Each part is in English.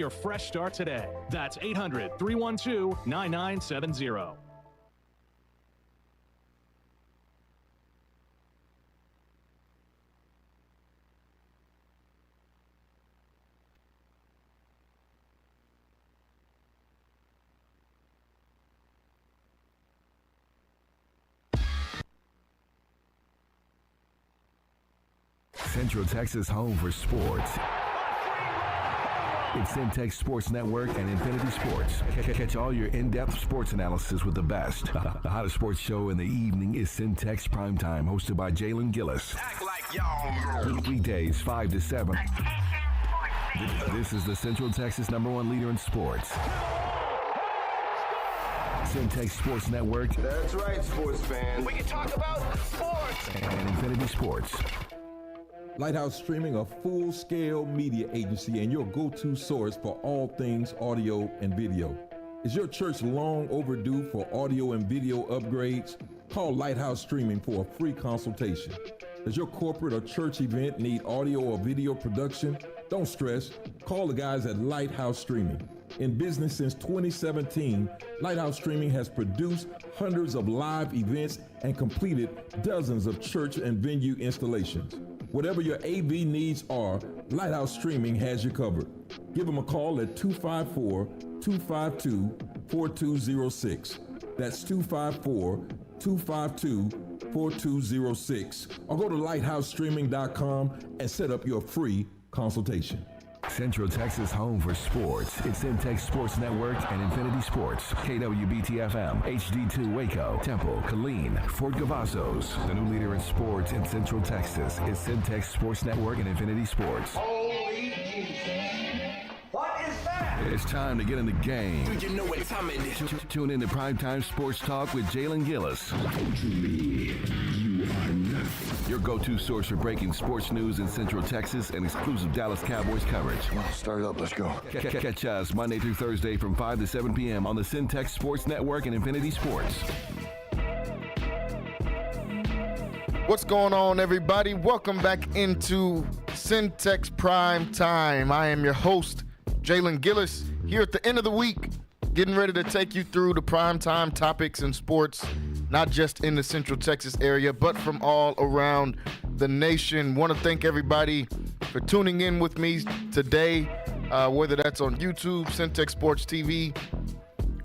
your fresh start today. That's 800-312-9970. Central Texas home for sports. It's Centex Sports Network and Infinity Sports. Catch all your in-depth sports analysis with the best. The hottest sports show in the evening is Centex Primetime, hosted by Jalen, Gillis. Act like y'all. Weekdays 5 to 7. This is the Central Texas #1 leader in sports. Centex Sports Network. That's right, sports fans. We can talk about sports. And Infinity Sports. Lighthouse Streaming, a full-scale media agency and your go-to source for all things audio and video. Is your church long overdue for audio and video upgrades? Call Lighthouse Streaming for a free consultation. Does your corporate or church event need audio or video production? Don't stress. Call the guys at Lighthouse Streaming. In business since 2017, Lighthouse Streaming has produced hundreds of live events and completed dozens of church and venue installations. Whatever your AV needs are, Lighthouse Streaming has you covered. Give them a call at 254-252-4206. That's 254-252-4206. Or go to lighthousestreaming.com and set up your free consultation. Central Texas home for sports. It's Centex Sports Network and Infinity Sports. KWBT-FM, HD2 Waco, Temple, Killeen, Fort Cavazos. The new leader in sports in Central Texas is Centex Sports Network and Infinity Sports. Holy Jesus. What is that? It's time to get in the game. Do you know what time it is? Tune in to Primetime Sports Talk with Jalen Gillis. To me, you are nothing. Your go-to source for breaking sports news in Central Texas and exclusive Dallas Cowboys coverage. Start it up, let's go. Catch us Monday through Thursday from 5 to 7 p.m. on the Centex Sports Network and Infinity Sports. What's going on, everybody? Welcome back into Centex Prime Time. I am your host, Jalen Gillis, here at the end of the week, getting ready to take you through the primetime topics in sports, not just in the Central Texas area, but from all around the nation. Want to thank everybody for tuning in with me today, whether that's on YouTube, Centex Sports TV,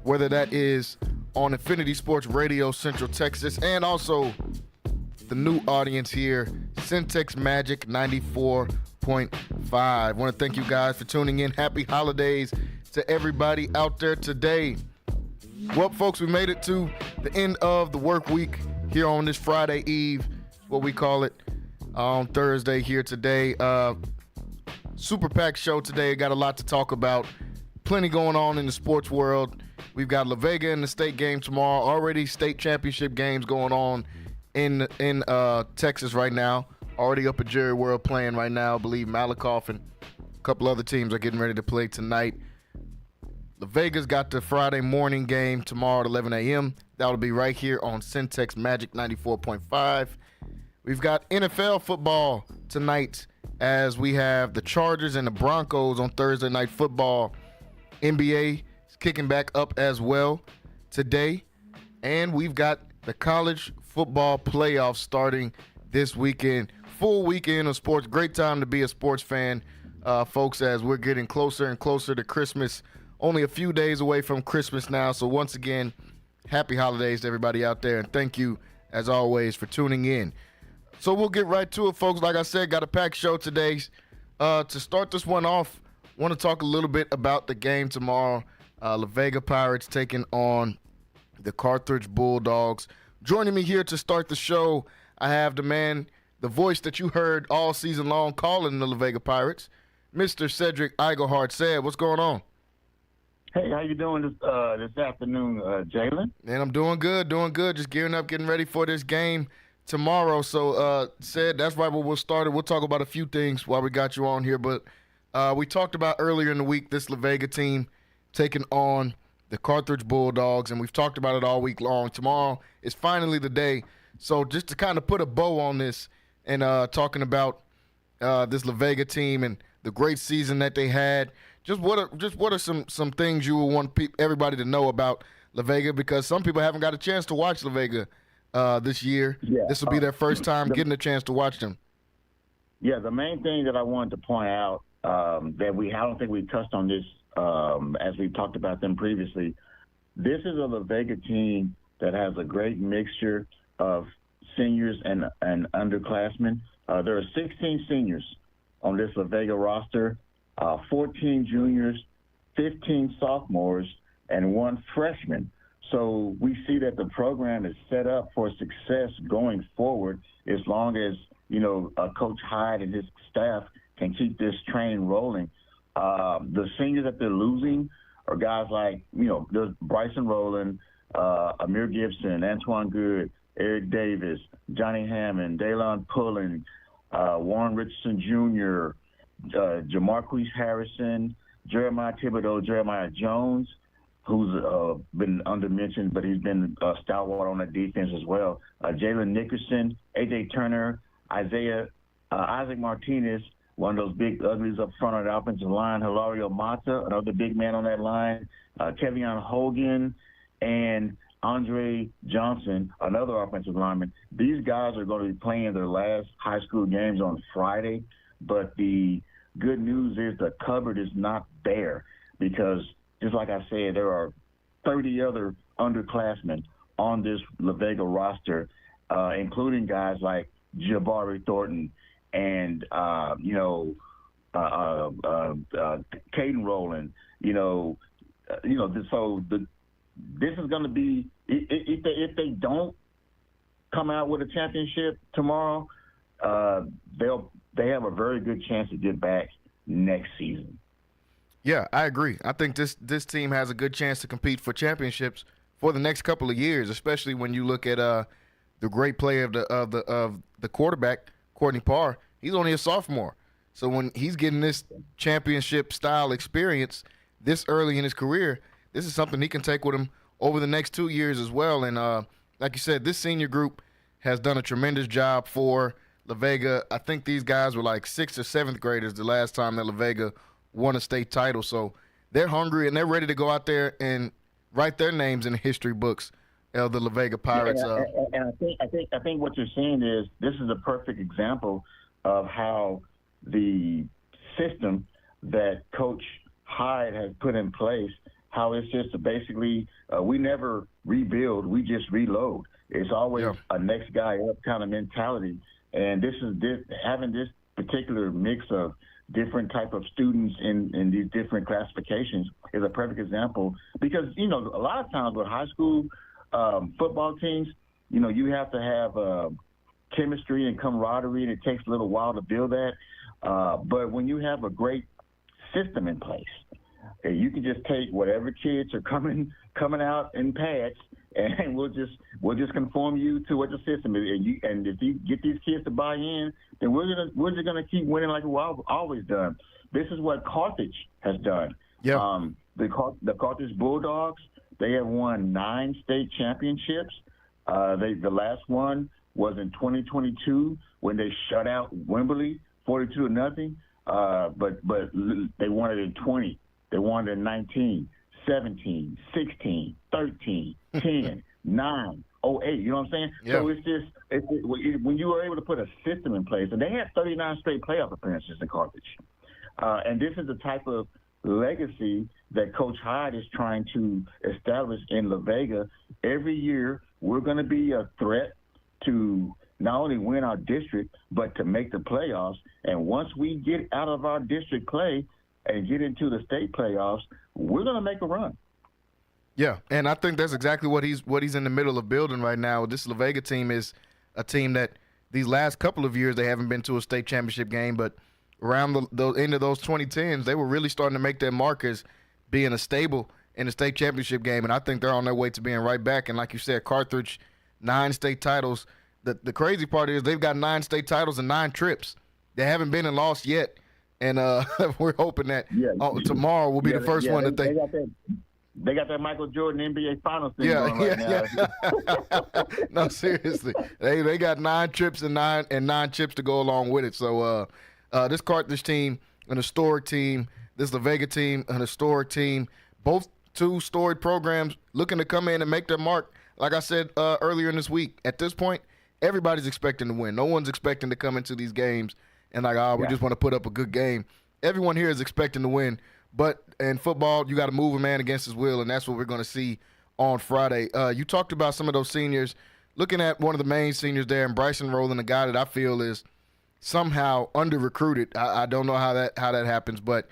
whether that is on Infinity Sports Radio, Central Texas, and also the new audience here, Centex Magic 94.5. Want to thank you guys for tuning in. Happy holidays to everybody out there today. Well, folks, we made it to the end of the work week here on this Friday Eve, what we call it, on Thursday here today. Super packed show today. Got a lot to talk about. Plenty going on in the sports world. We've got La Vega in the state game tomorrow. Already state championship games going on in Texas right now. Already up at Jerry World playing right now. I believe Malakoff and a couple other teams are getting ready to play tonight. La Vega's got the Friday morning game tomorrow at 11 a.m. That'll be right here on Centex Magic 94.5. We've got NFL football tonight as we have the Chargers and the Broncos on Thursday Night Football. NBA is kicking back up as well today. And we've got the college football playoffs starting this weekend. Full weekend of sports. Great time to be a sports fan, folks, as we're getting closer and closer to Christmas. Only a few days away from Christmas now. So once again, happy holidays to everybody out there. And thank you, as always, for tuning in. So we'll get right to it, folks. Like I said, got a packed show today. To start this one off, want to talk a little bit about the game tomorrow. La Vega Pirates taking on the Carthage Bulldogs. Joining me here to start the show, I have the man, the voice that you heard all season long calling the La Vega Pirates, Mr. Cedric Eigelhart. Said, what's going on? Hey, how you doing this afternoon, Jalen? Man, I'm doing good. Just gearing up, getting ready for this game tomorrow. So, Said, that's right where we'll start it. We'll talk about a few things while we got you on here. But we talked about earlier in the week this La Vega team taking on the Carthage Bulldogs, and we've talked about it all week long. Tomorrow is finally the day. So just to kind of put a bow on this and talking about this La Vega team and the great season that they had just what are some things you would want everybody to know about La Vega, because some people haven't got a chance to watch La Vega this year. Yeah. This will be their first time getting a chance to watch them. Yeah, the main thing that I wanted to point out that I don't think we touched on this as we talked about them previously. This is a La Vega team that has a great mixture of seniors and underclassmen. There are 16 seniors on this La Vega roster, 14 juniors, 15 sophomores, and 1 freshman. So we see that the program is set up for success going forward as long as, Coach Hyde and his staff can keep this train rolling. The seniors that they're losing are guys like, there's Bryson Rowland, Amir Gibson, Antoine Good, Eric Davis, Johnny Hammond, Daylon Pullen, Warren Richardson Jr., Jamarquise Harrison, Jeremiah Thibodeau, Jeremiah Jones, who's been undermentioned, but he's been stalwart on the defense as well. Jalen Nickerson, A.J. Turner, Isaac Martinez, one of those big uglies up front of the offensive line, Hilario Mata, another big man on that line, Kevion Hogan, and Andre Johnson, another offensive lineman. These guys are going to be playing their last high school games on Friday, but the good news is the cupboard is not bare because, just like I said, there are 30 other underclassmen on this La Vega roster, including guys like Jabari Thornton and, Caden Rowland, this is going to be, if they don't come out with a championship tomorrow, they have a very good chance to get back next season. Yeah, I agree. I think this team has a good chance to compete for championships for the next couple of years, especially when you look at the great play of the quarterback, Courtney Parr. He's only a sophomore. So when he's getting this championship-style experience this early in his career, this is something he can take with him over the next 2 years as well. And like you said, this senior group has done a tremendous job for La Vega. I think these guys were like 6th or 7th graders the last time that La Vega won a state title. So they're hungry and they're ready to go out there and write their names in the history books of the La Vega Pirates. And I think what you're seeing is this is a perfect example of how the system that Coach Hyde has put in place, how it's just basically we never rebuild, we just reload. It's always a next guy up kind of mentality. And having this particular mix of different type of students in these different classifications is a perfect example because, a lot of times with high school football teams, you have to have chemistry and camaraderie, and it takes a little while to build that. But when you have a great system in place, you can just take whatever kids are coming out in pads, and we'll just conform you to what the system is. And if you get these kids to buy in, then we're just gonna keep winning like we've always done. This is what Carthage has done. Yeah. The Carthage Bulldogs, they have won 9 state championships. The last one was in 2022 when they shut out Wembley 42-0. But they won it in 20. They won it in 19, 17, 16, 13, 10, 9, 08. You know what I'm saying? Yeah. So it's when you are able to put a system in place, and they had 39 straight playoff appearances in Carthage. And this is the type of legacy that Coach Hyde is trying to establish in La Vega. Every year, we're going to be a threat to not only win our district, but to make the playoffs. And once we get out of our district play and get into the state playoffs, we're going to make a run. Yeah, and I think that's exactly what he's in the middle of building right now. This La Vega team is a team that these last couple of years they haven't been to a state championship game, but around the end of those 2010s, they were really starting to make their mark as being a stable in the state championship game, and I think they're on their way to being right back. And like you said, Carthage, 9 state titles. The crazy part is they've got 9 state titles and 9 trips. They haven't been and lost yet, and we're hoping that tomorrow will be the first one that they got that Michael Jordan NBA Finals thing going right now. No, seriously, they got 9 trips and 9 chips to go along with it. So this Carthage team, an historic team this La Vega team, an historic team, both two storied programs looking to come in and make their mark. Like I said earlier in this week, at this point, everybody's expecting to win. No one's expecting to come into these games and we just want to put up a good game. Everyone here is expecting to win. But in football, you got to move a man against his will, and that's what we're going to see on Friday. You talked about some of those seniors. Looking at one of the main seniors there, and Bryson Rowland, a guy that I feel is somehow under-recruited. I don't know how that happens, but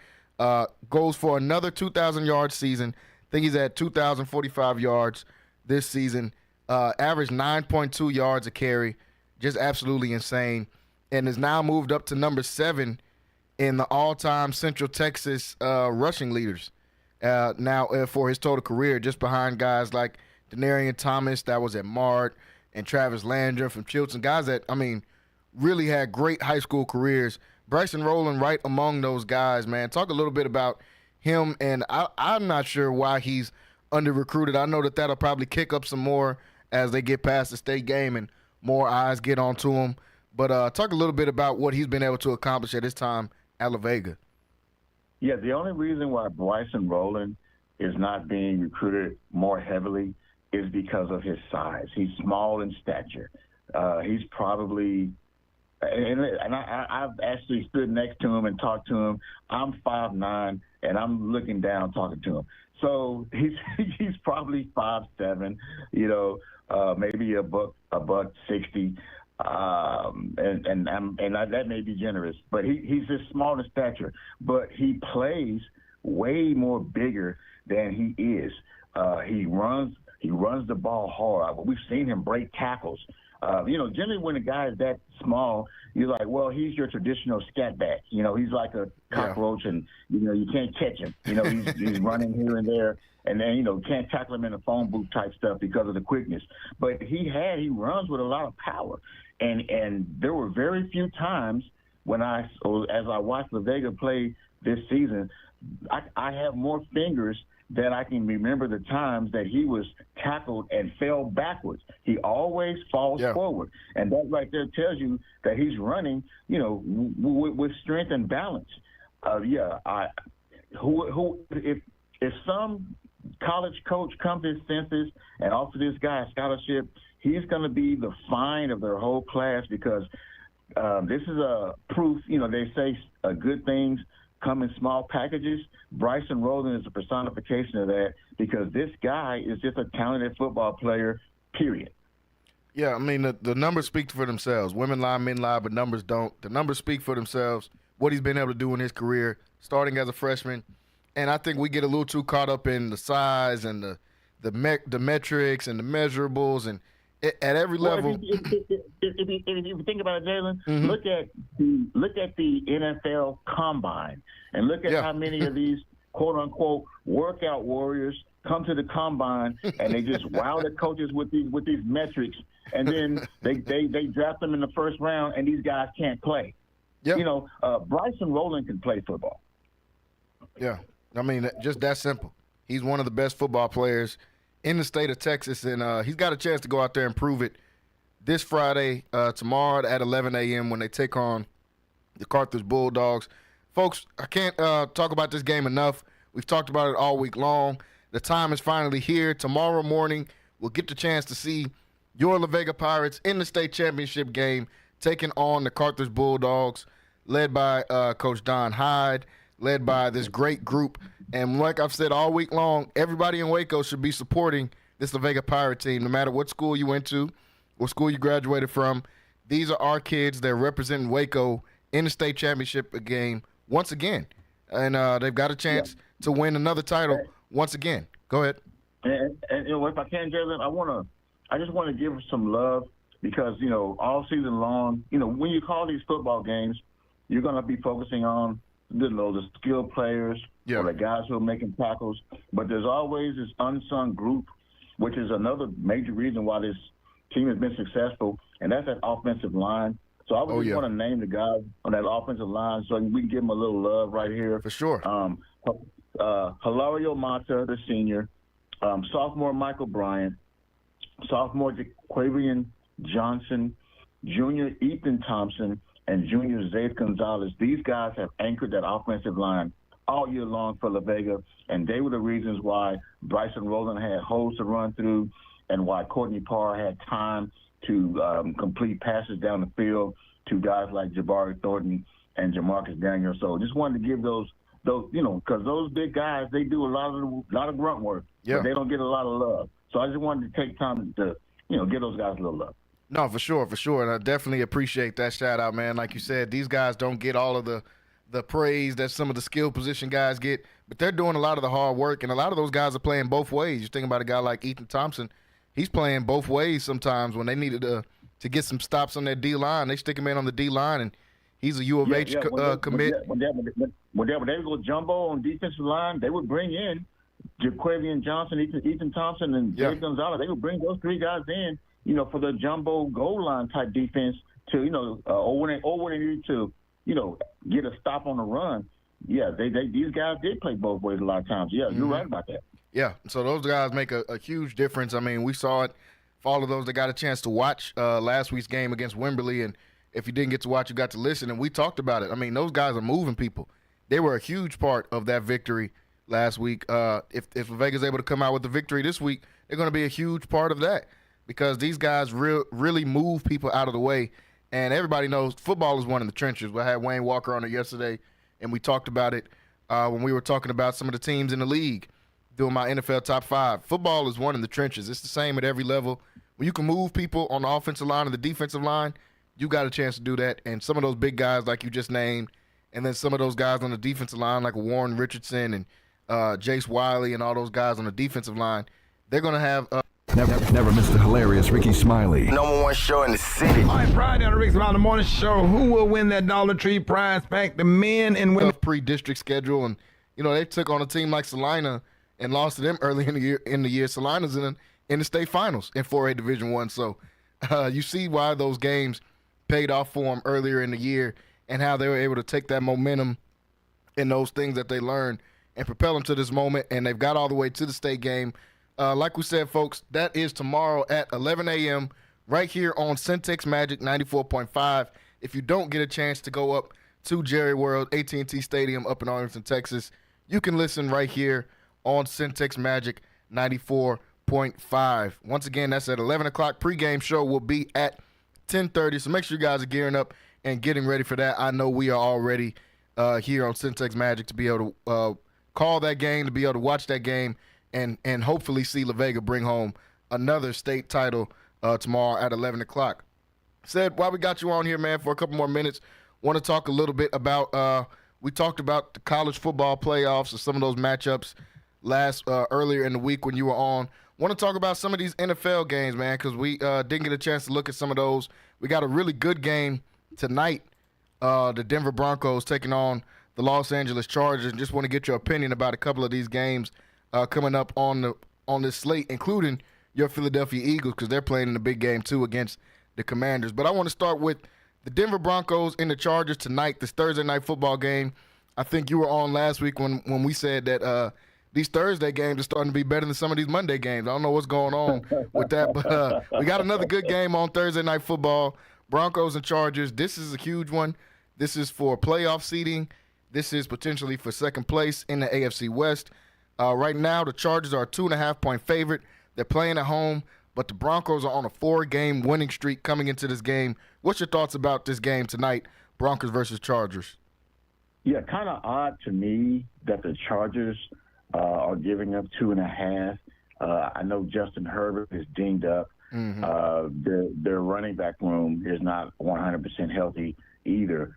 goes for another 2,000-yard season. I think he's at 2,045 yards this season. Averaged 9.2 yards a carry, just absolutely insane, and is now moved up to number 7 in the all-time Central Texas rushing leaders now for his total career, just behind guys like Denarian Thomas that was at Mart and Travis Landrum from Chilton, guys that, really had great high school careers. Bryson Rowland right among those guys, man. Talk a little bit about him, and I'm not sure why he's under-recruited. I know that'll probably kick up some more as they get past the state game and more eyes get onto him. But talk a little bit about what he's been able to accomplish at his time at La Vega. Yeah, the only reason why Bryson Rowland is not being recruited more heavily is because of his size. He's small in stature. He's probably and I've actually stood next to him and talked to him. I'm 5'9", and I'm looking down talking to him. So he's probably 5'7", maybe a buck 60. And that may be generous, but he's just small in stature. But he plays way more bigger than he is. He runs the ball hard. We've seen him break tackles. Generally when a guy is that small, you're like, well, he's your traditional scat back. He's like a cockroach, and you can't catch him. He's running here and there, and then can't tackle him in a phone booth type stuff because of the quickness. But he runs with a lot of power, and there were very few times as I watched La Vega play this season, I have more fingers than I can remember the times that he was tackled and fell backwards. He always falls forward, and that right there tells you that he's running, with strength and balance. If some college coach comes to his senses and offers this guy a scholarship, he's going to be the find of their whole class, because this is a proof. They say good things come in small packages. Bryson Rowland is a personification of that, because this guy is just a talented football player, period. Yeah, the numbers speak for themselves. Women lie, men lie, but numbers don't. The numbers speak for themselves, what he's been able to do in his career, starting as a freshman. And I think we get a little too caught up in the size and the metrics and the measurables, and at every level. If you think about it, Jalen, look at the NFL Combine, and look at how many of these quote unquote workout warriors come to the Combine, and they just wow the coaches with these metrics, and then they draft them in the first round, and these guys can't play. Yep. Bryson Rowland can play football. Yeah, just that simple. He's one of the best football players in the state of Texas, and he's got a chance to go out there and prove it this Friday, tomorrow at 11 a.m. when they take on the Carthage Bulldogs. Folks, I can't talk about this game enough. We've talked about it all week long. The time is finally here. Tomorrow morning, we'll get the chance to see your La Vega Pirates in the state championship game taking on the Carthage Bulldogs, led by Coach Don Hyde, led by this great group. And like I've said all week long, everybody in Waco should be supporting this La Vega Pirate team, no matter what school you went to, what school you graduated from. These are our kids. They're representing Waco in the state championship game once again. And they've got a chance to win another title once again. Go ahead. And if I can, Jalen, I just want to give some love, because, all season long, when you call these football games, you're going to be focusing on the skilled players or the guys who are making tackles. But there's always this unsung group, which is another major reason why this team has been successful, and that's that offensive line. So I would just want to name the guys on that offensive line so we can give them a little love right here. For sure. Hilario Mata, the senior, sophomore Michael Bryant, sophomore Jaquavian Johnson, junior Ethan Thompson, and junior Zaid Gonzalez. These guys have anchored that offensive line all year long for La Vega, and they were the reasons why Bryson Rowland had holes to run through and why Courtney Parr had time to complete passes down the field to guys like Jabari Thornton and Jamarcus Daniels. So just wanted to give those because those big guys, they do a lot of grunt work, but they don't get a lot of love. So I just wanted to take time to, give those guys a little love. No, for sure. And I definitely appreciate that shout out, man. Like you said, these guys don't get all of the praise that some of the skill position guys get, but they're doing a lot of the hard work, and a lot of those guys are playing both ways. You think about a guy like Ethan Thompson, he's playing both ways sometimes. When they needed to get some stops on their D-line, they stick him in on the D-line, and he's a U of H commit. When they go jumbo on defensive line, they would bring in Jaquavian Johnson, Ethan Thompson, and Jay Gonzalez. They would bring those three guys in, for the jumbo goal line type defense to, or when they need to, get a stop on the run. Yeah, these guys did play both ways a lot of times. Yeah, you're right about that. Yeah, so those guys make a huge difference. I mean, we saw it for all of those that got a chance to watch last week's game against Wimberley, and if you didn't get to watch, you got to listen, and we talked about it. I mean, those guys are moving people. They were a huge part of that victory last week. If Vega's able to come out with the victory this week, they're going to be a huge part of that because these guys really move people out of the way. And everybody knows football is one in the trenches. We had Wayne Walker on it yesterday, and we talked about it when we were talking about some of the teams in the league doing my NFL top 5. Football is one in the trenches. It's the same at every level. When you can move people on the offensive line and the defensive line, you got a chance to do that. And some of those big guys like you just named, and then some of those guys on the defensive line like Warren Richardson and Jace Wiley and all those guys on the defensive line, they're going to have Never miss the hilarious Ricky Smiley. Number one show in the city. All right, Friday on the Ricky Smiley Morning Show. Who will win that Dollar Tree prize pack? The men and women. Pre-district schedule, and they took on a team like Salina and lost to them early in the year. Salina's in the state finals in 4A Division I. So you see why those games paid off for them earlier in the year and how they were able to take that momentum and those things that they learned and propel them to this moment. And they've got all the way to the state game. Like we said, folks, that is tomorrow at 11 a.m. right here on Centex Magic 94.5. If you don't get a chance to go up to Jerry World, AT&T Stadium up in Arlington, Texas, you can listen right here on Centex Magic 94.5. Once again, that's at 11 o'clock. Pre-game show will be at 10:30, so make sure you guys are gearing up and getting ready for that. I know we are already here on Centex Magic to be able to call that game, to be able to watch that game, and hopefully see La Vega bring home another state title tomorrow at 11 o'clock. Said, while we got you on here, man, for a couple more minutes, want to talk a little bit about we talked about the college football playoffs and some of those matchups earlier in the week when you were on. Want to talk about some of these NFL games, man, because we didn't get a chance to look at some of those. We got a really good game tonight, the Denver Broncos taking on the Los Angeles Chargers, and just want to get your opinion about a couple of these games coming up on this slate, including your Philadelphia Eagles, because they're playing in the big game too against the Commanders. But I want to start with the Denver Broncos and the Chargers tonight, this Thursday night football game. I think you were on last week when we said that these Thursday games are starting to be better than some of these Monday games. I don't know what's going on with that, but we got another good game on Thursday night football. Broncos and Chargers. This is a huge one. This is for playoff seeding. This is potentially for second place in the AFC West. Right now, the Chargers are a 2.5-point favorite. They're playing at home, but the Broncos are on a 4-game winning streak coming into this game. What's your thoughts about this game tonight, Broncos versus Chargers? Yeah, kind of odd to me that the Chargers are giving up 2.5. I know Justin Herbert is dinged up. Mm-hmm. Their running back room is not 100% healthy either.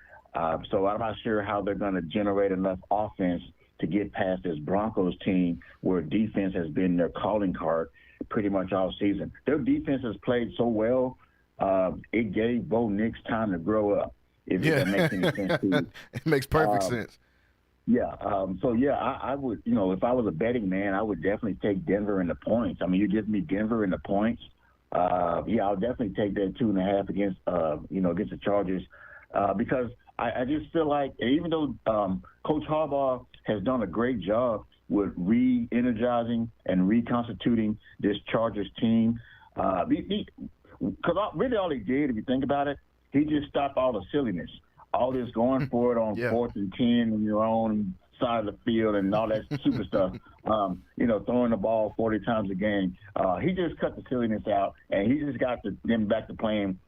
So I'm not sure how they're going to generate enough offense to get past this Broncos team where defense has been their calling card pretty much all season. Their defense has played so well, it gave Bo Nix time to grow up, if that makes any sense to you. It makes perfect sense. Yeah. I would, if I was a betting man, I would definitely take Denver in the points. I mean, you give me Denver in the points. I'll definitely take that 2.5 against the Chargers because I just feel like even though Coach Harbaugh has done a great job with re-energizing and reconstituting this Chargers team, because really all he did, if you think about it, he just stopped all the silliness, all this going for it on 4th and 10 on your own, side of the field and all that super stuff, throwing the ball 40 times a game. He just cut the silliness out, and he just got them back to playing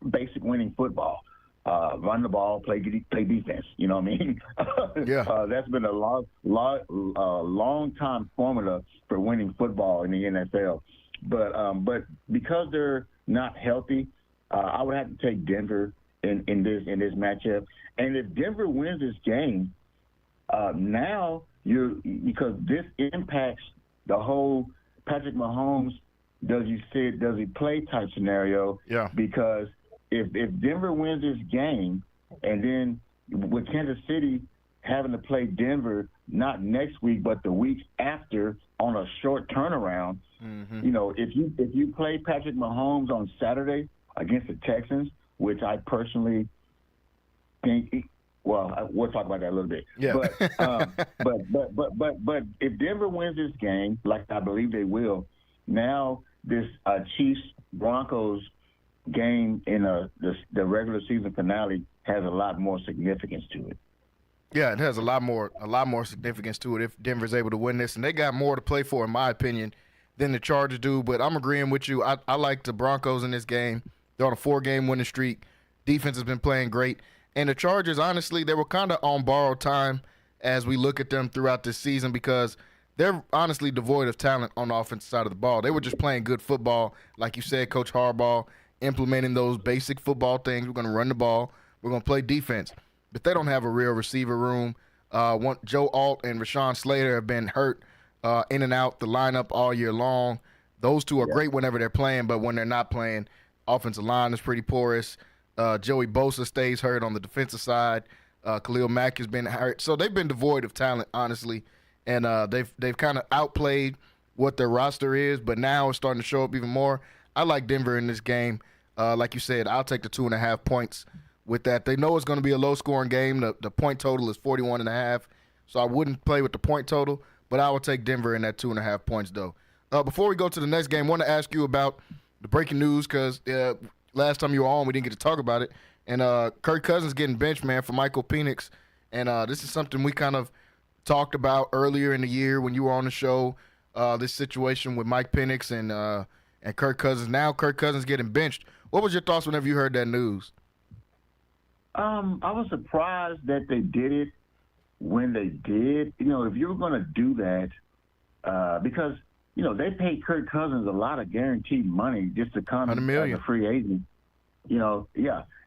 basic winning football. Run the ball, play defense. You know what I mean? Yeah. That's been a long time formula for winning football in the NFL. But because they're not healthy, I would have to take Denver in this matchup. And if Denver wins this game, now because this impacts the whole Patrick Mahomes does he play type scenario. Yeah. Because if Denver wins this game, and then with Kansas City having to play Denver not next week but the week after on a short turnaround, if you play Patrick Mahomes on Saturday against the Texans, which I personally think, we'll talk about that a little bit. Yeah. But if Denver wins this game, like I believe they will, now this Chiefs Broncos game in the regular season finale has a lot more significance to it. Yeah, it has a lot more significance to it if Denver's able to win this, and they got more to play for, in my opinion, than the Chargers do. But I'm agreeing with you. I like the Broncos in this game. They're on a 4-game winning streak. Defense has been playing great, and the Chargers, honestly, they were kind of on borrowed time as we look at them throughout this season because they're honestly devoid of talent on the offensive side of the ball. They were just playing good football, like you said, Coach Harbaugh, implementing those basic football things. We're going to run the ball. We're going to play defense. But they don't have a real receiver room. Joe Alt and Rashawn Slater have been hurt in and out the lineup all year long. Those two are great whenever they're playing, but when they're not playing, offensive line is pretty porous. Joey Bosa stays hurt on the defensive side. Khalil Mack has been hurt. So they've been devoid of talent, honestly. And they've kind of outplayed what their roster is, but now it's starting to show up even more. I like Denver in this game. Like you said, I'll take the 2.5 points with that. They know it's going to be a low-scoring game. The point total is 41.5, so I wouldn't play with the point total, but I would take Denver in that 2.5 points, though. Before we go to the next game, I want to ask you about the breaking news because last time you were on, we didn't get to talk about it. And Kirk Cousins getting benched, man, for Michael Penix. And this is something we kind of talked about earlier in the year when you were on the show, this situation with Mike Penix and Kirk Cousins. Now Kirk Cousins getting benched. What was your thoughts whenever you heard that news? I was surprised that they did it when they did. If you were going to do that, because, they paid Kirk Cousins a lot of guaranteed money just to come as a free agent. Yeah.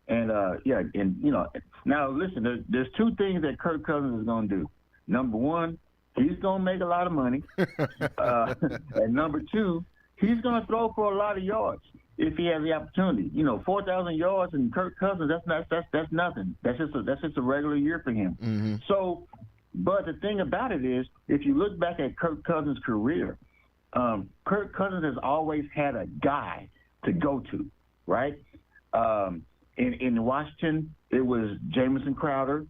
And, now listen, there's two things that Kirk Cousins is going to do. Number one, he's going to make a lot of money. And number two, he's going to throw for a lot of yards if he has the opportunity. 4,000 yards and Kirk Cousins, that's nothing. That's just a regular year for him. Mm-hmm. So, but the thing about it is, if you look back at Kirk Cousins' career, Kirk Cousins has always had a guy to go to, right? In Washington, it was Jamison Crowder.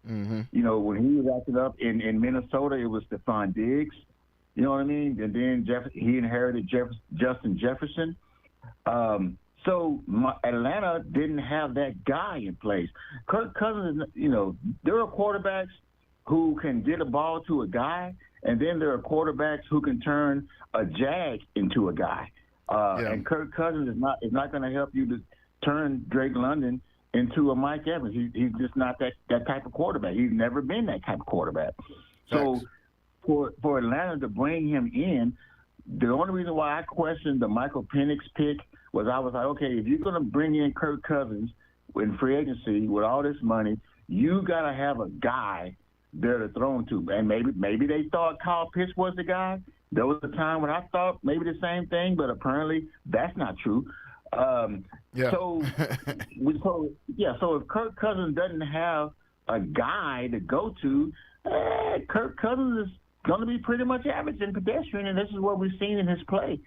Mm-hmm. When he was acting up in Minnesota, it was Stephon Diggs. You know what I mean? And then he inherited Justin Jefferson. So Atlanta didn't have that guy in place. Kirk Cousins, there are quarterbacks who can get a ball to a guy, and then there are quarterbacks who can turn a jag into a guy. And Kirk Cousins is not going to help you to turn Drake London into a Mike Evans. He's just not that type of quarterback. He's never been that type of quarterback. So for Atlanta to bring him in, the only reason why I questioned the Michael Penix pick was I was like, okay, if you're going to bring in Kirk Cousins in free agency with all this money, you got to have a guy there to throw him to. And maybe they thought Kyle Pitts was the guy. There was a time when I thought maybe the same thing, but apparently that's not true. So if Kirk Cousins doesn't have a guy to go to, Kirk Cousins is going to be pretty much average and pedestrian, and this is what we've seen in his play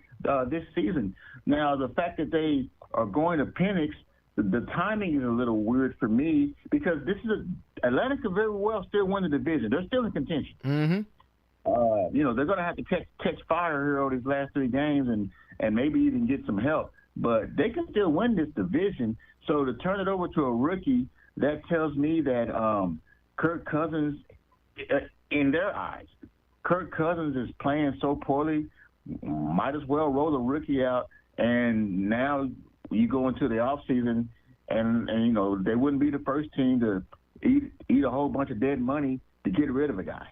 this season. Now, the fact that they are going to Penix, the timing is a little weird for me because Atlanta could very well still win the division. They're still in contention. Mm-hmm. They're going to have to catch fire here over these last 3 games and maybe even get some help. But they can still win this division. So to turn it over to a rookie, that tells me that Kirk Cousins, in their eyes. Kirk Cousins is playing so poorly, might as well roll the rookie out, and now you go into the offseason, and you know, they wouldn't be the first team to eat a whole bunch of dead money to get rid of a guy.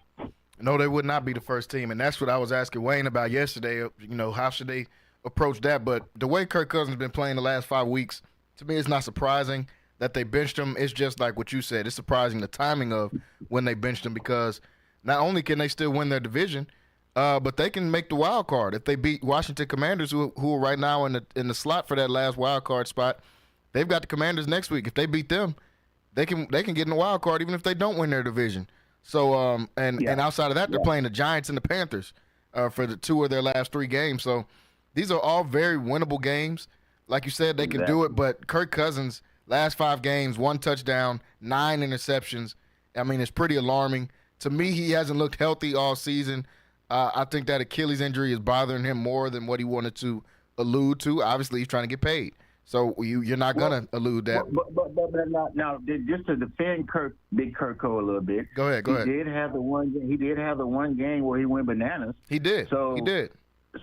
No, they would not be the first team, and that's what I was asking Wayne about yesterday. You know, how should they approach that? But the way Kirk Cousins has been playing the last 5 weeks, to me, it's not surprising that they benched him. It's just like what you said. It's surprising the timing of when they benched him, because not only can they still win their division, but they can make the wild card if they beat Washington Commanders, who are right now in the slot for that last wild card spot. They've got the Commanders next week. If they beat them, they can get in the wild card even if they don't win their division. So and outside of that, they're playing the Giants and the Panthers for the 2 of their last 3 games. So these are all very winnable games. Like you said, they can do it. But Kirk Cousins, last 5 games, 1 touchdown, 9 interceptions. I mean, it's pretty alarming. To me, he hasn't looked healthy all season. I think that Achilles injury is bothering him more than what he wanted to allude to. Obviously, he's trying to get paid. So you're not going to allude that. But now, just to defend Big Kirko a little bit. Go ahead. He did have the one game where he went bananas. He did. He did.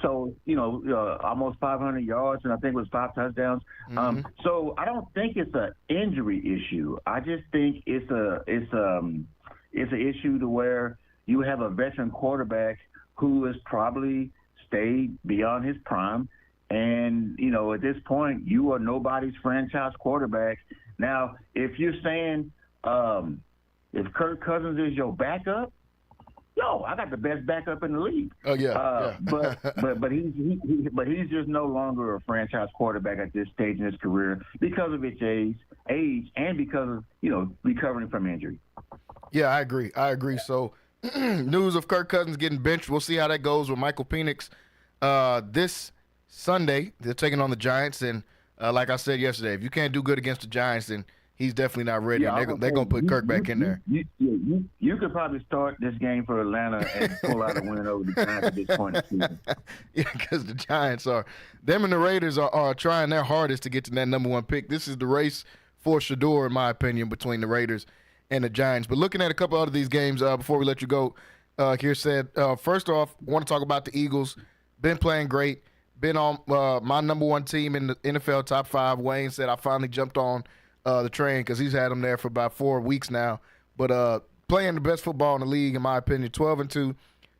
So, you know, almost 500 yards, and I think it was 5 touchdowns. Mm-hmm. So I don't think it's an injury issue. I just think it's an issue to where you have a veteran quarterback who has probably stayed beyond his prime. And, you know, at this point, you are nobody's franchise quarterback. Now, if you're saying if Kirk Cousins is your backup, I got the best backup in the league. Oh yeah. But he's just no longer a franchise quarterback at this stage in his career because of his age, and because of, you know, recovering from injury. Yeah, I agree. So news of Kirk Cousins getting benched. We'll see how that goes with Michael Penix. This Sunday, they're taking on the Giants, and like I said yesterday, if you can't do good against the Giants, then he's definitely not ready. Yeah, they're going to put Kirk back in there. You could probably start this game for Atlanta and pull out a win over the Giants at this point in the season. Yeah, because the Giants them and the Raiders are trying their hardest to get to that number 1 pick. This is the race for Shador, in my opinion, between the Raiders and the Giants. But looking at a couple of these games before we let you go, here said, first off, I want to talk about the Eagles. Been playing great. Been on my number 1 team in the NFL top 5. Wayne said I finally jumped on the train because he's had them there for about 4 weeks now. But playing the best football in the league, in my opinion, 12-2,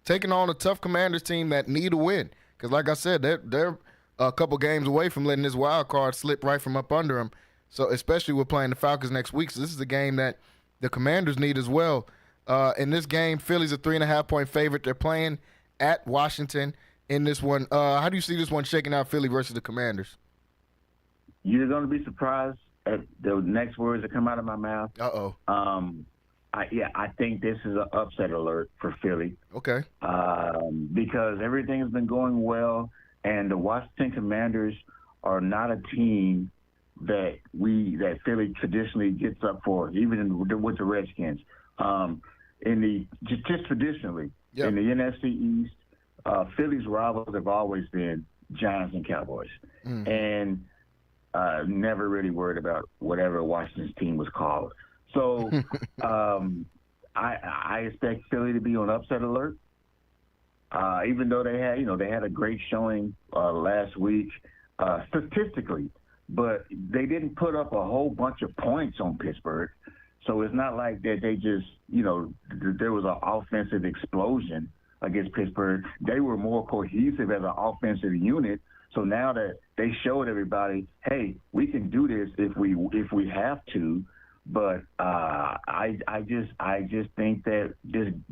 taking on a tough Commanders team that need a win. Because like I said, they're a couple games away from letting this wild card slip right from up under them. So especially with playing the Falcons next week. So this is a game that the Commanders need as well. In this game, Philly's a 3.5-point favorite. They're playing at Washington in this one. How do you see this one shaking out, Philly versus the Commanders? You're going to be surprised at the next words that come out of my mouth. Uh-oh. I think this is an upset alert for Philly. Okay. Because everything has been going well, and the Washington Commanders are not a team that Philly traditionally gets up for, even with the Redskins. Just traditionally, in the NFC East, Philly's rivals have always been Giants and Cowboys, and never really worried about whatever Washington's team was called. So I expect Philly to be on upset alert, even though they had a great showing last week statistically, but they didn't put up a whole bunch of points on Pittsburgh. So it's not like that they just, there was an offensive explosion against Pittsburgh. They were more cohesive as an offensive unit. So now that they showed everybody, hey, we can do this if we have to. But I just think that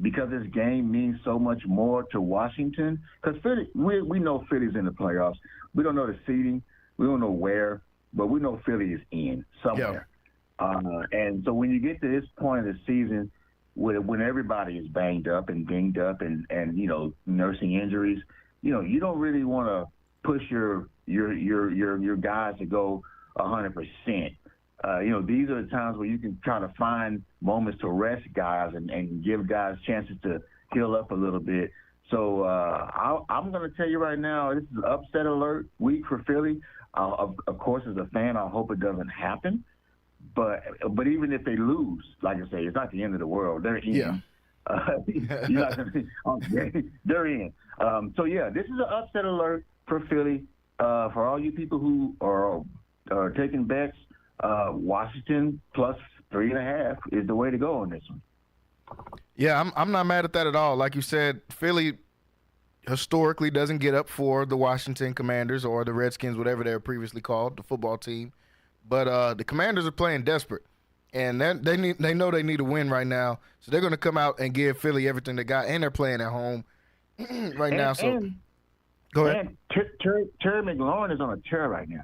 because this game means so much more to Washington, because Philly, we know Philly's in the playoffs. We don't know the seeding. We don't know where, but we know Philly is in somewhere. Yeah. And so when you get to this point of the season, when everybody is banged up and dinged up and nursing injuries, you don't really want to push your guys to go 100%. These are the times where you can try to find moments to rest guys and give guys chances to heal up a little bit. So I'm going to tell you right now, this is upset alert week for Philly. Of course, as a fan, I hope it doesn't happen. But even if they lose, like I say, it's not the end of the world. They're in. You're not they're in. So yeah, this is an upset alert for Philly. For all you people who are taking bets, Washington plus 3.5 is the way to go on this one. Yeah, I'm not mad at that at all. Like you said, Philly historically doesn't get up for the Washington Commanders or the Redskins, whatever they were previously called, the football team. But the Commanders are playing desperate, and they know they need a win right now. So they're going to come out and give Philly everything they got, and they're playing at home now. So go ahead. Terry McLaurin is on a tear right now.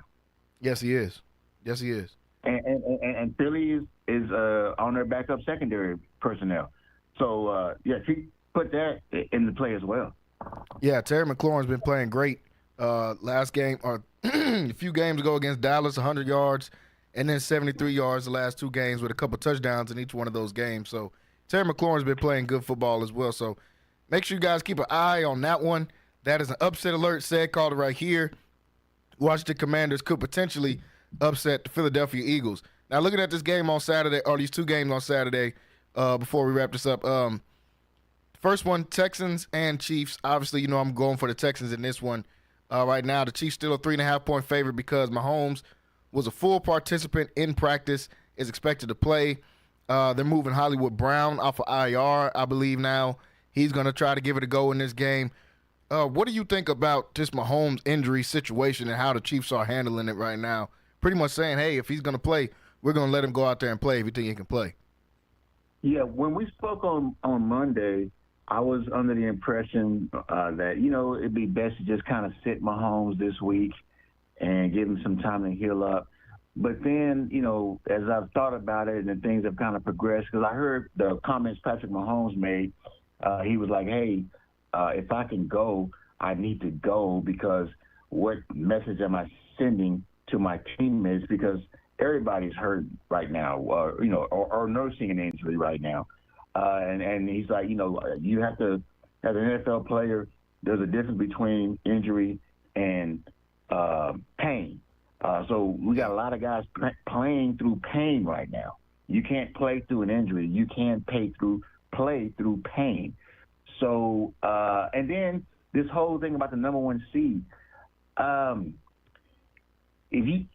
Yes, he is. Yes, he is. And Philly is on their backup secondary personnel. So, he put that into play as well. Yeah, Terry McLaurin's been playing great. Last game, or a few games ago against Dallas, 100 yards, and then 73 yards the last 2 games with a couple touchdowns in each one of those games. So Terry McLaurin's been playing good football as well. So make sure you guys keep an eye on that one. That is an upset alert. Said called it right here. Washington Commanders could potentially upset the Philadelphia Eagles. Now, looking at this game on Saturday, or these 2 games on Saturday, before we wrap this up, first one, Texans and Chiefs. Obviously, I'm going for the Texans in this one. Right now, the Chiefs still a 3.5-point favorite because Mahomes was a full participant in practice, is expected to play. They're moving Hollywood Brown off of IR, I believe now. He's going to try to give it a go in this game. What do you think about this Mahomes injury situation and how the Chiefs are handling it right now? Pretty much saying, hey, if he's going to play, we're going to let him go out there and play if you think he can play. Yeah, when we spoke on Monday, I was under the impression that, it'd be best to just kind of sit Mahomes this week and give him some time to heal up. But then, as I've thought about it and things have kind of progressed, because I heard the comments Patrick Mahomes made, he was like, hey, if I can go, I need to go because what message am I sending to my teammates? Because everybody's hurt right now, or nursing an injury right now. And he's like, you have to, as an NFL player, there's a difference between injury and pain. So we got a lot of guys playing through pain right now. You can't play through an injury. You can't play through pain. So, and then this whole thing about the number 1 seed. If you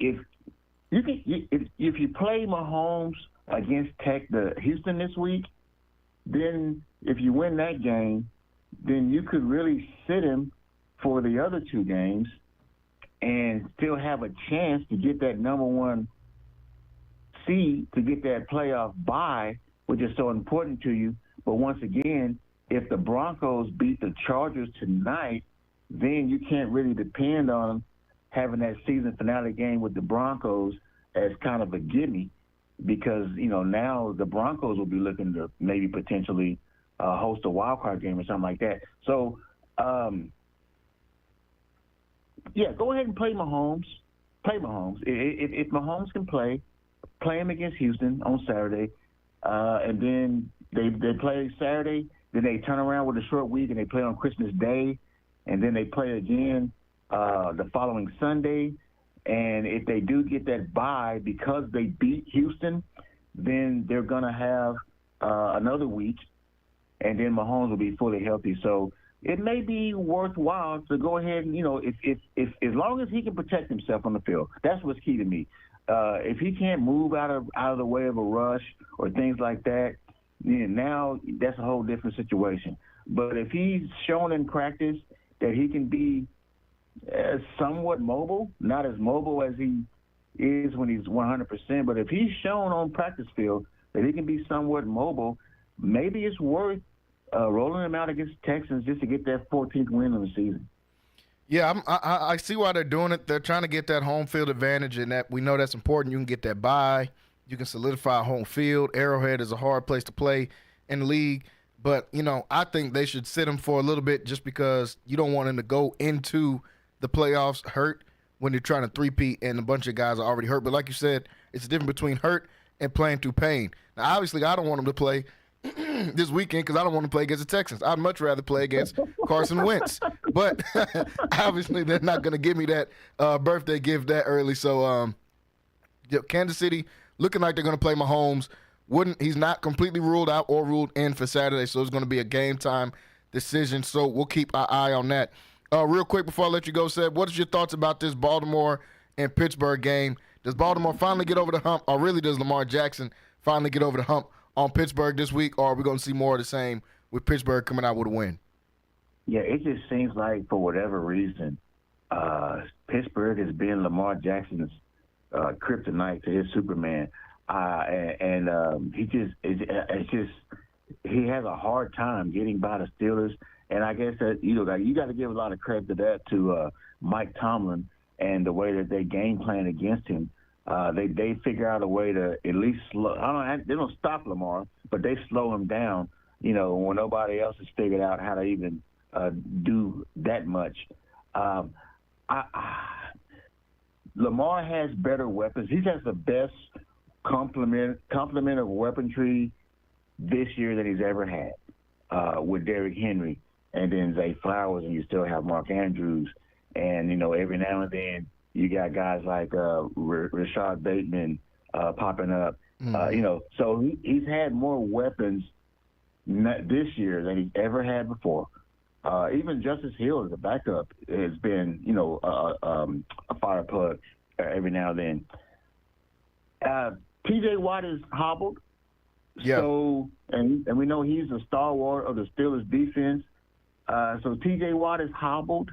play Mahomes against Houston this week, then if you win that game, then you could really sit him for the other 2 games and still have a chance to get that number 1 seed, to get that playoff bye, which is so important to you. But once again, if the Broncos beat the Chargers tonight, then you can't really depend on them having that season finale game with the Broncos as kind of a gimme, because, now the Broncos will be looking to maybe potentially host a wild card game or something like that. So, go ahead and play Mahomes. Play Mahomes. If Mahomes can play him against Houston on Saturday, and then they play Saturday, then they turn around with a short week and they play on Christmas Day, and then they play again the following Sunday. And if they do get that bye because they beat Houston, then they're going to have another week, and then Mahomes will be fully healthy. So it may be worthwhile to go ahead and, if as long as he can protect himself on the field, that's what's key to me. If he can't move out of the way of a rush or things like that, now that's a whole different situation. But if he's shown in practice that he can be somewhat mobile, not as mobile as he is when he's 100%, but if he's shown on practice field that he can be somewhat mobile, maybe it's worth rolling him out against Texans just to get that 14th win of the season. Yeah, I see why they're doing it. They're trying to get that home field advantage, and that we know that's important. You can get that bye. You can solidify home field. Arrowhead is a hard place to play in the league. But, I think they should sit him for a little bit just because you don't want him to go into the playoffs hurt when you're trying to three-peat and a bunch of guys are already hurt. But like you said, it's the difference between hurt and playing through pain. Now, obviously, I don't want him to play this weekend because I don't want to play against the Texans. I'd much rather play against Carson Wentz. But obviously, they're not going to give me that birthday gift that early. So, Kansas City looking like they're going to play Mahomes. He's not completely ruled out or ruled in for Saturday, so it's going to be a game time decision. So we'll keep our eye on that. Real quick before I let you go, Seb, what is your thoughts about this Baltimore and Pittsburgh game? Does Baltimore finally get over the hump, or really does Lamar Jackson finally get over the hump on Pittsburgh this week, or are we going to see more of the same with Pittsburgh coming out with a win? Yeah, it just seems like for whatever reason, Pittsburgh has been Lamar Jackson's kryptonite to his Superman. He has a hard time getting by the Steelers, and I guess that you got to give a lot of credit to that to Mike Tomlin and the way that they game plan against him. They figure out a way to at least slow. They don't stop Lamar, but they slow him down. When nobody else has figured out how to even do that much. Lamar has better weapons. He has the best complement of weaponry this year that he's ever had with Derrick Henry and then Zay Flowers, and you still have Mark Andrews. And, every now and then you got guys like Rashad Bateman popping up. So he's had more weapons this year than he's ever had before. Even Justice Hill as a backup has been, a fire plug every now and then. T.J. Watt is hobbled. Yeah. So, and we know he's a stalwart of the Steelers defense. So T.J. Watt is hobbled.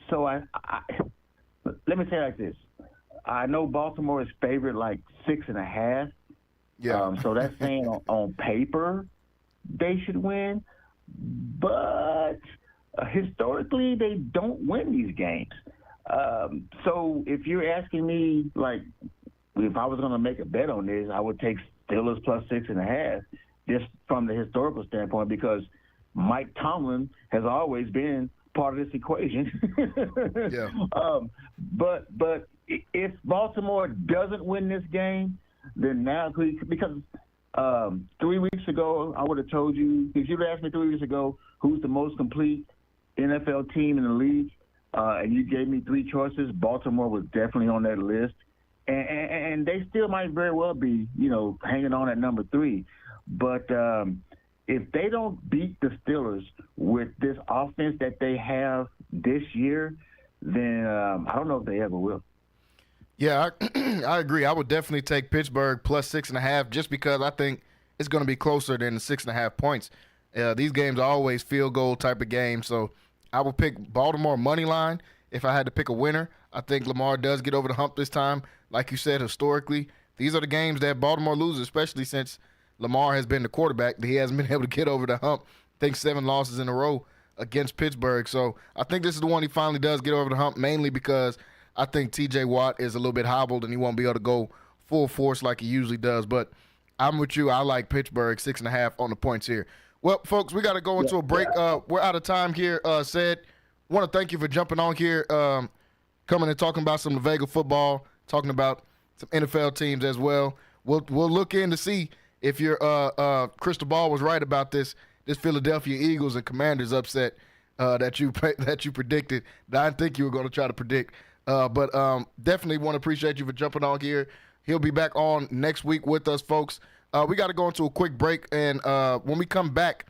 So I let me say it like this. I know Baltimore is favored like 6.5. Yeah. So that's saying on paper they should win. But historically, they don't win these games. So if you're asking me, like, if I was going to make a bet on this, I would take Steelers plus 6.5, just from the historical standpoint, because Mike Tomlin has always been part of this equation. Yeah. But if Baltimore doesn't win this game, then now because 3 weeks ago I would have told you, if you'd asked me 3 weeks ago who's the most complete NFL team in the league, and you gave me three choices, Baltimore was definitely on that list. And they still might very well be, hanging on at number 3. But if they don't beat the Steelers with this offense that they have this year, then I don't know if they ever will. Yeah, I agree. I would definitely take Pittsburgh plus 6.5 just because I think it's going to be closer than the 6.5 points. These games are always field goal type of games, so I would pick Baltimore money line if I had to pick a winner. I think Lamar does get over the hump this time. Like you said, historically, these are the games that Baltimore loses, especially since Lamar has been the quarterback. He hasn't been able to get over the hump. I think 7 losses in a row against Pittsburgh. So I think this is the one he finally does get over the hump, mainly because I think T.J. Watt is a little bit hobbled and he won't be able to go full force like he usually does. But I'm with you. I like Pittsburgh 6.5 on the points here. Well, folks, we got to go into a break. We're out of time here. Said, want to thank you for jumping on here, coming and talking about some Vega football, talking about some NFL teams as well. We'll look in to see if your crystal ball was right about this Philadelphia Eagles and Commanders upset that you predicted. That I didn't think you were going to try to predict. But definitely want to appreciate you for jumping on here. He'll be back on next week with us, folks. We got to go into a quick break, and when we come back,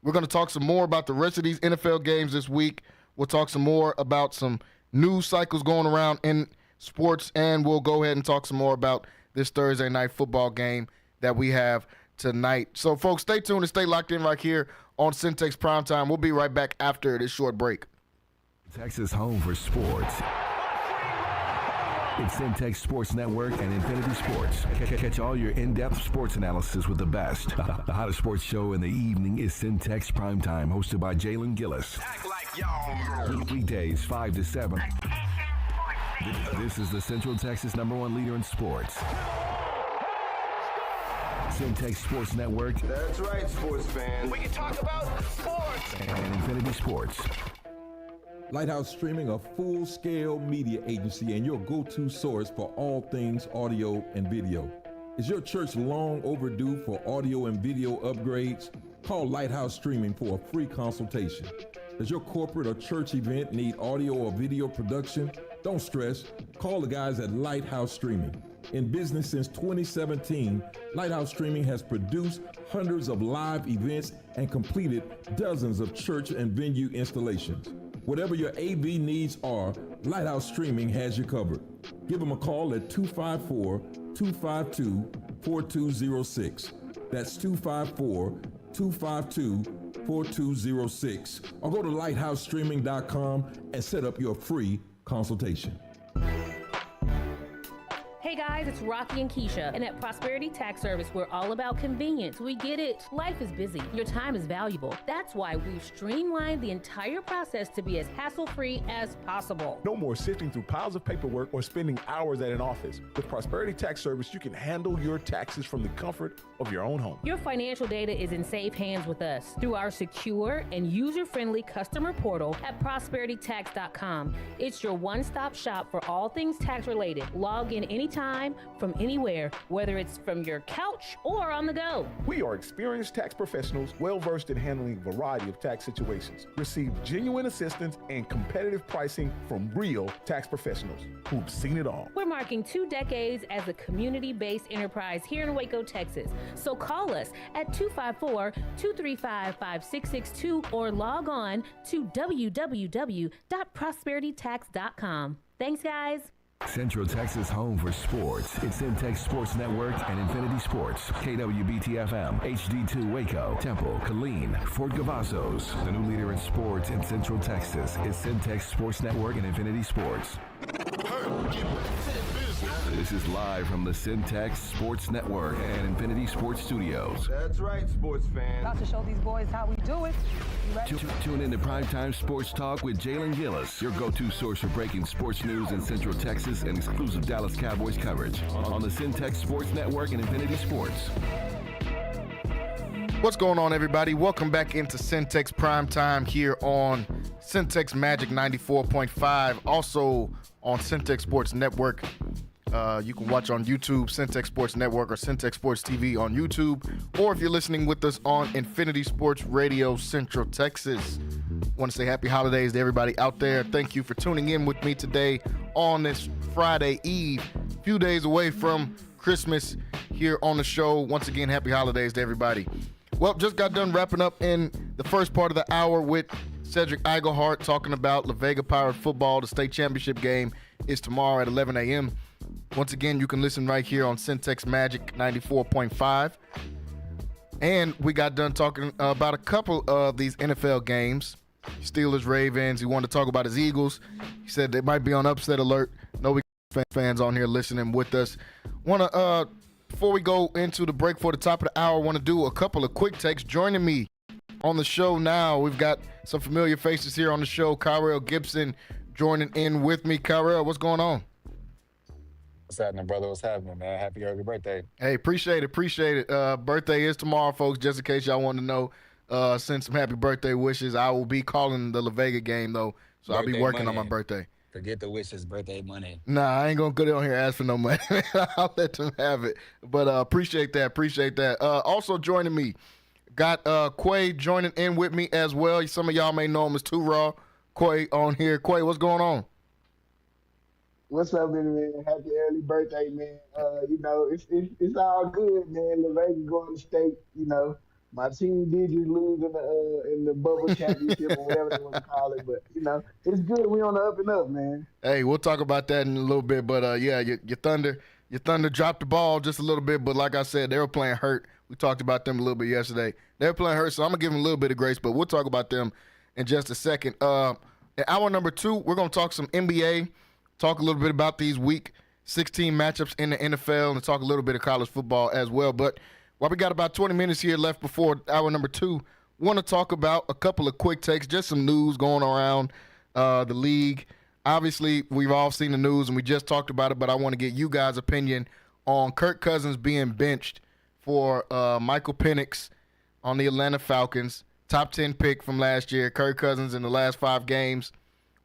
we're going to talk some more about the rest of these NFL games this week. We'll talk some more about some news cycles going around in sports, and we'll go ahead and talk some more about this Thursday night football game that we have tonight. So, folks, stay tuned and stay locked in right here on Centex Primetime. We'll be right back after this short break. Texas home for sports. It's Centex Sports Network and Infinity Sports. Catch all your in-depth sports analysis with the best. The hottest sports show in the evening is Centex Primetime, hosted by Jalen Gillis. Act like y'all. Weekdays 5 to 7. This is the Central Texas #1 leader in sports. Centex Sports Network. That's right, sports fans. We can talk about sports. And Infinity Sports. Lighthouse Streaming, a full-scale media agency and your go-to source for all things audio and video. Is your church long overdue for audio and video upgrades? Call Lighthouse Streaming for a free consultation. Does your corporate or church event need audio or video production? Don't stress. Call the guys at Lighthouse Streaming. In business since 2017, Lighthouse Streaming has produced hundreds of live events and completed dozens of church and venue installations. Whatever your AV needs are, Lighthouse Streaming has you covered. Give them a call at 254-252-4206. That's 254-252-4206. Or go to lighthousestreaming.com and set up your free consultation. Hey guys, it's Rocky and Keisha, and at Prosperity Tax Service, we're all about convenience. We get it. Life is busy. Your time is valuable. That's why we've streamlined the entire process to be as hassle-free as possible. No more sifting through piles of paperwork or spending hours at an office. With Prosperity Tax Service, you can handle your taxes from the comfort of your own home. Your financial data is in safe hands with us through our secure and user-friendly customer portal at prosperitytax.com. It's your one-stop shop for all things tax-related. Log in anytime from anywhere, whether it's from your couch or on the go. We are experienced tax professionals well-versed in handling a variety of tax situations. Receive genuine assistance and competitive pricing from real tax professionals who've seen it all. We're marking 2 decades as a community-based enterprise here in Waco, Texas. So call us at 254-235-5662 or log on to www.prosperitytax.com. Thanks, guys. Central Texas home for sports. It's Centex Sports Network and Infinity Sports. KWBT-FM, HD2 Waco, Temple, Killeen, Fort Cavazos. The new leader in sports in Central Texas is Centex Sports Network and Infinity Sports. This is live from the Centex Sports Network and Infinity Sports Studios. That's right, sports fans. About to show these boys how we do it. You ready? Tune in to Primetime Sports Talk with Jalen Gillis, your go-to source for breaking sports news in Central Texas and exclusive Dallas Cowboys coverage on the Centex Sports Network and Infinity Sports. What's going on, everybody? Welcome back into Centex Primetime here on Centex Magic 94.5, also on Centex Sports Network. You can watch on YouTube, Centex Sports Network, or Centex Sports TV on YouTube, or if you're listening with us on Infinity Sports Radio Central Texas. Want to say happy holidays to everybody out there. Thank you for tuning in with me today on this Friday Eve, a few days away from Christmas here on the show. Once again, happy holidays to everybody. Well, just got done wrapping up in the first part of the hour with Cedric Eigelhart talking about La Vega Pirate football. The state championship game is tomorrow at 11 a.m. Once again, you can listen right here on Centex Magic 94.5. And we got done talking about a couple of these NFL games. Steelers, Ravens. He wanted to talk about his Eagles. He said they might be on upset alert. No, we got fans on here listening with us. Before we go into the break for the top of the hour, I want to do a couple of quick takes. Joining me on the show now, we've got some familiar faces here on the show. Kyrell Gibson joining in with me. Kyrell, what's going on? What's happening, brother? What's happening, man? Happy early birthday. Hey, appreciate it. Birthday is tomorrow, folks, just in case y'all want to know. Send some happy birthday wishes. I will be calling the La Vega game, though, so birthday I'll be working money. On my birthday. Forget the wishes, birthday money. Nah, I ain't going to go down here and ask for no money. I'll let them have it. But appreciate that. Also joining me, got Quay joining in with me as well. Some of y'all may know him as Too Raw. Quay on here. Quay, what's going on? What's up, man? Happy early birthday, man. It's all good, man. La Vega going to state, my team did just lose in the bubble championship or whatever they want to call it, but it's good. We on the up and up, man. Hey, we'll talk about that in a little bit, but your Thunder dropped the ball just a little bit, but like I said, they were playing hurt. We talked about them a little bit yesterday. They were playing hurt, so I'm gonna give them a little bit of grace, but we'll talk about them in just a second. In hour number 2, we're gonna talk some NBA. Talk a little bit about these week 16 matchups in the NFL and talk a little bit of college football as well. But while we got about 20 minutes here left before hour number 2, want to talk about a couple of quick takes, just some news going around the league. Obviously, we've all seen the news and we just talked about it, but I want to get you guys' opinion on Kirk Cousins being benched for Michael Penix on the Atlanta Falcons. Top 10 pick from last year. Kirk Cousins in the last 5 games,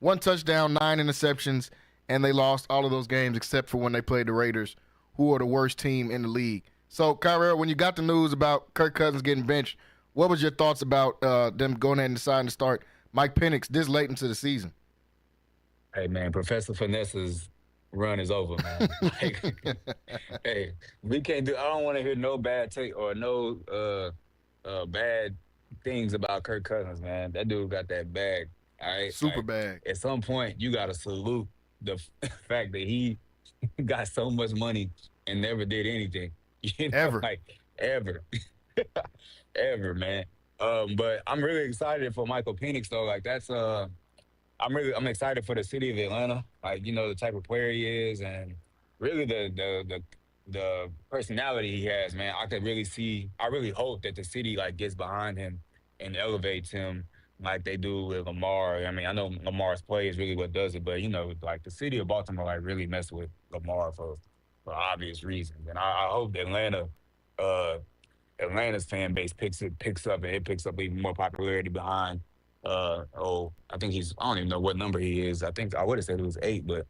1 touchdown, 9 interceptions. And they lost all of those games except for when they played the Raiders, who are the worst team in the league. So, Kyrell, when you got the news about Kirk Cousins getting benched, what was your thoughts about them going ahead and deciding to start Mike Penix this late into the season? Hey, man, Professor Finesse is run is over, man. Like, hey, we can't do. I don't want to hear no bad take or no bad things about Kirk Cousins, man. That dude got that bag. All right, Super like bag. at some point you got to salute the fact that he got so much money and never did anything. You know, Ever. like ever, ever, man. But I'm really excited for Michael Penix though. Like that's I'm excited for the city of Atlanta. Like, you know, the type of player he is and really the personality he has, man. I really hope that the city like gets behind him and elevates him like they do with Lamar. I mean, I know Lamar's play is really what does it, but you know, like the city of Baltimore like really mess with Lamar for obvious reasons. And I hope that uh Atlanta's fan base picks up and it picks up even more popularity behind I think I don't even know what number he is. I think I would have said it was 8, but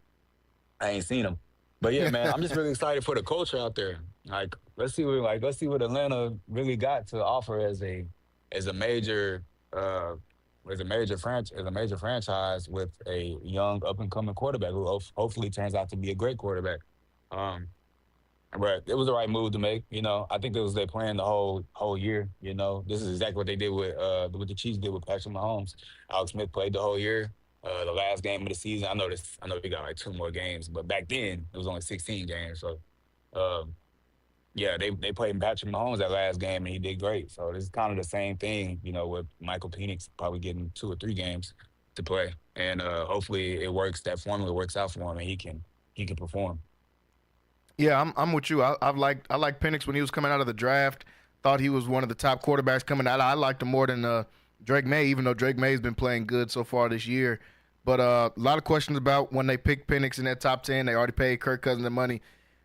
I ain't seen him. But yeah, man, I'm just really excited for the culture out there. Like let's see what Atlanta really got to offer as a major franchise with a young up and coming quarterback who hopefully turns out to be a great quarterback. Um, But it was the right move to make. You know, I think it was their plan the whole year. You know, this is exactly what they did with what the Chiefs did with Patrick Mahomes. Alex Smith played the whole year. The last game of the season, I know we got like 2 more games, but back then it was only 16 games. So, um, yeah, they played Patrick Mahomes that last game and he did great. So this is kind of the same thing, you know, with Michael Penix probably getting 2 or 3 games to play, and hopefully it works. That formula works out for him, and he can perform. Yeah, I'm with you. I like Penix when he was coming out of the draft. Thought he was one of the top quarterbacks coming out. I liked him more than Drake May, even though Drake May's been playing good so far this year. But a lot of questions about when they picked Penix in that top 10. They already paid Kirk Cousins the money.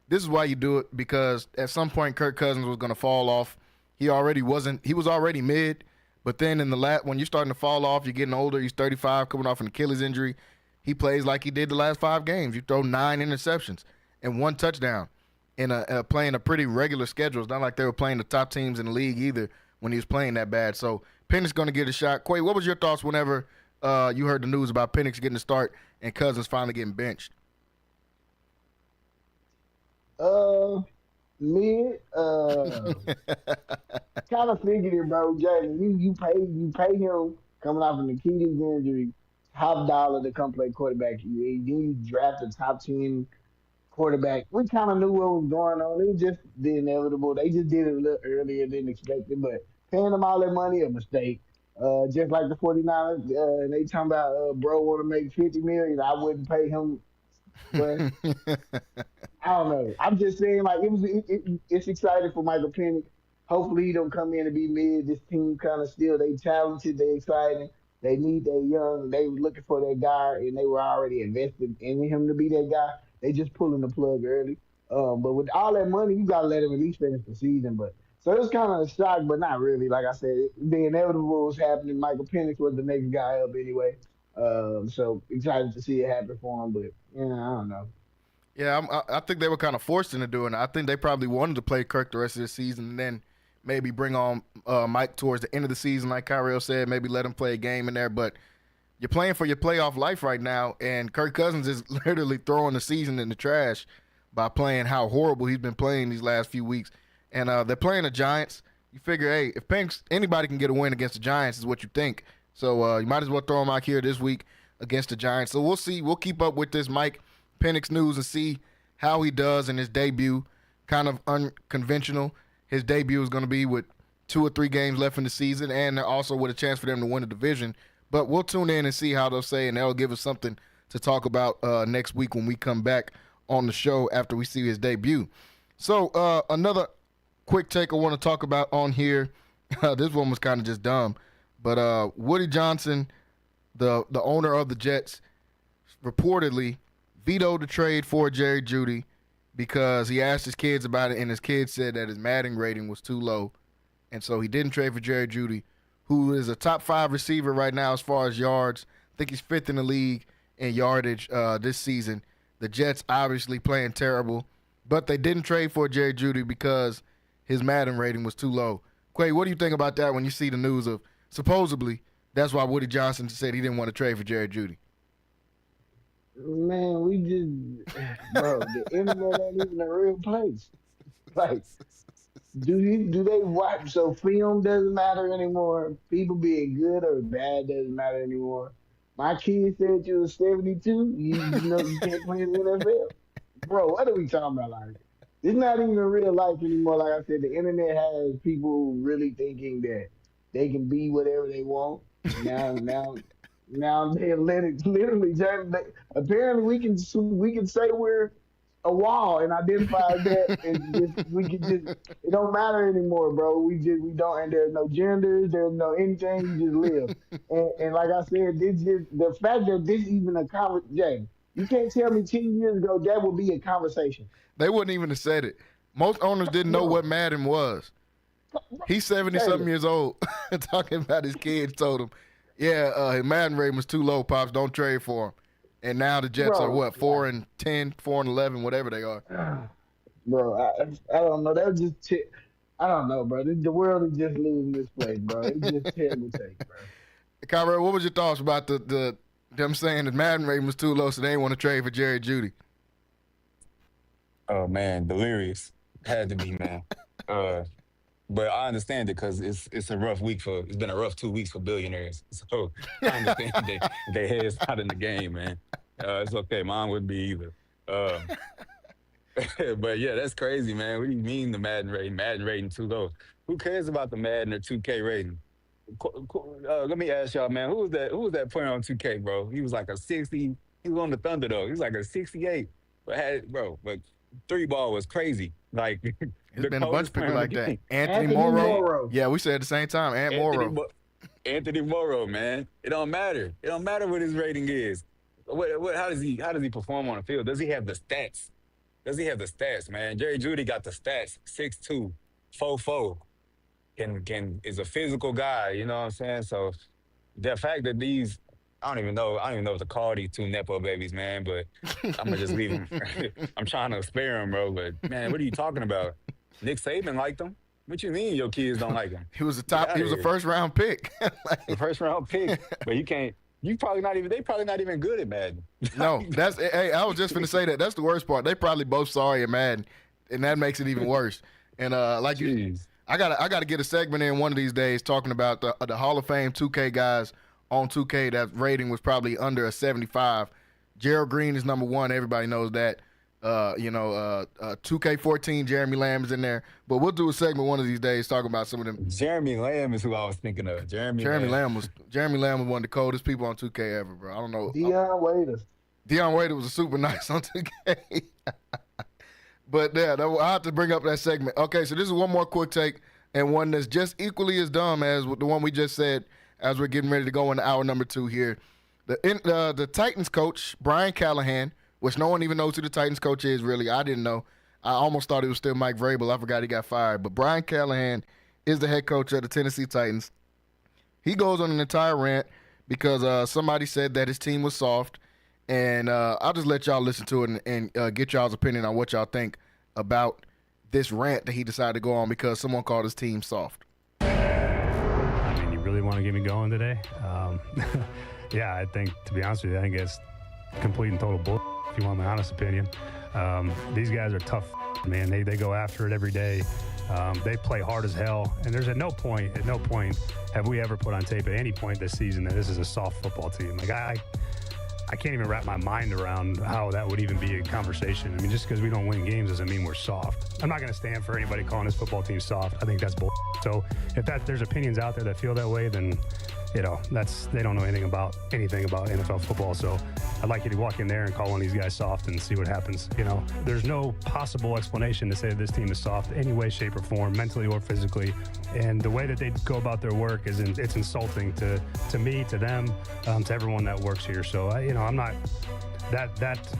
This is why you do it, because at some point Kirk Cousins was going to fall off. He was already mid, but then when you're starting to fall off, you're getting older. He's 35, coming off an Achilles injury. He plays like he did the last 5 games. You throw 9 interceptions and 1 touchdown in playing a pretty regular schedule. It's not like they were playing the top teams in the league either when he was playing that bad. So Penix going to get a shot. Quay, what was your thoughts whenever you heard the news about Penix getting a start and Cousins finally getting benched? Mid, kind of figured it, bro. Jalen, you pay him coming off an Achilles injury, top dollar to come play quarterback. Then you draft a top 10 quarterback. We kind of knew what was going on. It was just the inevitable. They just did it a little earlier than expected, but paying them all that money a mistake. Just like the 49ers, and they talking about bro want to make $50 million. I wouldn't pay him, but I don't know. I'm just saying, like it's exciting for Michael Penix. Hopefully he don't come in and be mid. This team kind of still, they talented, they exciting. They need that young. They were looking for that guy, and they were already invested in him to be that guy. They just pulling the plug early. But with all that money, you gotta let him at least finish the season. But so it was kind of a shock, but not really. Like I said, the inevitable was happening. Michael Penix was the next guy up anyway. So excited to see it happen for him. But I don't know. Yeah, I think they were kind of forced into doing it. I think they probably wanted to play Kirk the rest of the season and then maybe bring on Mike towards the end of the season, like Kyrell said, maybe let him play a game in there. But you're playing for your playoff life right now, and Kirk Cousins is literally throwing the season in the trash by playing how horrible he's been playing these last few weeks. And they're playing the Giants. You figure, hey, if anybody can get a win against the Giants is what you think. So you might as well throw him out here this week against the Giants. So we'll see. We'll keep up with this Mike Penix news and see how he does in his debut. Kind of unconventional. His debut is going to be with 2 or 3 games left in the season, and also with a chance for them to win the division. But we'll tune in and see how they'll say, and that'll give us something to talk about next week when we come back on the show after we see his debut. So another quick take I want to talk about on here. This one was kind of just dumb. But Woody Johnson, the owner of the Jets, reportedly vetoed the trade for Jerry Jeudy because he asked his kids about it, and his kids said that his Madden rating was too low. And so he didn't trade for Jerry Jeudy, who is a top 5 receiver right now as far as yards. I think he's 5th in the league in yardage this season. The Jets obviously playing terrible, but they didn't trade for Jerry Jeudy because his Madden rating was too low. Quay, what do you think about that when you see the news of supposedly that's why Woody Johnson said he didn't want to trade for Jerry Jeudy? Man, we just, bro, the internet ain't even a real place. Like, do they watch? So film doesn't matter anymore. People being good or bad doesn't matter anymore. My kid said you was 72. You know you can't play in the NFL, bro. What are we talking about? Like, it's not even real life anymore. Like I said, the internet has people really thinking that they can be whatever they want. Now they let it literally. Apparently, we can say we're a wall and identify that, and just we can just it don't matter anymore, bro. We don't, and there's no genders, there's no anything. You just live, and like I said, this just the fact that this even a conversation. You can't tell me 10 years ago that would be a conversation. They wouldn't even have said it. Most owners didn't know what Madden was. He's 70-something years old, talking about his kids told him, yeah, his Madden rating was too low, Pops, don't trade for him. And now the Jets are what, 4-10, 4-11, whatever they are. Bro, I don't know. That was just I don't know, bro. The world is just losing this place, bro. It's just terrible take, bro. Conrad, what was your thoughts about them saying the Madden rating was too low, so they didn't want to trade for Jerry Jeudy? Oh man, delirious. Had to be, man. But I understand it because it's a rough week it's been a rough 2 weeks for billionaires. So I understand they heads out in the game, man. It's okay. Mine wouldn't be either. But yeah, that's crazy, man. What do you mean the Madden rating too low? Who cares about the Madden or 2K rating? Let me ask y'all, man. Who was that player on 2K, bro? He was like a 60. He was on the Thunder though. He was like a 68. But 3-ball was crazy. Like there's been a bunch of people like that. Anthony Morrow. Yeah, we said at the same time. Anthony Morrow, man. It don't matter. It don't matter what his rating is. How does he perform on the field? Does he have the stats? Man? Jerry Jeudy got the stats. 6'2", 4'4". Is a physical guy. You know what I'm saying? So the fact that these. I don't even know what to call these two Nepo babies, man, but I'm going to just leave them. I'm trying to spare them, bro, but, man, what are you talking about? Nick Saban liked them. What you mean your kids don't like him? He was a first-round pick. A first-round pick, but they probably not even good at Madden. No, hey, I was just going to say that. That's the worst part. They probably both sorry at Madden, and that makes it even worse. And I got to get a segment in one of these days talking about the Hall of Fame 2K guys on 2K, that rating was probably under a 75. Gerald Green is number one. Everybody knows that. 2K14, Jeremy Lamb is in there. But we'll do a segment one of these days talking about some of them. Jeremy Lamb is who I was thinking of. Jeremy Lamb was one of the coldest people on 2K ever, bro. I don't know. Deion Waiters was super nice on 2K. But yeah, I have to bring up that segment. Okay, so this is one more quick take and one that's just equally as dumb as the one we just said as we're getting ready to go into hour number 2 here. The Titans coach, Brian Callahan, which no one even knows who the Titans coach is, really. I didn't know. I almost thought it was still Mike Vrabel. I forgot he got fired. But Brian Callahan is the head coach of the Tennessee Titans. He goes on an entire rant because somebody said that his team was soft. And I'll just let y'all listen to it and get y'all's opinion on what y'all think about this rant that he decided to go on because someone called his team soft. Really want to get me going today? Yeah, I think, to be honest with you, I think it's complete and total bull. If you want my honest opinion, these guys are tough, man. They go after it every day. They play hard as hell, and there's at no point have we ever put on tape at any point this season that this is a soft football team. Like I can't even wrap my mind around how that would even be a conversation. I mean, just because we don't win games doesn't mean we're soft. I'm not going to stand for anybody calling this football team soft. I think that's bull. So if there's opinions out there that feel that way, then they don't know anything about NFL football. So I'd like you to walk in there and call one of these guys soft and see what happens. There's no possible explanation to say that this team is soft any way, shape, or form, mentally or physically. And the way that they go about their work it's insulting to me, to them, to everyone that works here. So I'm not that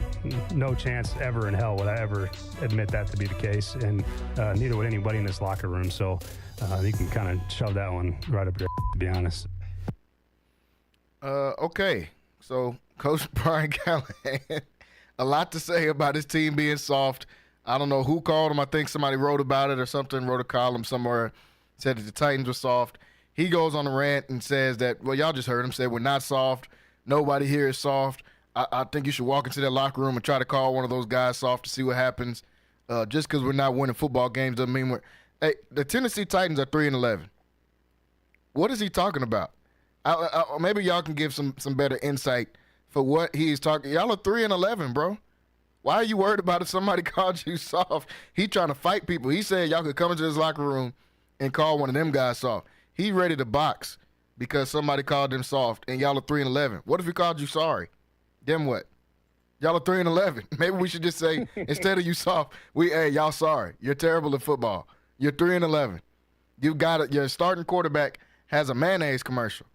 no chance ever in hell would I ever admit that to be the case, and neither would anybody in this locker room. So you can kind of shove that one right up your to be honest. Okay, so Coach Brian Callahan, a lot to say about his team being soft. I don't know who called him. I think somebody wrote about it or something, wrote a column somewhere, said that the Titans were soft. He goes on a rant and says that, well, y'all just heard him say we're not soft. Nobody here is soft. I think you should walk into that locker room and try to call one of those guys soft to see what happens. Just because we're not winning football games doesn't mean we're – hey, the Tennessee Titans are 3-11. What is he talking about? Maybe y'all can give some better insight for what he's talking. Y'all are 3-11, bro. Why are you worried about if somebody called you soft? He trying to fight people. He said y'all could come into this locker room and call one of them guys soft. He ready to box because somebody called him soft, and y'all are 3-11. What if he called you sorry? Then what? Y'all are 3-11. Maybe we should just say, instead of you soft, hey, y'all sorry. You're terrible at football. You're 3-11. You got it. Your starting quarterback has a mayonnaise commercial.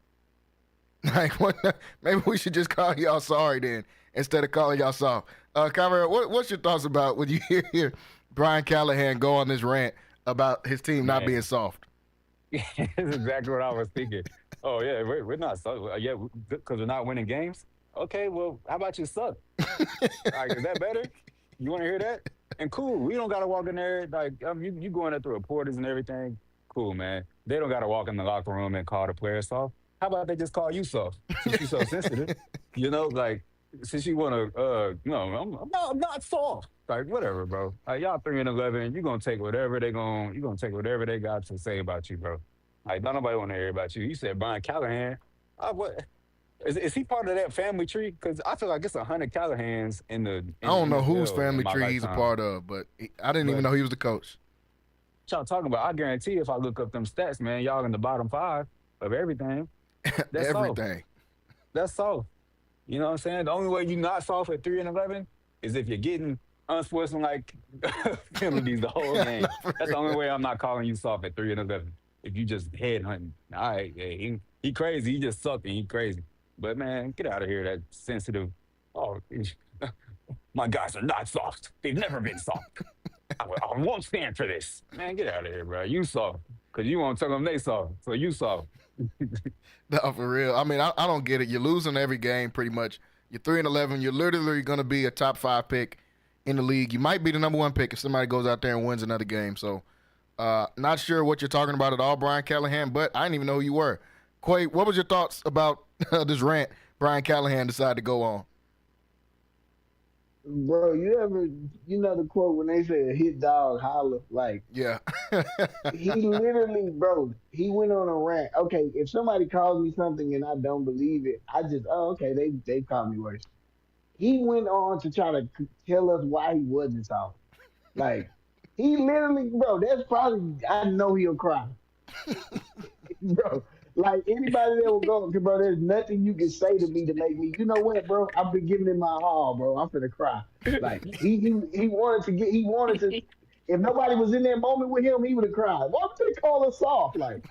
Like, what? Maybe we should just call y'all sorry then instead of calling y'all soft. Conrad, what's your thoughts about when you hear Brian Callahan go on this rant about his team not being soft? That's exactly what I was thinking. Oh, yeah, we're not soft. Yeah, because we're not winning games? Okay, well, how about you suck? Like, is that better? You want to hear that? And cool, we don't got to walk in there. Like, you going at the reporters and everything. Cool, man. They don't got to walk in the locker room and call the players soft. How about they just call you soft since you're so sensitive? You know, like, since you want to, no, I'm not soft. Like, whatever, bro. Like, y'all 3-11, you're going to take whatever you're going to take whatever they got to say about you, bro. Like, don't nobody want to hear about you. You said Brian Callahan. What? Is he part of that family tree? Because I feel like it's 100 Callahans in the I don't know NFL whose family tree lifetime. he's a part of, but I didn't even know he was the coach. What y'all talking about? I guarantee if I look up them stats, man, y'all in the bottom 5 of everything. That's everything. Soft. That's soft. You know what I'm saying? The only way you're not soft at 3-11 is if you're getting unsportsmanlike penalties the whole game. That's the only way I'm not calling you soft at 3-11. If you just headhunting. All right, yeah, he crazy. He just sucked and he crazy. But, man, get out of here, that sensitive. Oh, my guys are not soft. They've never been soft. I won't stand for this. Man, get out of here, bro. You soft. Because you won't tell them they soft. So you soft. No, for real. I mean, I don't get it. You're losing every game pretty much. You're 3-11. You're literally going to be a top 5 pick in the league. You might be the number 1 pick if somebody goes out there and wins another game. So, not sure what you're talking about at all, Brian Callahan, but I didn't even know who you were. Quay, what was your thoughts about this rant Brian Callahan decided to go on? Bro, you know the quote when they say a hit dog holler? Like, yeah. He literally, bro, he went on a rant. Okay, if somebody calls me something and I don't believe it, I just, okay, they called me worse. He went on to try to tell us why he wasn't soft. Like, he literally, bro, that's probably, I know he'll cry. Bro. Like, anybody that will go, bro, there's nothing you can say to me to make me, you know what, bro? I've been giving it my all, bro. I'm finna cry. Like, he wanted to, if nobody was in that moment with him, he would have cried. Why would they call us soft? Like,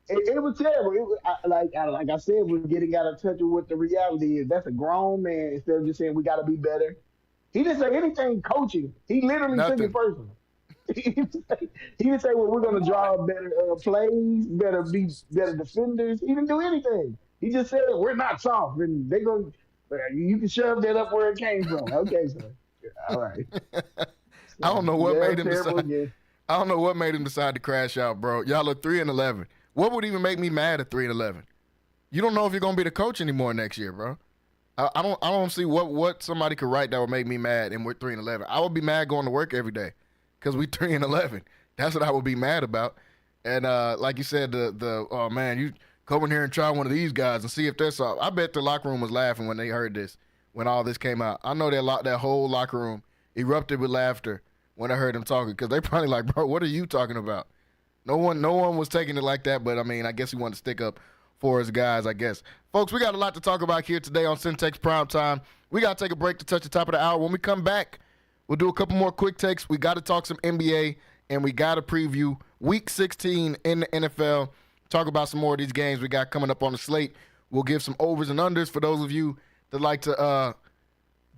it was terrible. It was, like I said, we're getting out of touch with what the reality is. That's a grown man instead of just saying we got to be better. He didn't say anything coaching. He literally took it personal. He didn't say, well, we're going to draw better plays, better defenders. He didn't do anything. He just said, we're not soft. And they're going to, you can shove that up where it came from. Okay, sir. All right. I don't know what made him decide. I don't know what made him decide to crash out, bro. Y'all are 3-11. What would even make me mad at 3-11? You don't know if you're going to be the coach anymore next year, bro. I don't see what somebody could write that would make me mad, and we're 3-11. I would be mad going to work every day. Because we 3-11. That's what I would be mad about. And like you said, oh man, you come in here and try one of these guys and see if they're soft. I bet the locker room was laughing when they heard this, when all this came out. I know that whole locker room erupted with laughter when I heard them talking, because they probably like, bro, what are you talking about? No one was taking it like that, but I mean, I guess he wanted to stick up for his guys, I guess. Folks, we got a lot to talk about here today on Centex Primetime. We got to take a break to touch the top of the hour. When we come back, we'll do a couple more quick takes. We got to talk some NBA, and we got to preview Week 16 in the NFL. Talk about some more of these games we got coming up on the slate. We'll give some overs and unders for those of you that like to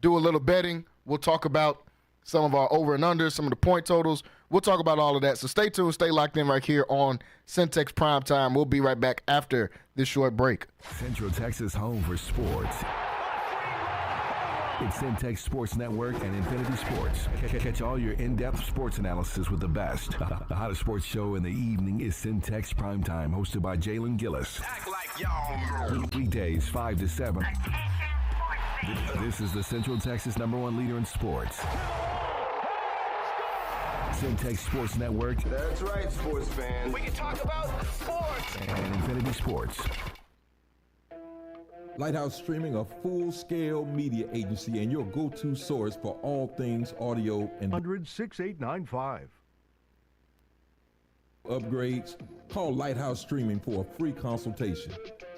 do a little betting. We'll talk about some of our over and unders, some of the point totals. We'll talk about all of that. So stay tuned, stay locked in right here on Centex Primetime. We'll be right back after this short break. Central Texas home for sports. It's Centex Sports Network and Infinity Sports. Catch all your in-depth sports analysis with the best. The hottest sports show in the evening is Centex Primetime, hosted by Jalen Gillis. Act like y'all. Weekdays 5 to 7. This is the Central Texas #1 leader in sports. Centex Sports Network. That's right, sports fans. We can talk about sports. And Infinity Sports. Lighthouse Streaming, a full-scale media agency and your go-to source for all things audio and 100-6895. upgrades. Call Lighthouse Streaming for a free consultation.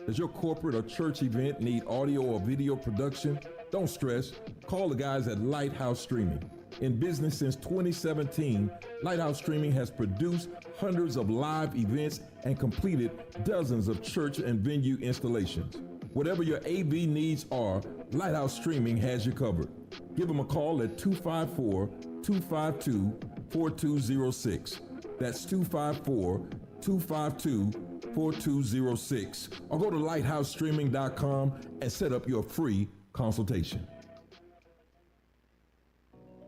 Does your corporate or church event need audio or video production? Don't stress. Call the guys at Lighthouse Streaming. In business since 2017, Lighthouse Streaming has produced hundreds of live events and completed dozens of church and venue installations. Whatever your AV needs are, Lighthouse Streaming has you covered. Give them a call at 254-252-4206. That's 254-252-4206. Or go to lighthousestreaming.com and set up your free consultation.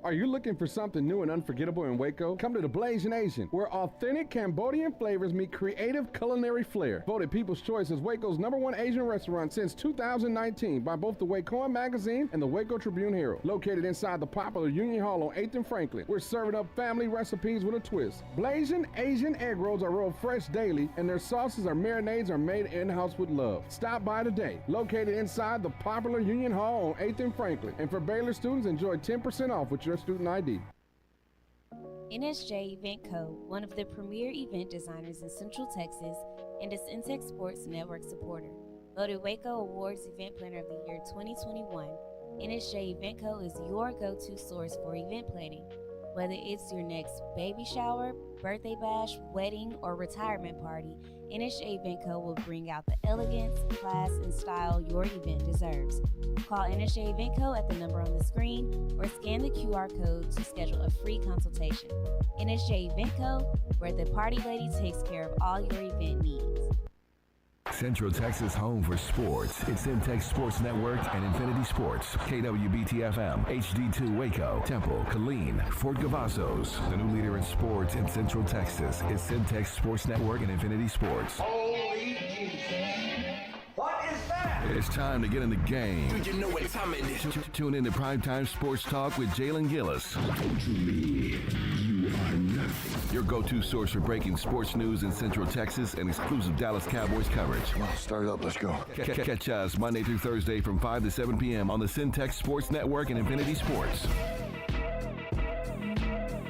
Are you looking for something new and unforgettable in Waco? Come to the Blazing Asian, where authentic Cambodian flavors meet creative culinary flair. Voted People's Choice as Waco's #1 Asian restaurant since 2019 by both the Wacoan Magazine and the Waco Tribune Herald. Located inside the popular Union Hall on 8th and Franklin, we're serving up family recipes with a twist. Blazing Asian egg rolls are rolled fresh daily, and their sauces or marinades are made in-house with love. Stop by today. Located inside the popular Union Hall on 8th and Franklin. And for Baylor students, enjoy 10% off with your student ID. NSJ Event Co., one of the premier event designers in Central Texas and a Centex Sports Network supporter. Voted Waco Awards Event Planner of the Year 2021, NSJ Event Co. is your go-to source for event planning. Whether it's your next baby shower, birthday bash, wedding, or retirement party, NSJ Event Co. will bring out the elegance, class, and style your event deserves. Call NSJ Event Co. at the number on the screen or scan the QR code to schedule a free consultation. NSJ Event Co., where the party lady takes care of all your event needs. Central Texas home for sports. It's Centex Sports Network and Infinity Sports. KWBT-FM, HD2 Waco, Temple, Killeen, Fort Cavazos. The new leader in sports in Central Texas is Centex Sports Network and Infinity Sports. Holy Jesus. What is that? It's time to get in the game. Do you know what time it is? Tune in to Primetime Sports Talk with Jalen Gillis. To me, you are nothing. Your go-to source for breaking sports news in Central Texas and exclusive Dallas Cowboys coverage. Come on, start it up. Let's go. Catch us Monday through Thursday from 5 to 7 p.m. on the Centex Sports Network and Infinity Sports.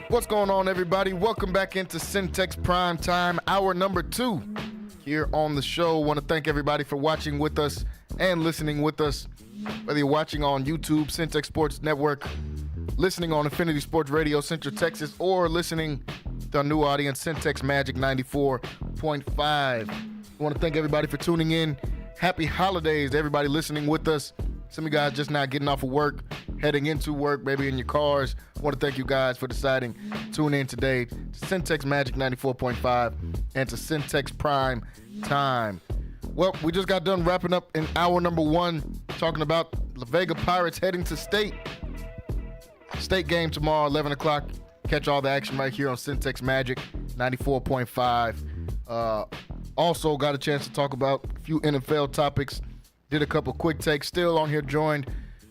What's going on, everybody? Welcome back into Centex Primetime, hour number 2 here on the show. Want to thank everybody for watching with us and listening with us, whether you're watching on YouTube, Centex Sports Network, listening on Infinity Sports Radio, Central Texas, or listening to our new audience, Centex Magic 94.5. I want to thank everybody for tuning in. Happy holidays to everybody listening with us. Some of you guys just now getting off of work, heading into work, maybe in your cars. I want to thank you guys for deciding to tune in today to Centex Magic 94.5 and to Centex Prime Time. Well, we just got done wrapping up in hour number 1, talking about La Vega Pirates heading to state. State game tomorrow, 11 o'clock. Catch all the action right here on Centex Magic 94.5. Also got a chance to talk about a few NFL topics. Did a couple quick takes. Still on here joined.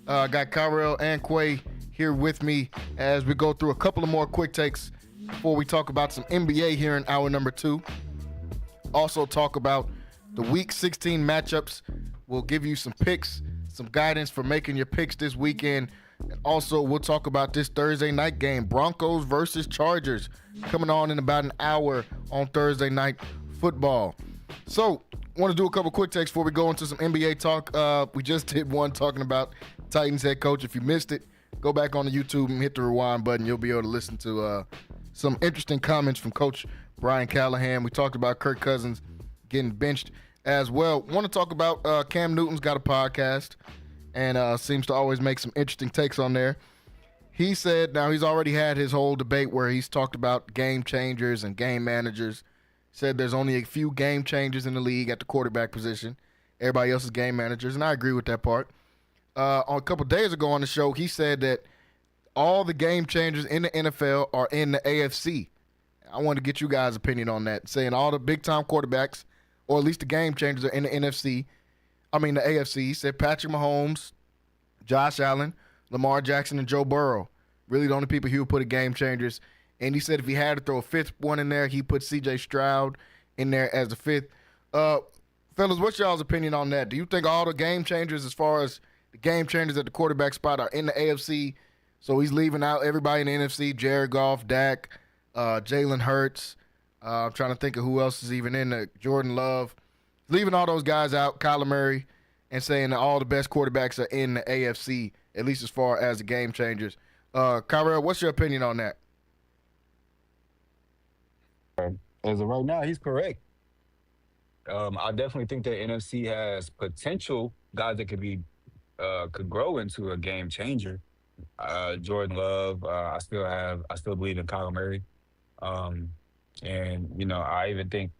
Got Kyrell and Quay here with me as we go through a couple of more quick takes before we talk about some NBA here in hour number 2. Also talk about the Week 16 matchups. We'll give you some picks, some guidance for making your picks this weekend. And also, we'll talk about this Thursday night game, Broncos versus Chargers, coming on in about an hour on Thursday night football. So, want to do a couple quick takes before we go into some NBA talk. We just did one talking about Titans head coach. If you missed it, go back on the YouTube and hit the rewind button. You'll be able to listen to some interesting comments from Coach Brian Callahan. We talked about Kirk Cousins getting benched as well. Want to talk about Cam Newton's got a podcast and seems to always make some interesting takes on there. He said, now he's already had his whole debate where he's talked about game changers and game managers. Said there's only a few game changers in the league at the quarterback position. Everybody else is game managers, and I agree with that part. A couple days ago on the show, he said that all the game changers in the NFL are in the AFC. I want to get you guys' opinion on that, saying all the big-time quarterbacks, or at least the game changers, are in the AFC. He said Patrick Mahomes, Josh Allen, Lamar Jackson, and Joe Burrow. Really the only people he would put at game changers. And he said if he had to throw a fifth one in there, he'd put C.J. Stroud in there as the fifth. Fellas, what's y'all's opinion on that? Do you think all the game changers as far as the game changers at the quarterback spot are in the AFC? So he's leaving out everybody in the NFC, Jared Goff, Dak, Jalen Hurts. I'm trying to think of who else is even in there, Jordan Love. Leaving all those guys out, Kyler Murray, and saying that all the best quarterbacks are in the AFC, at least as far as the game changers. Kyrell, what's your opinion on that? As of right now, he's correct. I definitely think that NFC has potential guys that could grow into a game changer. Jordan Love, I still believe in Kyler Murray. And I even think,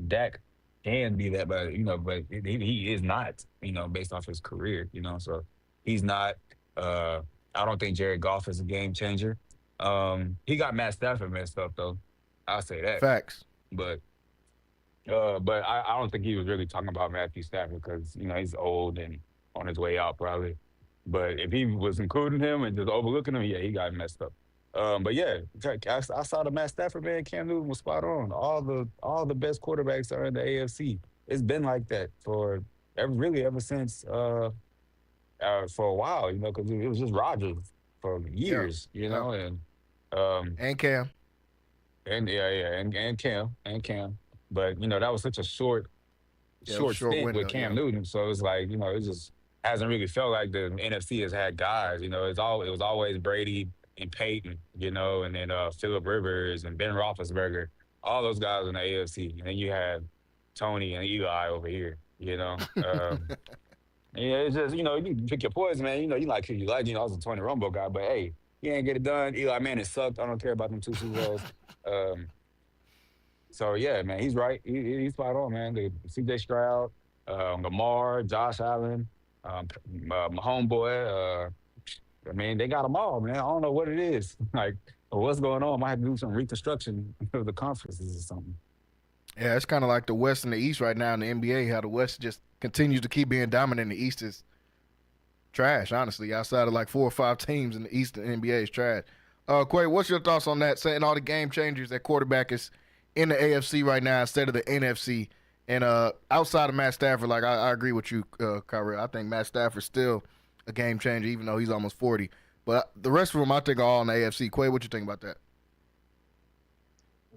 Dak can be that, but he is not, based off his career, so he's not. I don't think Jared Goff is a game changer. He got Matt Stafford messed up though. I'll say that. Facts. But I don't think he was really talking about Matthew Stafford because, he's old and on his way out probably. But if he was including him and just overlooking him, yeah, he got messed up. But yeah, I saw the Matt Stafford, man. Cam Newton was spot on. All the best quarterbacks are in the AFC. It's been like that ever since for a while, because it was just Rodgers for years, and Cam. And Cam. But that was such a short stint window, with Cam Newton. So it's like, it just hasn't really felt like the NFC has had guys. It was always Brady and Peyton, and then Phillip Rivers and Ben Roethlisberger, all those guys in the AFC. And then you had Tony and Eli over here, it's just, you can pick your poison, man. You like who you like. I was a Tony Romo guy, but hey, you ain't get it done. Eli Manning sucked. I don't care about them 2 Super Bowls. So yeah, man, he's right. He's spot on, man. C.J. Stroud, Lamar, Josh Allen, my homeboy. They got them all, man. I don't know what it is. Like, what's going on? Might have to do some reconstruction of the conferences or something. Yeah, it's kind of like the West and the East right now in the NBA, how the West just continues to keep being dominant. The East is trash, honestly. Outside of like 4 or 5 teams in the East, the NBA is trash. Quay, what's your thoughts on that? Saying all the game changers at quarterback is in the AFC right now instead of the NFC. And outside of Matt Stafford, like I agree with you, Kyrie. I think Matt Stafford's still a game changer, even though he's almost 40. But the rest of them, I think, are all in the AFC. Quay, what you think about that?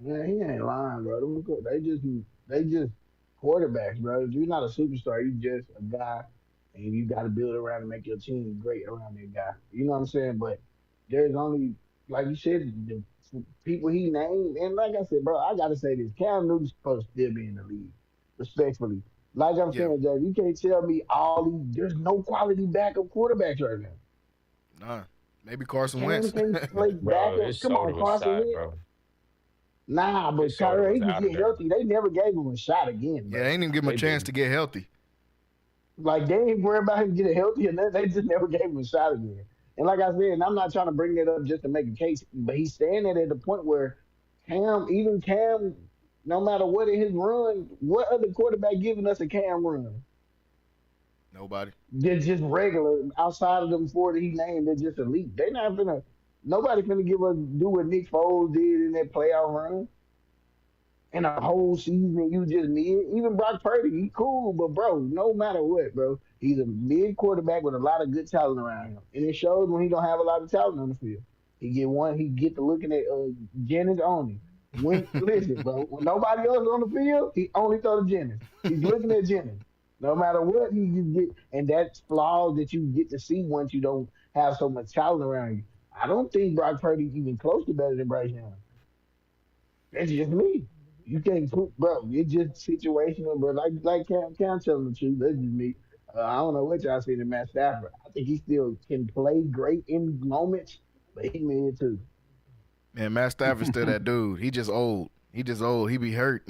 Yeah, he ain't lying, bro. They just quarterbacks, bro. You're not a superstar. You just a guy, and you got to build around and make your team great around that guy. You know what I'm saying? But there's only, like you said, the people he named, and like I said, bro, I got to say this. Cam Newton's supposed to still be in the league, respectfully. Like I'm saying, Jay, you can't tell me there's no quality backup quarterbacks right now. Nah, maybe Carson Wentz. Bro, come on, Carson Wentz. Nah, but Kyrie, he can get healthy. They never gave him a shot again, bro. Yeah, they didn't even give him a chance to get healthy. Like, they ain't worried about him getting healthy, and they just never gave him a shot again. And like I said, and I'm not trying to bring that up just to make a case, but he's standing at the point where Cam, no matter what in his run, what other quarterback giving us a Cam run? Nobody. They're just regular. Outside of them 4 that he named, they're just elite. They're not finna. Nobody finna do what Nick Foles did in that playoff run. In a whole season, you just mid. Even Brock Purdy, he cool, but bro, no matter what, bro, he's a mid quarterback with a lot of good talent around him, and it shows when he don't have a lot of talent on the field. He get to looking at Jennings only. Listen, bro, when nobody else is on the field, he only throw to Jennings. He's looking at Jennings. No matter what, he just get, and that's flaws that you get to see once you don't have so much talent around you. I don't think Brock Purdy's even close to better than Bryce Young. That's just me. You can't put, bro. It's just situational, bro. Like Cam telling the truth. That's just me. I don't know what y'all seen in Matt Stafford. I think he still can play great in moments, but he made too. Man, Matt Stafford's still that dude. He just old. He be hurt,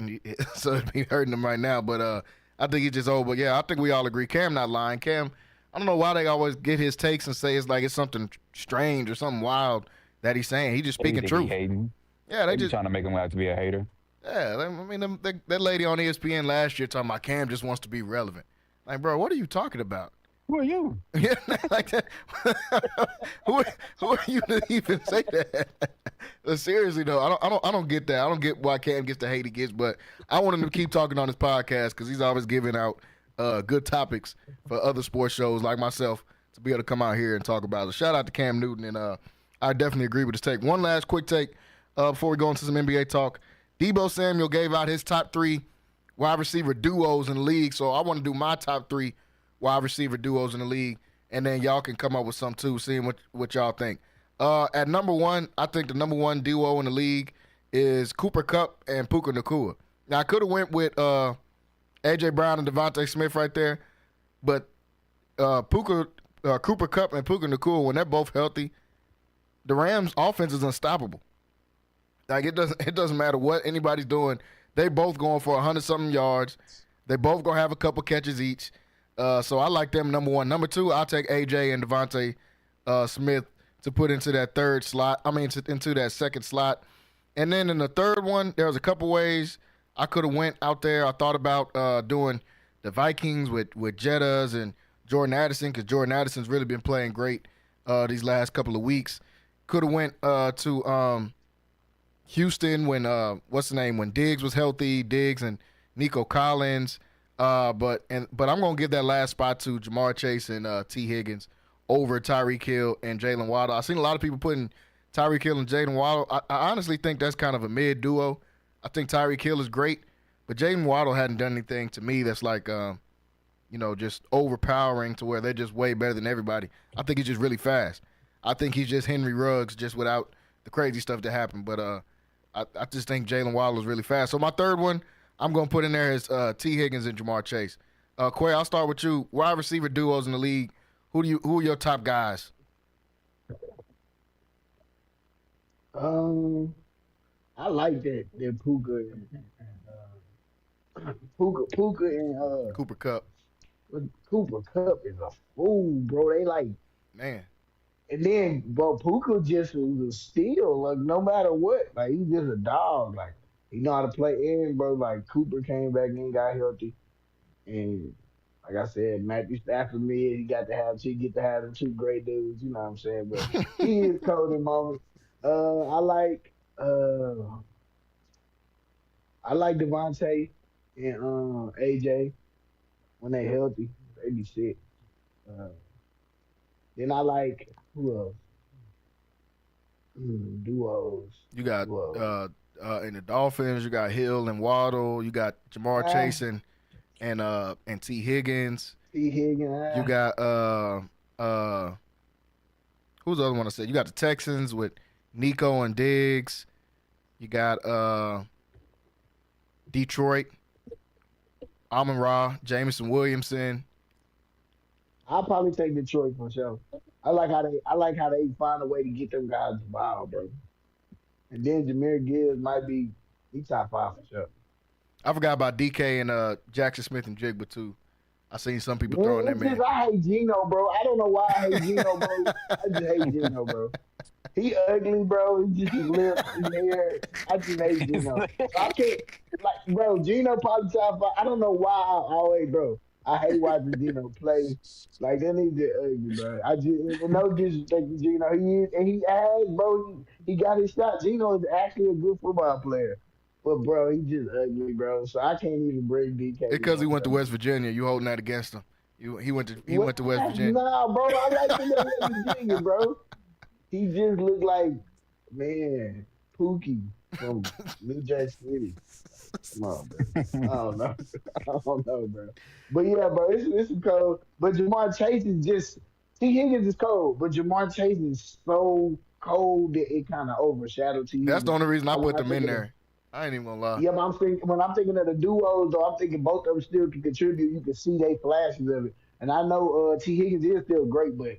so it be hurting him right now. But I think he's just old. But yeah, I think we all agree. Cam not lying. Cam, I don't know why they always get his takes and say it's like it's something strange or something wild that he's saying. He just speaking truth. Yeah, they just trying to make him out to be a hater. Yeah, I mean, that lady on ESPN last year talking about Cam just wants to be relevant. Like, bro, what are you talking about? Who are you? Yeah, like that. who are you to even say that? But seriously though, I don't get that. I don't get why Cam gets the hate he gets, but I want him to keep talking on his podcast because he's always giving out good topics for other sports shows like myself to be able to come out here and talk about it. Shout out to Cam Newton, and I definitely agree with his take. One last quick take before we go into some NBA talk. Deebo Samuel gave out his top 3 wide receiver duos in the league, so I want to do my top 3 wide receiver duos in the league, and then y'all can come up with some too, seeing what y'all think. At number 1, I think the number 1 duo in the league is Cooper Kupp and Puka Nacua. Now, I could have went with A.J. Brown and Devontae Smith right there, but Cooper Kupp and Puka Nacua, when they're both healthy, the Rams' offense is unstoppable. Like, it doesn't matter what anybody's doing. They both going for 100-something yards. They both going to have a couple catches each. So I like them, number 1. Number 2, I'll take A.J. and Devontae Smith to put into that third slot. Into that second slot. And then in the third one, there was a couple ways I could have went out there. I thought about doing the Vikings with Jettas and Jordan Addison, because Jordan Addison's really been playing great these last couple of weeks. Could have went to Houston when when Diggs was healthy, Diggs and Nico Collins. But I'm gonna give that last spot to Jamar Chase and T. Higgins over Tyreek Hill and Jalen Waddle. I've seen a lot of people putting Tyreek Hill and Jalen Waddle. I honestly think that's kind of a mid duo. I think Tyreek Hill is great, but Jalen Waddle hadn't done anything to me that's like just overpowering to where they're just way better than everybody. I think he's just really fast. I think he's just Henry Ruggs, just without the crazy stuff that happened. But I just think Jalen Waddle is really fast. So my third one I'm going to put in there is T. Higgins and Jamar Chase. Quay, I'll start with you. Wide receiver duos in the league. Who are your top guys? I like that Puka and Cooper Kupp. Cooper Kupp is a fool, bro. They like, man. And then, bro, Puka just was a steal. Like, no matter what, like, he's just a dog. Like, he know how to play in, bro. Like, Cooper came back and got healthy. And like I said, Matthew Stafford, he get to have them 2 great dudes. You know what I'm saying? But he is cold in moments. I like Devontae and AJ when they healthy. They be sick. Then I like who else? Duos. You got in the Dolphins, you got Hill and Waddle. You got Jamar Chase and T. Higgins. T. Higgins. You got who's the other one I said? You got the Texans with Nico and Diggs. You got Detroit, Amon-Ra, Jameson Williamson. I'll probably take Detroit for sure. I like how they find a way to get them guys the ball, bro. And then Jahmyr Gibbs might be top 5 for sure. I forgot about DK and Jackson Smith and Jigba too. I seen some people throwing them in. I hate Geno, bro. I don't know why I hate Geno, bro. I just hate Geno, bro. He ugly, bro. He just his lips, his hair. I just hate Geno. I can't, bro. Geno probably top 5. I don't know why I always, bro. I hate watching Geno play. Like, that nigga just ugly, bro. I just, no disrespect to Geno. He got his shot. Geno is actually a good football player. But, bro, he just ugly, bro. So I can't even bring DK. Because he went to West Virginia. You holding that against him. He went to West Virginia. Nah, bro. I like him at West Virginia, bro. He just looked like, man, Pookie from New Jack City. Come on, bro. I don't know, bro. But yeah, bro, it's cold. But Jamar Chase is just T. Higgins is cold, but Jamar Chase is so cold that it kind of overshadowed T. Higgins. That's the only reason I put them in there. I ain't even gonna lie. Yeah, but when I'm thinking of the duos, though, I'm thinking both of them still can contribute. You can see they flashes of it, and I know T. Higgins is still great, but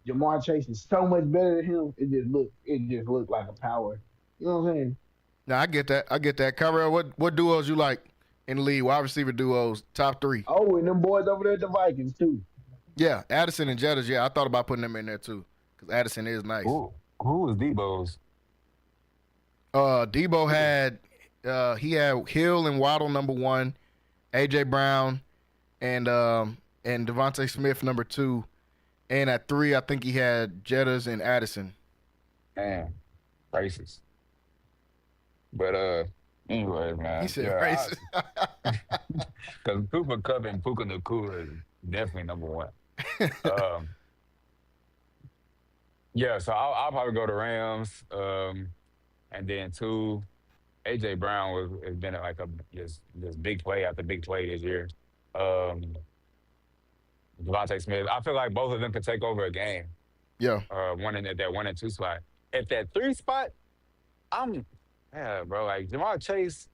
Jamar Chase is so much better than him. It just looked like a power. You know what I'm saying? Now I get that. Kyrell, what duos you like in the league? Wide receiver duos, top 3. Oh, and them boys over there at the Vikings too. Yeah, Addison and Jettas. Yeah, I thought about putting them in there too because Addison is nice. Who was Debo's? Debo had Hill and Waddle number 1, AJ Brown and and Devontae Smith number 2. And at 3, I think he had Jettas and Addison. Man, racist. But anyway, man. He said racist. Because Cooper Cup and Puka Nacua is definitely number 1. Yeah, so I'll probably go to Rams. And then 2, A.J. Brown has been like just big play after big play this year. Devontae Smith, I feel like both of them could take over a game. Yeah. One in that 1 and 2 spot. At that 3 spot, bro. Like Jamar Chase,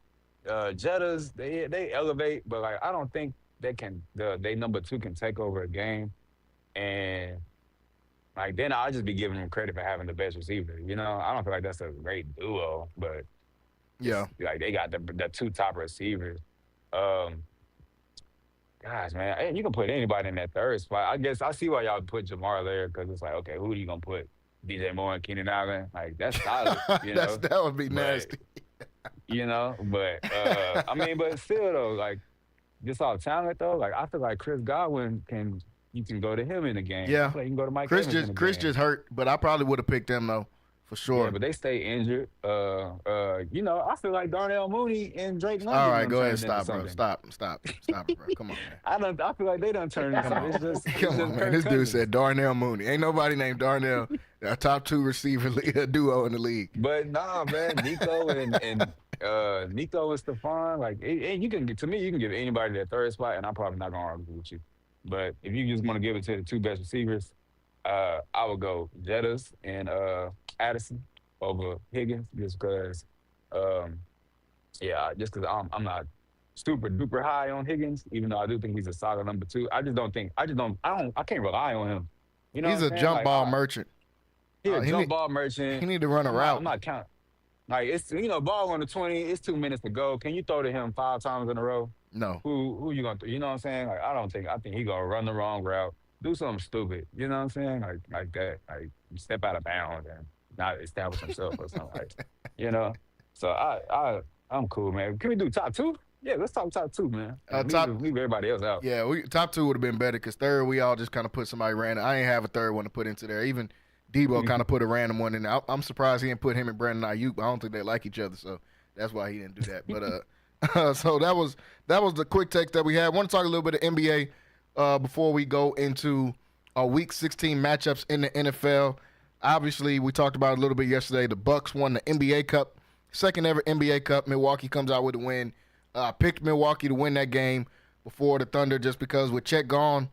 Jettas, they elevate, but like I don't think they number 2 can take over a game. And like then I'll just be giving them credit for having the best receiver. You know, I don't feel like that's a great duo, but yeah, like they got the 2 top receivers. Gosh, man, you can put anybody in that 3rd spot. I guess I see why y'all put Jamar there because it's like, okay, who are you gonna put? DJ Moore and Keenan Allen? Like that's solid. You know, that would be nasty. You know, but I mean, but still though, like just all talent though. Like I feel like Chris Godwin you can go to him in the game. Yeah, I feel like you can go to Mike Chris Evans in the Chris game. just hurt, but I probably would have picked them though. For sure. Yeah, but they stay injured. You know, I feel like Darnell Mooney and Drake London. All right, go ahead, stop, bro. Stop it, bro. Come on, man. I feel like they done turned into something. Come on, man. This dude said Darnell Mooney. Ain't nobody named Darnell. A top 2 receiver duo in the league. But nah, man, Nico and Nico and Stephon, like, and you can give anybody that 3rd spot, and I'm probably not gonna argue with you. But if you just want to give it to the 2 best receivers, I would go Jettas and Addison over Higgins just because, I'm not super duper high on Higgins, even though I do think he's a solid number 2. I can't rely on him. You know, he's a jump ball merchant. He's a jump ball merchant. He need to run a route. I'm not counting. Like it's ball on the 20. It's 2 minutes to go. Can you throw to him 5 times in a row? No. Who you gonna throw? You know what I'm saying? Like I think he gonna run the wrong route, do something stupid. You know what I'm saying? Like that. Like step out of bounds and not establish himself or something like that. You know? So I'm cool, man. Can we do top 2? Yeah, let's talk top 2, man. Leave everybody else out. Yeah, top 2 would have been better because 3rd we all just kind of put somebody random. I ain't have a 3rd one to put into there. Even Debo kind of put a random one in there. I'm surprised he didn't put him and Brandon Ayuk, but I don't think they like each other, so that's why he didn't do that. But so that was the quick text that we had. I want to talk a little bit of NBA before we go into our Week 16 matchups in the NFL. Obviously, we talked about it a little bit yesterday. The Bucks won the NBA Cup, second ever NBA Cup. Milwaukee comes out with a win. I picked Milwaukee to win that game before the Thunder just because with Chet gone,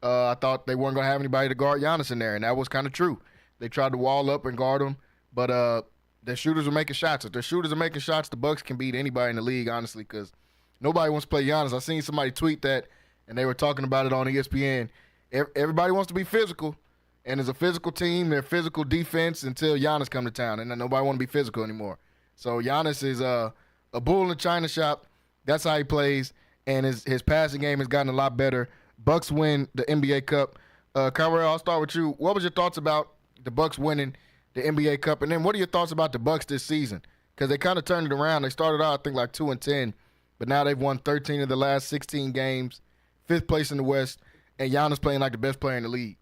I thought they weren't going to have anybody to guard Giannis in there, and that was kind of true. They tried to wall up and guard him, but their shooters are making shots. If their shooters are making shots, the Bucks can beat anybody in the league, honestly, because nobody wants to play Giannis. I seen somebody tweet that, and they were talking about it on ESPN. Everybody wants to be physical, and as a physical team, they're physical defense until Giannis come to town, and then nobody want to be physical anymore. So Giannis is a bull in the china shop. That's how he plays, and his passing game has gotten a lot better. Bucks win the NBA Cup. Kyrie, I'll start with you. What was your thoughts about the Bucks winning the NBA Cup, and then what are your thoughts about the Bucks this season? Because they kind of turned it around. They started out, I think, like 2-10, but now they've won 13 of the last 16 games, 5th place in the West, and Giannis playing like the best player in the league.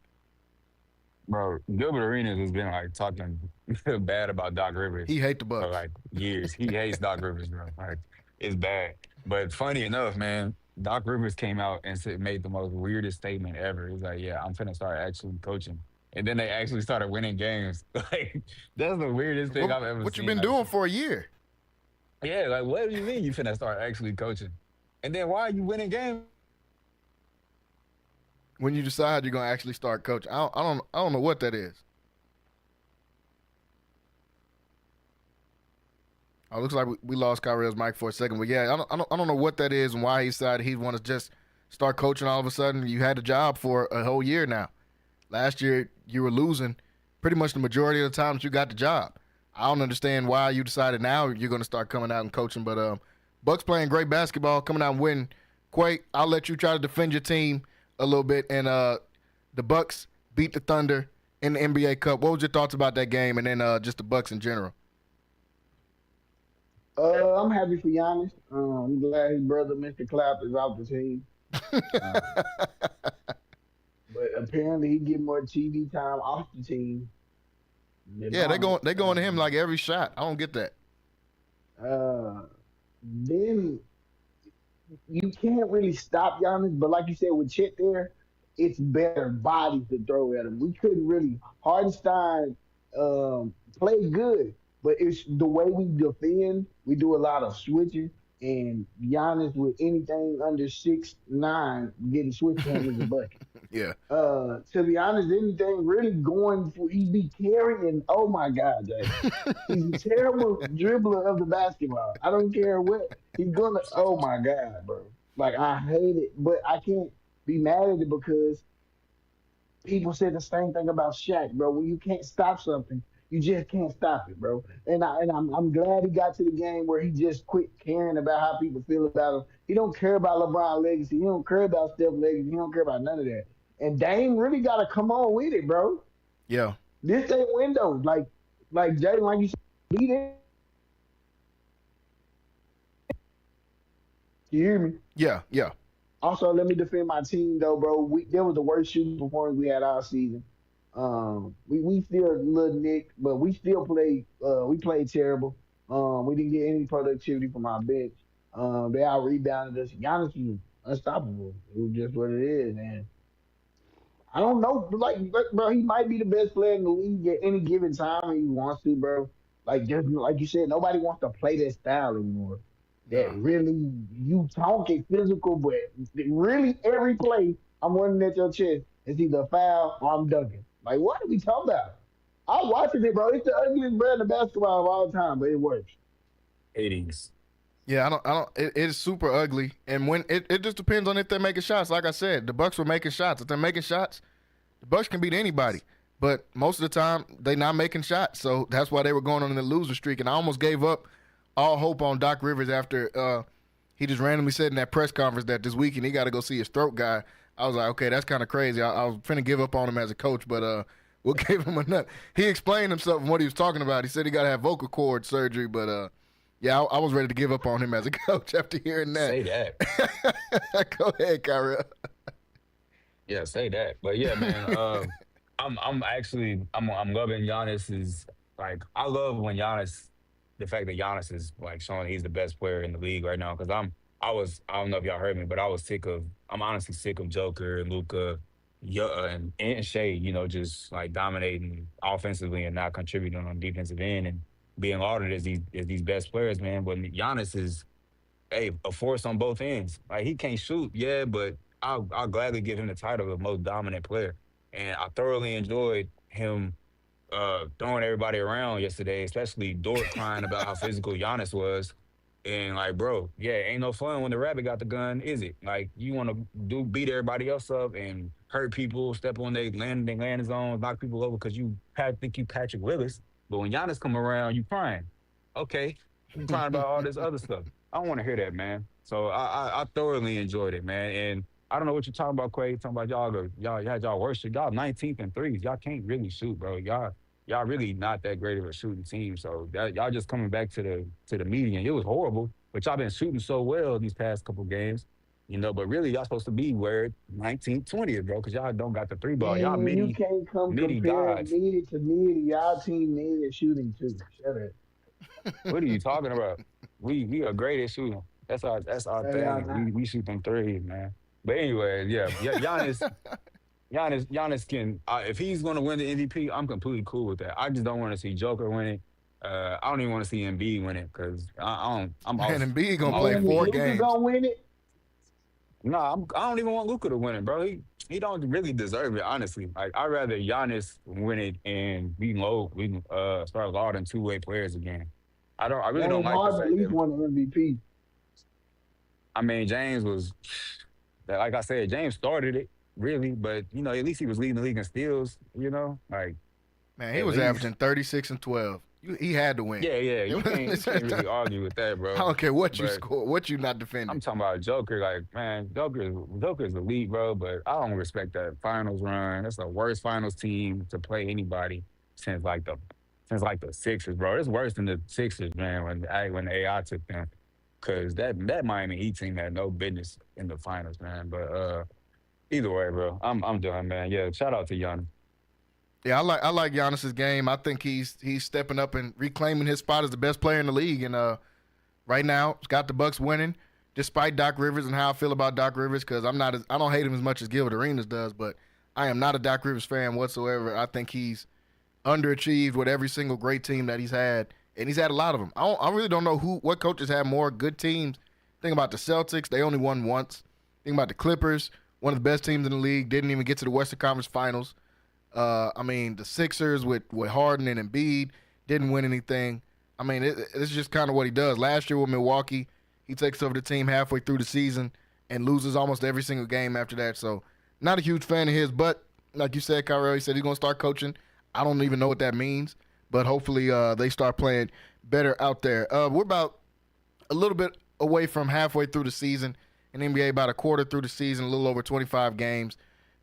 Bro, Gilbert Arenas has been like talking bad about Doc Rivers. He hates the Bucks for like years. He hates Doc Rivers, bro. Like it's bad. But funny enough, man, Doc Rivers came out and made the most weirdest statement ever. He's like, "Yeah, I'm finna start actually coaching." And then they actually started winning games. Like that's the weirdest thing I've ever seen. What you been doing for a year? Yeah, like what do you mean you finna start actually coaching? And then why are you winning games? When you decide you're gonna actually start coaching, I don't know what that is. Oh, looks like we lost Kyrie's mic for a second, but yeah, I don't know what that is and why he decided he want to just start coaching all of a sudden. You had a job for a whole year now. Last year you were losing pretty much the majority of the times you got the job. I don't understand why you decided now you're going to start coming out and coaching, but Bucks playing great basketball, coming out and winning. Quay, I'll let you try to defend your team a little bit, and the Bucks beat the Thunder in the NBA Cup. What was your thoughts about that game, and then just the Bucks in general? I'm happy for Giannis. I'm glad his brother, Mr. Clapp, is off the team. Uh, but apparently he get more TV time off the team. Yeah, they going to him like every shot. I don't get that. Then you can't really stop Giannis, but like you said with Chet there, it's better bodies to throw at him. We couldn't really Hardenstein play good, but it's the way we defend. We do a lot of switching, and Giannis with anything under 6'9", getting switched to him is a bucket. Yeah. To be honest, anything really going for he be carrying. Oh my God, Jay. He's a terrible dribbler of the basketball. I don't care what he's gonna. Oh my God, bro. Like I hate it, but I can't be mad at it because people said the same thing about Shaq, bro. When you can't stop something, you just can't stop it, bro. And I'm glad he got to the game where he just quit caring about how people feel about him. He don't care about LeBron legacy. He don't care about Steph legacy. He don't care about none of that. And Dame really got to come on with it, bro. Yeah. This ain't windows. Like Jalen, like you said, beat it. You hear me? Yeah, yeah. Also, let me defend my team, though, bro. That was the worst shooting performance we had all season. We still a little nick, but we still played. We played terrible. We didn't get any productivity from our bench. They out rebounded us. Giannis was unstoppable. It was just what it is, and I don't know. Like, bro, he might be the best player in the league at any given time if he wants to, bro. Like, just like you said, nobody wants to play that style anymore. That really, you talking physical, but really every play, I'm running at your chest. It's either a foul or I'm dunking. Like, what are we talking about? I'm watching it, bro. It's the ugliest brand of basketball of all time, but it works. 80s. Yeah, I don't. It is super ugly, and when it just depends on if they're making shots. Like I said, the Bucks were making shots. If they're making shots, the Bucks can beat anybody. But most of the time, they're not making shots, so that's why they were going on the loser streak. And I almost gave up all hope on Doc Rivers after he just randomly said in that press conference that this weekend he got to go see his throat guy. I was like, okay, that's kind of crazy. I was finna give up on him as a coach, but we'll give him a nut. He explained himself and what he was talking about. He said he got to have vocal cord surgery, but yeah, I was ready to give up on him as a coach after hearing that. Say that. Go ahead, Kyrie. Yeah, say that. But yeah, man, I'm loving Giannis's, like, I love when Giannis, the fact that Giannis is like showing he's the best player in the league right now. Because I don't know if y'all heard me, but I'm honestly sick of Joker and Luka, and Shea, just like dominating offensively and not contributing on defensive end and being lauded as these best players, man. But Giannis is a force on both ends. Like, he can't shoot, yeah, but I'll gladly give him the title of most dominant player. And I thoroughly enjoyed him throwing everybody around yesterday, especially Dort crying about how physical Giannis was. And like, bro, yeah, ain't no fun when the rabbit got the gun, is it? Like, you want to beat everybody else up and hurt people, step on their landing zones, knock people over because you think you Patrick Willis. But when Giannis come around, you crying. Okay, you crying about all this other stuff. I don't want to hear that, man. So I thoroughly enjoyed it, man. And I don't know what you're talking about, Quay. Talking about y'all had y'all worst. Y'all 19th in threes. Y'all can't really shoot, bro. Y'all really not that great of a shooting team. So y'all just coming back to the median. It was horrible, but y'all been shooting so well these past couple games. But really y'all supposed to be where 19th, 20th, bro, because y'all don't got the three ball. Y'all you can't come compare mid to mid. Y'all team mid at shooting too. Shut it. What are you talking about? We are great at shooting. That's our thing. We shoot them threes, man. But anyway, yeah, Giannis can. If he's going to win the MVP, I'm completely cool with that. I just don't want to see Joker win it. I don't even want to see Embiid win it because I don't. Embiid gonna play 4 games. Gonna win it? No, I don't even want Luka to win it, bro. He don't really deserve it, honestly. Like, I'd rather Giannis win it and we start lauding two-way players again. I really don't like the fact at least won the MVP. I mean, James was, like I said, James started it, really, but, at least he was leading the league in steals, like. Man, he was averaging 36 and 12. He had to win. Yeah, you can't really argue with that, bro. I don't care what you score, what you not defending. I'm talking about Joker. Like, man, Joker's the league, bro, but I don't respect that finals run. That's the worst finals team to play anybody since the Sixers, bro. It's worse than the Sixers, man, when AI took them. because that Miami Heat team had no business in the finals, man. But either way, bro, I'm done, man. Yeah, shout out to Giannis. Yeah, I like Giannis's game. I think he's stepping up and reclaiming his spot as the best player in the league. And right now, he's got the Bucks winning, despite Doc Rivers and how I feel about Doc Rivers. Because I don't hate him as much as Gilbert Arenas does, but I am not a Doc Rivers fan whatsoever. I think he's underachieved with every single great team that he's had, and he's had a lot of them. I really don't know what coaches have more good teams. Think about the Celtics; they only won once. Think about the Clippers, one of the best teams in the league, didn't even get to the Western Conference Finals. The Sixers with Harden and Embiid didn't win anything. It's just kind of what he does. Last year with Milwaukee, he takes over the team halfway through the season and loses almost every single game after that. So, not a huge fan of his, but like you said, Kyrell, he said he's going to start coaching. I don't even know what that means, but hopefully they start playing better out there. We're about a little bit away from halfway through the season in NBA, about a quarter through the season, a little over 25 games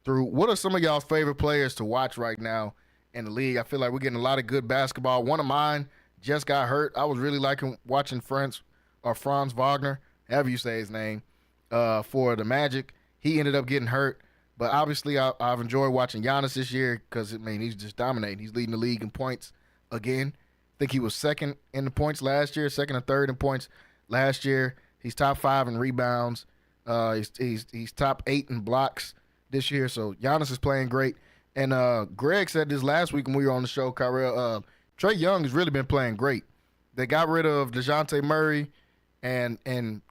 through. What are some of y'all's favorite players to watch right now in the league? I feel like we're getting a lot of good basketball. One of mine just got hurt. I was really liking watching Franz Wagner, however you say his name, for the Magic. He ended up getting hurt. But obviously, I've enjoyed watching Giannis this year because, he's just dominating. He's leading the league in points again. I think he was second in the points last year, second or third in points last year. He's top 5 in rebounds. He's top 8 in blocks this year. So Giannis is playing great. And Greg said this last week when we were on the show, Kyrell, Trae Young has really been playing great. They got rid of DeJounte Murray and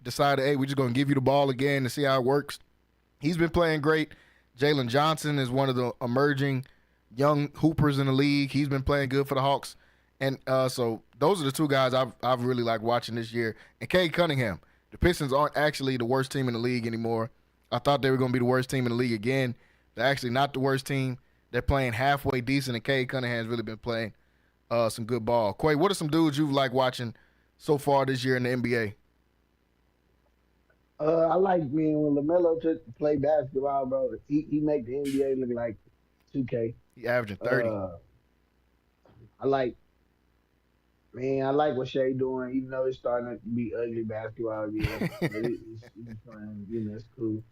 decided, hey, we're just going to give you the ball again to see how it works. He's been playing great. Jalen Johnson is one of the emerging young hoopers in the league. He's been playing good for the Hawks. And so those are the two guys I've really liked watching this year. And Cade Cunningham. The Pistons aren't actually the worst team in the league anymore. I thought they were going to be the worst team in the league again. They're actually not the worst team. They're playing halfway decent, and Cade Cunningham's really been playing some good ball. Quay, what are some dudes you've liked watching so far this year in the NBA? I like, man, when LaMelo took to play basketball, bro, he make the NBA look like 2K. He averaging 30. I like what Shea doing, even though it's starting to be ugly basketball again. But it's fine, it's cool.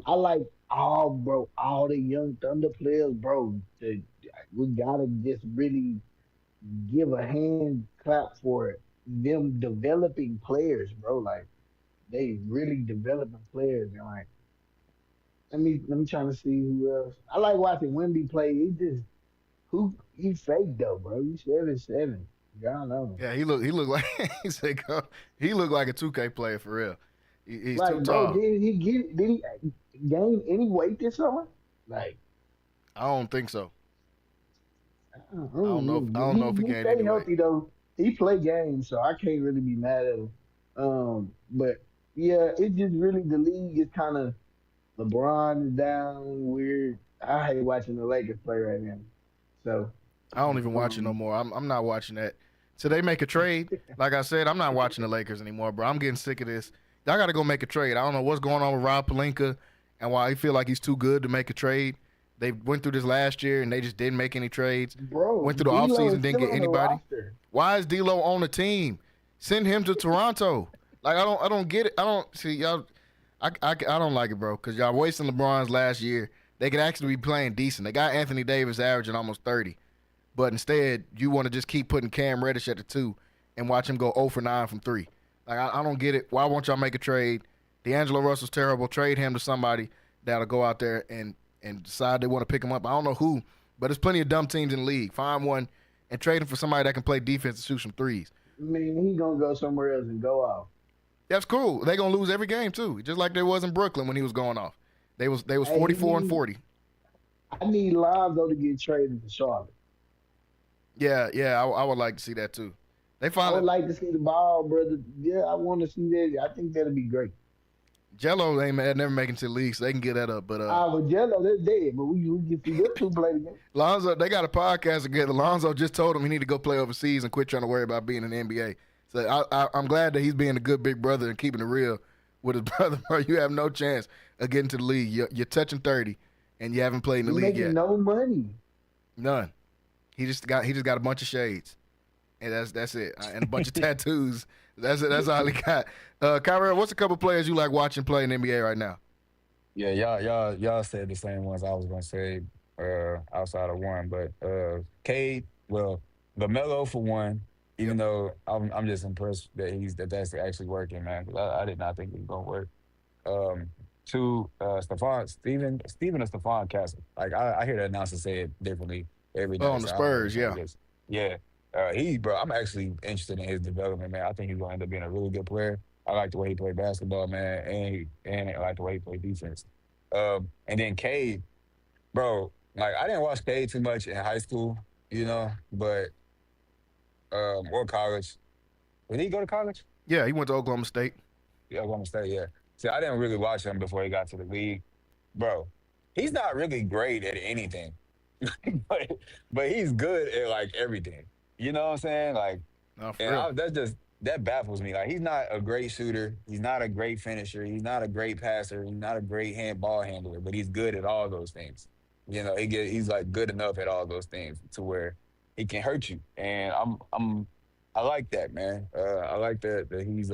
I like all the young Thunder players, bro. We gotta just really give a hand clap for it. Them developing players, bro. Like, they really developing players, and like, let me try to see who else. I like watching Wemby play. He fake though, bro. He's 7'7". Y'all know. Yeah, he look like he looked like a 2K player for real. He's like, too tall. Bro, did he gain any weight this summer? Like, I don't think so. I don't know if he gained stay any healthy weight. though. He play games, so I can't really be mad at him. But yeah, it just really, the league is kind of, LeBron is down weird. I hate watching the Lakers play right now. So I don't even watch it no more. I'm not watching that. So they make a trade. Like I said, I'm not watching the Lakers anymore, bro. I'm getting sick of this. Y'all got to go make a trade. I don't know what's going on with Rob Pelinka and why he feel like he's too good to make a trade. They went through this last year and they just didn't make any trades. Bro, went through the offseason, didn't get anybody. Why is D'Lo on the team? Send him to Toronto. Like, I don't get it. I don't see y'all. I don't like it, bro, because y'all wasting LeBron's last year. They could actually be playing decent. They got Anthony Davis averaging almost 30. But instead, you want to just keep putting Cam Reddish at the 2 and watch him go 0 for 9 from 3. Like, I don't get it. Why won't y'all make a trade? D'Angelo Russell's terrible. Trade him to somebody that'll go out there and decide they want to pick him up. I don't know who, but there's plenty of dumb teams in the league. Find one and trade him for somebody that can play defense and shoot some threes. I mean, he's going to go somewhere else and go off. That's cool. They're going to lose every game, too, just like they was in Brooklyn when he was going off. They was 44 and 40. I need Lonzo to get traded to Charlotte. Yeah, I would like to see that, too. I would like to see the ball, brother. Yeah, I want to see that. I think that'll be great. Jello ain't never making it to the league, so they can get that up. But with Jello, they're dead. But we get to them two play together. Lonzo, they got a podcast together. Lonzo just told him he need to go play overseas and quit trying to worry about being in the NBA. So I'm glad that he's being a good big brother and keeping it real with his brother. Bro, you have no chance of getting to the league. You're touching 30, and you haven't played in the league yet. No money. None. He just got a bunch of shades, and that's it, and a bunch of tattoos That's it. That's all he got. Kyrie, what's a couple players you like watching play in the NBA right now? Yeah, y'all said the same ones I was gonna say outside of one, but Cade, well, LaMelo for one. Even though I'm just impressed that that's actually working, man. 'Cause I did not think it was gonna work. Two, Steven or Stephon Castle. Like I hear the announcer say it differently every day. Oh, on the so I don't know Spurs, what it is. Yeah. I'm actually interested in his development, man. I think he's gonna end up being a really good player. I like the way he played basketball, man, and I like the way he played defense. And then Cade, bro, like I didn't watch Cade too much in high school, but or college. Did he go to college? Yeah, he went to Oklahoma State. Yeah, Oklahoma State, yeah. See, I didn't really watch him before he got to the league. Bro, he's not really great at anything. but he's good at like everything. You know what I'm saying? Like, that baffles me. Like, he's not a great shooter. He's not a great finisher. He's not a great passer. He's not a great ball handler, but he's good at all those things. He's like good enough at all those things to where he can hurt you. And I like that, man. I like that he's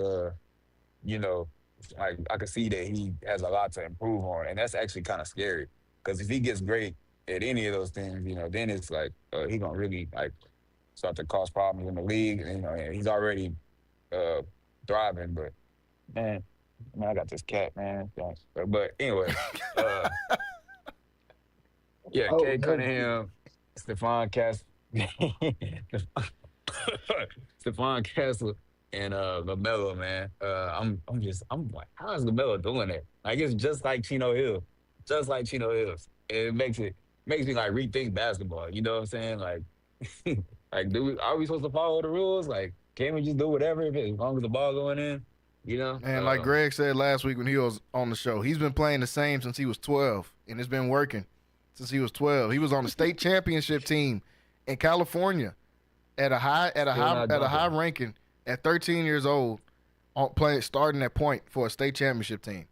like I can see that he has a lot to improve on, and that's actually kind of scary. Because if he gets great at any of those things, then it's like he gonna really like start to cause problems in the league. And he's already thriving, but man, I got this cat, man. But anyway, yeah, Cade Cunningham, Stephon Castle, Stephon Castle, and LaMelo, man. I'm like, how is LaMelo doing that? Like, it's just like Chino Hill. Just like Chino Hills. It makes me like rethink basketball. You know what I'm saying? Like like are we supposed to follow the rules? Like, can't we just do whatever as long as the ball going in? And like Greg said last week when he was on the show, he's been playing the same since he was 12, and it's been working since he was 12. He was on the state championship team in California at a high ranking at 13 years old, starting at point for a state championship team,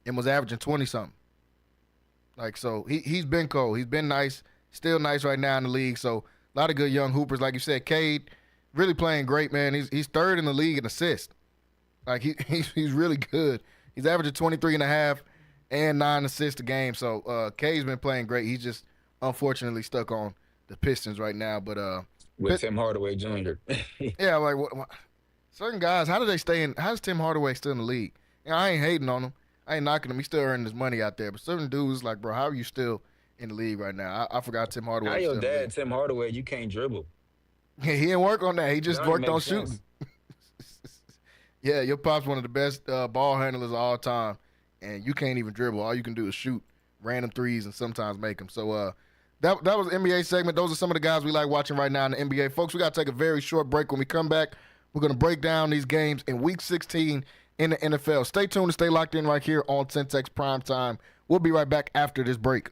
and was averaging 20-something. Like, so he's been cold. He's been nice, still nice right now in the league. So a lot of good young hoopers. Like you said, Cade really playing great, man. He's third in the league in assists. Like, he's really good. He's averaging 23.5 and 9 assists a game. So Cade's been playing great. He's just unfortunately stuck on the Pistons right now. But with Tim Hardaway Jr. Yeah, like what, certain guys, how does Tim Hardaway still in the league? I ain't hating on him. I ain't knocking him. He's still earning his money out there. But certain dudes, like, bro, how are you still in the league right now? I forgot Tim Hardaway. How your dad, Tim Hardaway, you can't dribble? Yeah, he didn't work on that. He just worked on shooting. Yeah, your pop's one of the best ball handlers of all time, and you can't even dribble. All you can do is shoot random threes and sometimes make them. So that was the NBA segment. Those are some of the guys we like watching right now in the NBA. Folks, we got to take a very short break. When we come back, we're going to break down these games in Week 16 in the NFL. Stay tuned and stay locked in right here on Centex Primetime. We'll be right back after this break.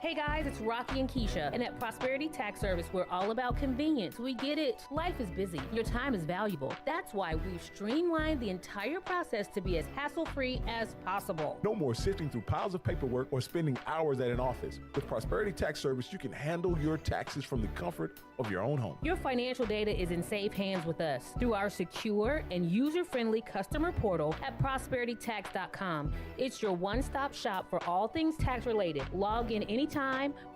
Hey guys, it's Rocky and Keisha, and at Prosperity Tax Service, we're all about convenience. We get it. Life is busy. Your time is valuable. That's why we've streamlined the entire process to be as hassle-free as possible. No more sifting through piles of paperwork or spending hours at an office. With Prosperity Tax Service, you can handle your taxes from the comfort of your own home. Your financial data is in safe hands with us through our secure and user-friendly customer portal at prosperitytax.com. It's your one-stop shop for all things tax-related. Log in anytime,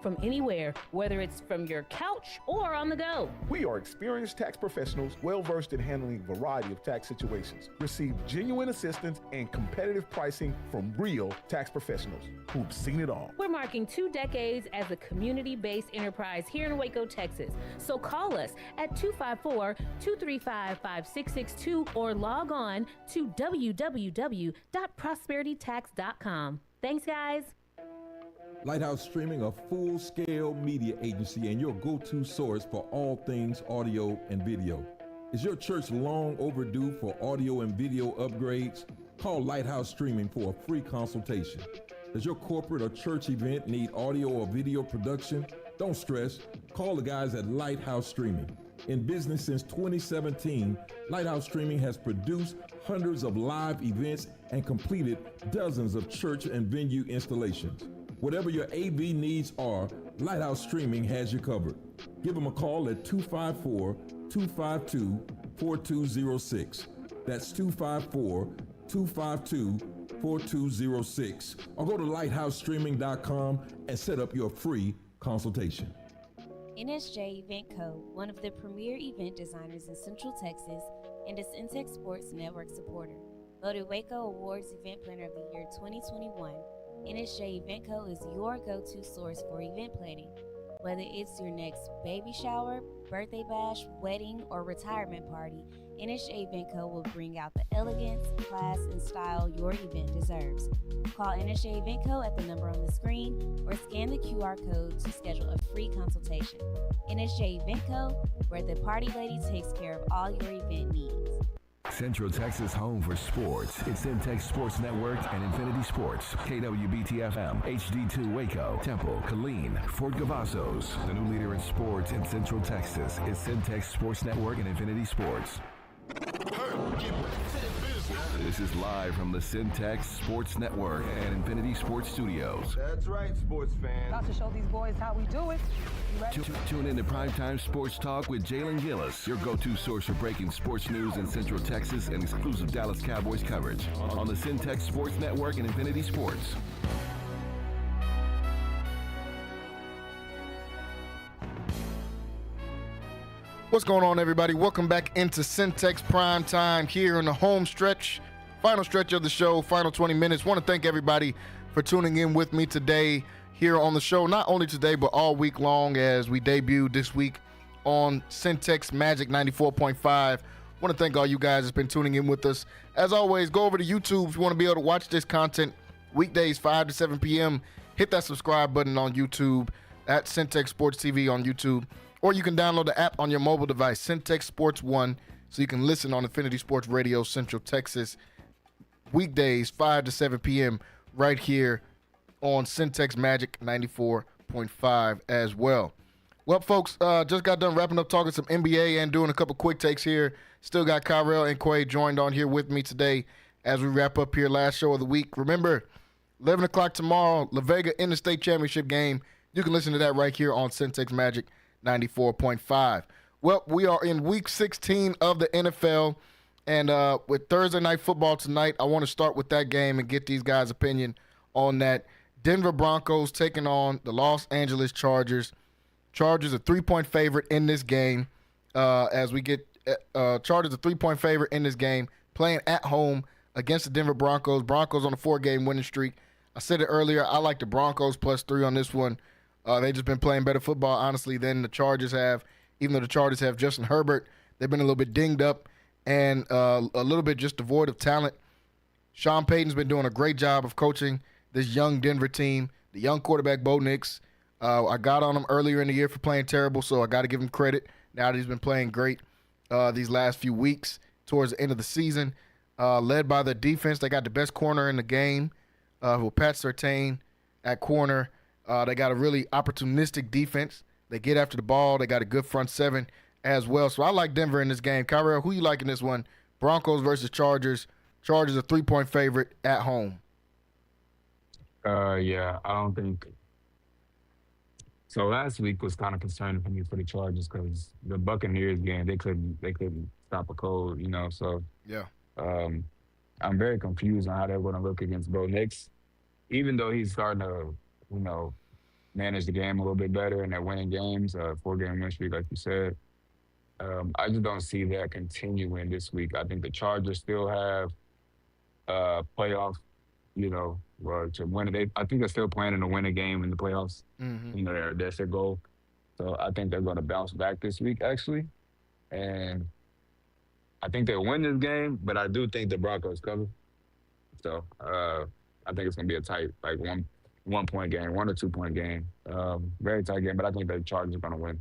from anywhere, whether it's from your couch or on the go. We are experienced tax professionals, well-versed in handling a variety of tax situations. Receive genuine assistance and competitive pricing from real tax professionals who've seen it all. We're marking 2 decades as a community-based enterprise here in Waco, Texas. So call us at 254-235-5662 or log on to www.prosperitytax.com. Thanks, guys. Lighthouse Streaming, a full-scale media agency and your go-to source for all things audio and video. Is your church long overdue for audio and video upgrades? Call Lighthouse Streaming for a free consultation. Does your corporate or church event need audio or video production? Don't stress. Call the guys at Lighthouse Streaming. In business since 2017, Lighthouse Streaming has produced hundreds of live events and completed dozens of church and venue installations. Whatever your AV needs are, Lighthouse Streaming has you covered. Give them a call at 254-252 254-252-4206. That's 254-252-4206. Or go to lighthousestreaming.com and set up your free consultation. NSJ Event Co., one of the premier event designers in Central Texas and a Centex Sports Network supporter. Voted Waco Awards Event Planner of the Year 2021, NSJ Event Co. is your go-to source for event planning. Whether it's your next baby shower, birthday bash, wedding, or retirement party, NSJ Event Co. will bring out the elegance, class, and style your event deserves. Call NSJ Event Co. at the number on the screen or scan the QR code to schedule a free consultation. NSJ Event Co., where the party lady takes care of all your event needs. Central Texas home for sports. It's Centex Sports Network and Infinity Sports. KWBT-FM, HD2 Waco, Temple, Killeen, Fort Cavazos. The new leader in sports in Central Texas is Centex Sports Network and Infinity Sports. This is live from the Centex Sports Network and Infinity Sports Studios. That's right, sports fans. About to show these boys how we do it. You ready? Tune in to Primetime Sports Talk with Jalen Gillis, your go-to source for breaking sports news in Central Texas and exclusive Dallas Cowboys coverage on the Centex Sports Network and Infinity Sports. What's going on, everybody? Welcome back into Centex Prime Time here in the home stretch, final stretch of the show, final 20 minutes. Want to thank everybody for tuning in with me today here on the show, not only today, but all week long as we debuted this week on Centex Magic 94.5. Want to thank all you guys that's been tuning in with us. As always, go over to YouTube if you want to be able to watch this content weekdays 5 to 7 p.m. Hit that subscribe button on YouTube at Centex Sports TV on YouTube. Or you can download the app on your mobile device, Centex Sports One, so you can listen on Infinity Sports Radio, Central Texas, weekdays 5 to 7 p.m. right here on Centex Magic 94.5 as well. Well, folks, just got done wrapping up talking some NBA and doing a couple quick takes here. Still got Kyrell and Quay joined on here with me today as we wrap up here last show of the week. Remember, 11 o'clock tomorrow, La Vega in the state championship game. You can listen to that right here on Centex Magic 94.5. Well, we are in week 16 of the NFL, and with Thursday night football tonight, I want to start with that game and get these guys' opinion on that. Denver Broncos taking on the Los Angeles Chargers. Chargers a 3-point favorite in this game. As we get Chargers a 3-point favorite in this game, playing at home against the Denver Broncos. Broncos on a 4-game winning streak. I said it earlier, I like the Broncos +3 on this one. They've just been playing better football, honestly, than the Chargers have. Even though the Chargers have Justin Herbert, they've been a little bit dinged up and a little bit just devoid of talent. Sean Payton's been doing a great job of coaching this young Denver team. The young quarterback, Bo Nix, I got on him earlier in the year for playing terrible, so I got to give him credit. Now that he's been playing great these last few weeks towards the end of the season. Led by the defense, they got the best corner in the game, with Pat Surtain at corner. They got a really opportunistic defense. They get after the ball. They got a good front seven as well. So I like Denver in this game. Kyrell, who you like in this one? Broncos versus Chargers. Chargers a 3-point favorite at home. Yeah, I don't think. So last week was kind of concerning for me for the Chargers because the Buccaneers game, they couldn't stop a cold, So yeah, I'm very confused on how they're going to look against Bo Nix, even though he's starting to manage the game a little bit better and they're winning games, 4-game win streak, like you said. I just don't see that continuing this week. I think the Chargers still have playoff, to win it. I think they're still planning to win a game in the playoffs. Mm-hmm. That's their goal. So I think they're going to bounce back this week, actually. And I think they'll win this game, but I do think the Broncos cover. So I think it's going to be a tight, like one-point game, 1 or 2-point game. Very tight game, but I think the Chargers are going to win.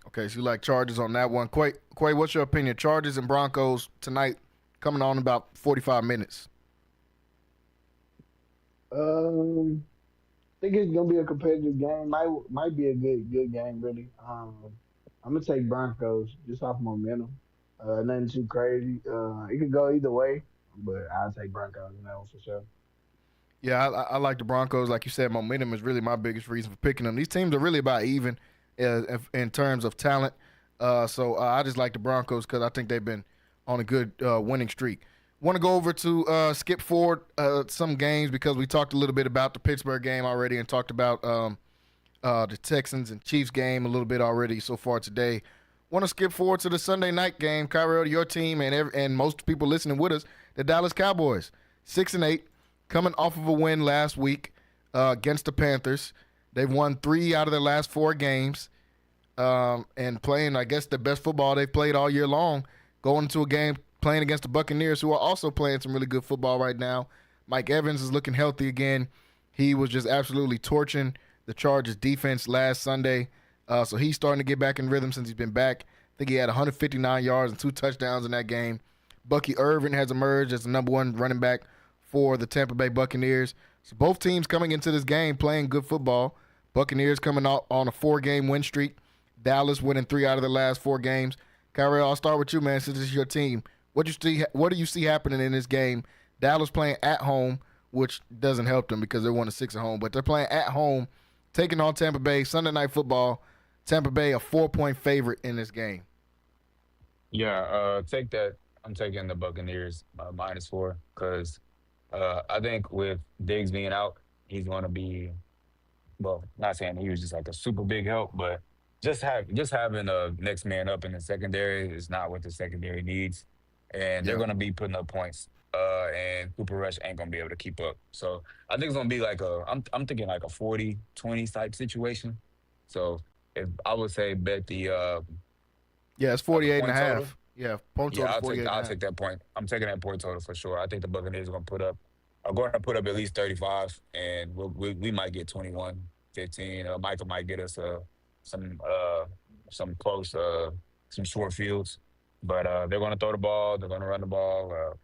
Okay, so you like Chargers on that one. Quay, what's your opinion? Chargers and Broncos tonight coming on in about 45 minutes. I think it's gonna be a competitive game. Might be a good game, really. I'm gonna take Broncos just off momentum. Nothing too crazy. It could go either way, but I'll take Broncos in that one for sure. Yeah, I like the Broncos. Like you said, momentum is really my biggest reason for picking them. These teams are really about even in terms of talent. So I just like the Broncos because I think they've been on a good winning streak. Want to go over to skip forward some games because we talked a little bit about the Pittsburgh game already and talked about the Texans and Chiefs game a little bit already so far today. Want to skip forward to the Sunday night game, Kyrell, your team and most people listening with us, the Dallas Cowboys, 6-8, coming off of a win last week against the Panthers. They've won 3 out of their last 4 games and playing, I guess, the best football they've played all year long, going into a game playing against the Buccaneers, who are also playing some really good football right now. Mike Evans is looking healthy again. He was just absolutely torching the Chargers defense last Sunday. So he's starting to get back in rhythm since he's been back. I think he had 159 yards and 2 touchdowns in that game. Bucky Irvin has emerged as the number 1 running back for the Tampa Bay Buccaneers. So both teams coming into this game playing good football. Buccaneers coming out on a 4-game win streak. Dallas winning 3 out of the last 4 games. Kyrell, I'll start with you, man, since this is your team. What do you see happening in this game? Dallas playing at home, which doesn't help them because they're 1-6 at home, but they're playing at home, taking on Tampa Bay, Sunday Night Football. Tampa Bay a 4-point favorite in this game. Yeah, take that. I'm taking the Buccaneers -4 because I think with Diggs being out, he's going to be, well, not saying he was just like a super big help, but just having a next man up in the secondary is not what the secondary needs, and they're going to be putting up points. And Cooper Rush ain't going to be able to keep up. So I think it's going to be like I'm thinking like a 40-20 type situation. So if I would say bet the it's 48.5. Yeah, point total. Yeah, I'll take that point. I'm taking that point total for sure. I think the Buccaneers are going to put up at least 35, and we might get 21, 15. Michael might get us some close, some short fields, but they're going to throw the ball. They're going to run the ball.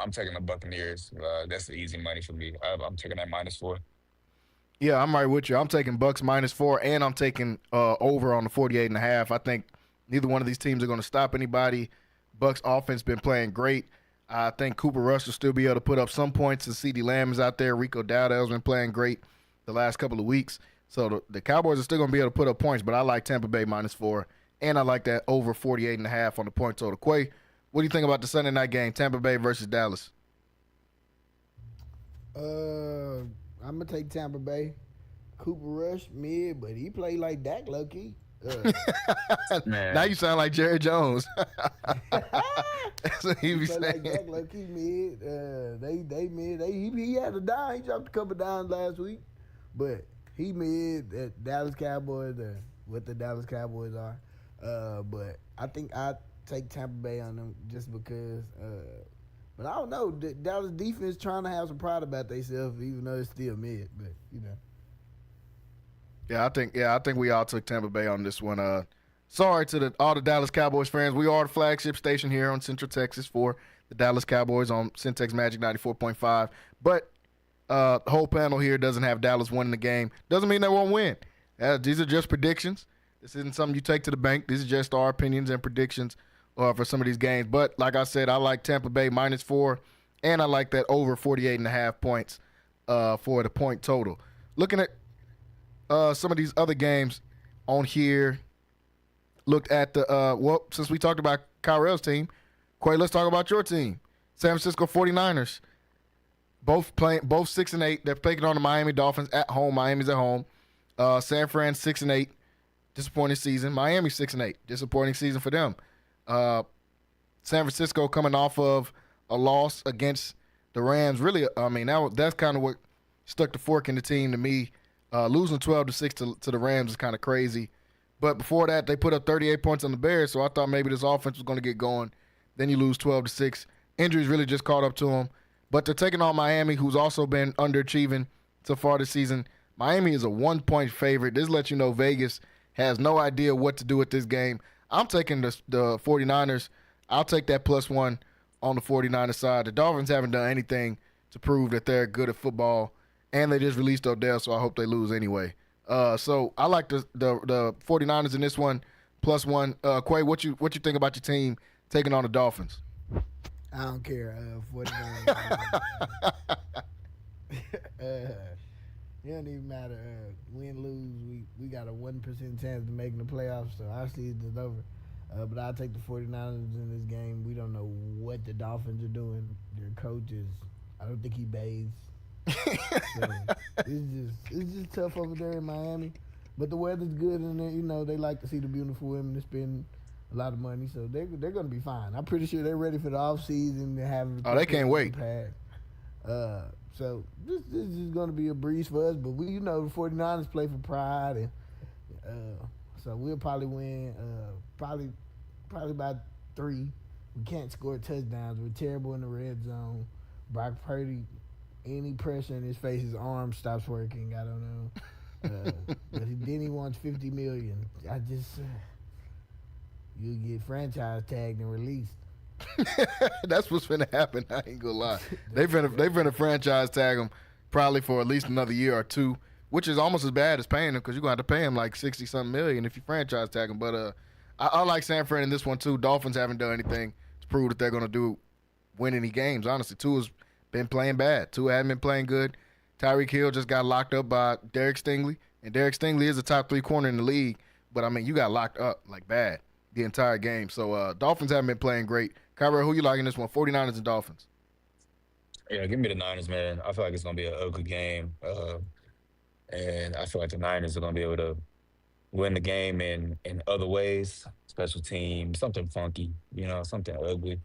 I'm taking the Buccaneers. That's the easy money for me. I'm taking that -4. Yeah, I'm right with you. I'm taking Bucks -4, and I'm taking over on the 48.5. I think neither one of these teams are going to stop anybody. Bucks offense been playing great. I think Cooper Rush will still be able to put up some points. And CeeDee Lamb is out there. Rico Dowdell's been playing great the last couple of weeks. So the Cowboys are still going to be able to put up points, but I like Tampa Bay -4, and I like that over 48.5 on the point total. Quay, what do you think about the Sunday night game, Tampa Bay versus Dallas? I'm going to take Tampa Bay. Cooper Rush, mid, but he played like Dak low-key. Now you sound like Jerry Jones. That's what he be saying. Like Dak low-key mid. They mid. He had a dime. He dropped a couple dimes last week. But he mid. Dallas Cowboys, what the Dallas Cowboys are. But I think I take Tampa Bay on them just because. But I don't know. The Dallas defense trying to have some pride about themselves, even though it's still mid. But Yeah, I think we all took Tampa Bay on this one. Sorry to all the Dallas Cowboys fans. We are the flagship station here on Central Texas for the Dallas Cowboys on Centex Magic 94.5. But the whole panel here doesn't have Dallas winning the game. Doesn't mean they won't win. These are just predictions. This isn't something you take to the bank. These are just our opinions and predictions for some of these games. But like I said, I like Tampa Bay -4, and I like that over 48.5 points for the point total. Looking at some of these other games on here, looked at the since we talked about Kyrell's team, Quay, let's talk about your team, San Francisco 49ers. Both 6-8. They're taking on the Miami Dolphins at home. Miami's at home. San Fran 6-8, disappointing season. Miami 6-8, disappointing season for them. San Francisco coming off of a loss against the Rams. Really, I mean that's kind of what stuck the fork in the team to me. Losing 12-6 to the Rams is kind of crazy. But before that, they put up 38 points on the Bears, so I thought maybe this offense was going to get going. Then you lose 12-6. Injuries really just caught up to them. But they're taking on Miami, who's also been underachieving so far this season. Miami is a 1-point favorite. This lets you know Vegas has no idea what to do with this game. I'm taking the 49ers. I'll take that +1 on the 49ers side. The Dolphins haven't done anything to prove that they're good at football. And they just released Odell, so I hope they lose anyway. So I like the 49ers in this one, +1. Quay, what you think about your team taking on the Dolphins? I don't care. 49ers. It doesn't even matter. Win, lose, we got a 1% chance of making the playoffs, so our season is over. But I'll take the 49ers in this game. We don't know what the Dolphins are doing. Their coach is, I don't think he bathes. So it's just tough over there in Miami. But the weather's good, and they like to see the beautiful women. They spend a lot of money, so they're going to be fine. I'm pretty sure they're ready for the off season. They can't wait. So this is going to be a breeze for us. But the 49ers play for pride, and so we'll probably win. Probably by 3. We can't score touchdowns. We're terrible in the red zone. Brock Purdy, any pressure in his face, his arm stops working. I don't know. But then he wants $50 million. You'll get franchise tagged and released. That's what's finna happen. I ain't gonna lie. They finna franchise tag him probably for at least another year or 2, which is almost as bad as paying him because you're gonna have to pay him like 60-something million if you franchise tag him. But I like San Fran in this one too. Dolphins haven't done anything to prove that they're gonna win any games. Honestly, Tua's been playing bad. Tua hasn't been playing good. Tyreek Hill just got locked up by Derek Stingley, and Derek Stingley is a top 3 corner in the league. But I mean, you got locked up like bad the entire game. So Dolphins haven't been playing great. Kyra, who you like in this one? 49ers and Dolphins. Yeah, give me the Niners, man. I feel like it's going to be an ugly game. And I feel like the Niners are going to be able to win the game in other ways, special teams, something funky, something ugly.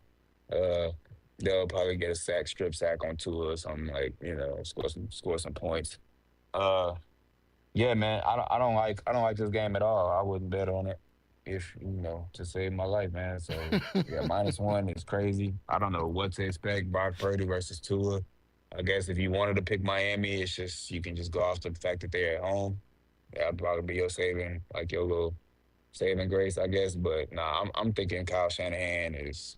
They'll probably get a strip sack on Tua or something score some points. Yeah, man, I don't like this game at all. I wouldn't bet on it if to save my life, man. So yeah, -1 is crazy. I don't know what to expect. Brock Purdy versus Tua. I guess if you wanted to pick Miami, it's just you can just go off the fact that they're at home. That'd probably be your little saving grace, I guess. But nah, I'm thinking Kyle Shanahan is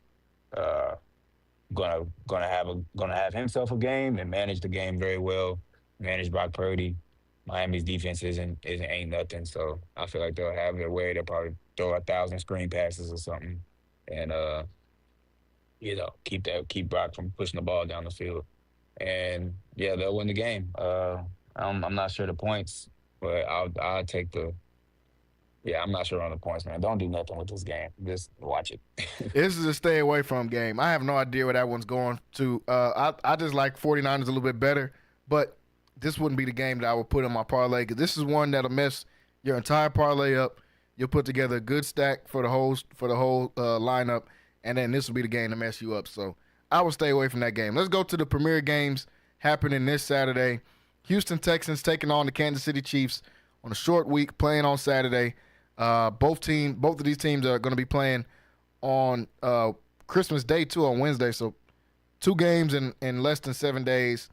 gonna have himself a game and manage the game very well. Manage Brock Purdy. Miami's defense ain't nothing, so I feel like they'll have their way. They'll probably throw 1,000 screen passes or something, and keep Brock from pushing the ball down the field. And yeah, they'll win the game. I'm not sure the points, but I'll take the. Yeah, I'm not sure on the points, man. Don't do nothing with this game. Just watch it. This is a stay away from game. I have no idea where that one's going to. I just like 49ers a little bit better, but this wouldn't be the game that I would put in my parlay because this is one that'll mess your entire parlay up. You'll put together a good stack for the whole lineup, and then this will be the game to mess you up. So I will stay away from that game. Let's go to the premier games happening this Saturday. Houston Texans taking on the Kansas City Chiefs on a short week, playing on Saturday. Both of these teams are going to be playing on Christmas Day too, on Wednesday. So 2 games in less than 7 days.